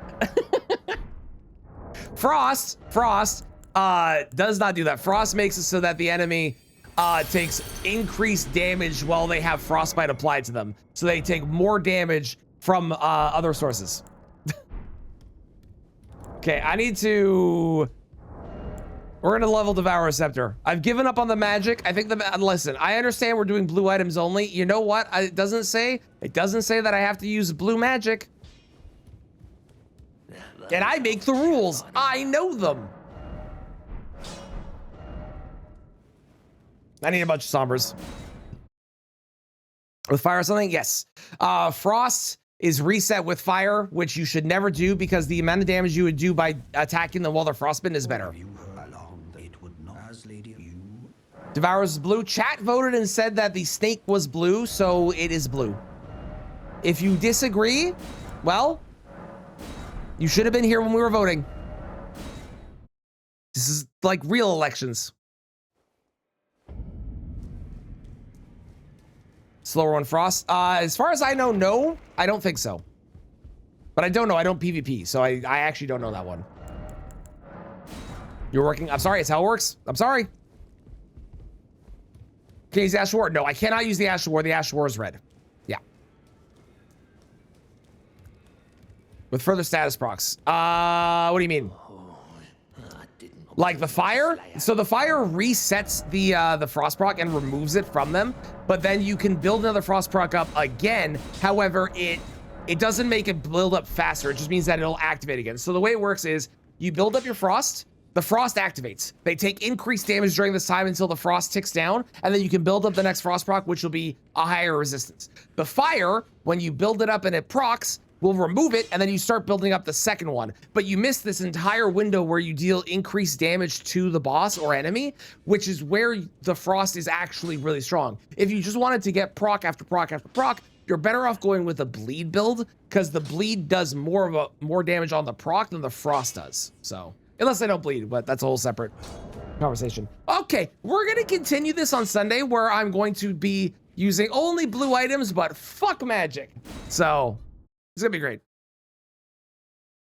Frost does not do that. Frost makes it so that the enemy takes increased damage while they have frostbite applied to them. So they take more damage from other sources. Okay, I need to... We're gonna level Devour Scepter. I've given up on the magic. I think listen, I understand we're doing blue items only. You know what? It doesn't say that I have to use blue magic. And I make the rules. I know them. I need a bunch of sombers. With fire or something? Yes. Frost is reset with fire, which you should never do because the amount of damage you would do by attacking them while they're frostbitten is better. Devour's blue. Chat voted and said that the snake was blue, so it is blue. If you disagree, well, you should have been here when we were voting. This is like real elections. Slower one, Frost. As far as I know, no, I don't think so. But I don't know. I don't PvP, so I actually don't know that one. You're working. I'm sorry. It's how it works. I'm sorry. Can you use the Ash War? No, I cannot use the Ash War. The Ash War is red. Yeah. With further status procs. What do you mean? Like the fire? So the fire resets the frost proc and removes it from them, but then you can build another frost proc up again. However, it doesn't make it build up faster. It just means that it'll activate again. So the way it works is you build up your frost, the frost activates. They take increased damage during this time until the frost ticks down, and then you can build up the next frost proc, which will be a higher resistance. The fire, when you build it up and it procs, will remove it, and then you start building up the second one. But you miss this entire window where you deal increased damage to the boss or enemy, which is where the frost is actually really strong. If you just wanted to get proc after proc after proc, you're better off going with a bleed build, because the bleed does more damage on the proc than the frost does. So, unless I don't bleed, but that's a whole separate conversation. Okay, we're gonna continue this on Sunday, where I'm going to be using only blue items, but fuck magic. So, it's gonna be great.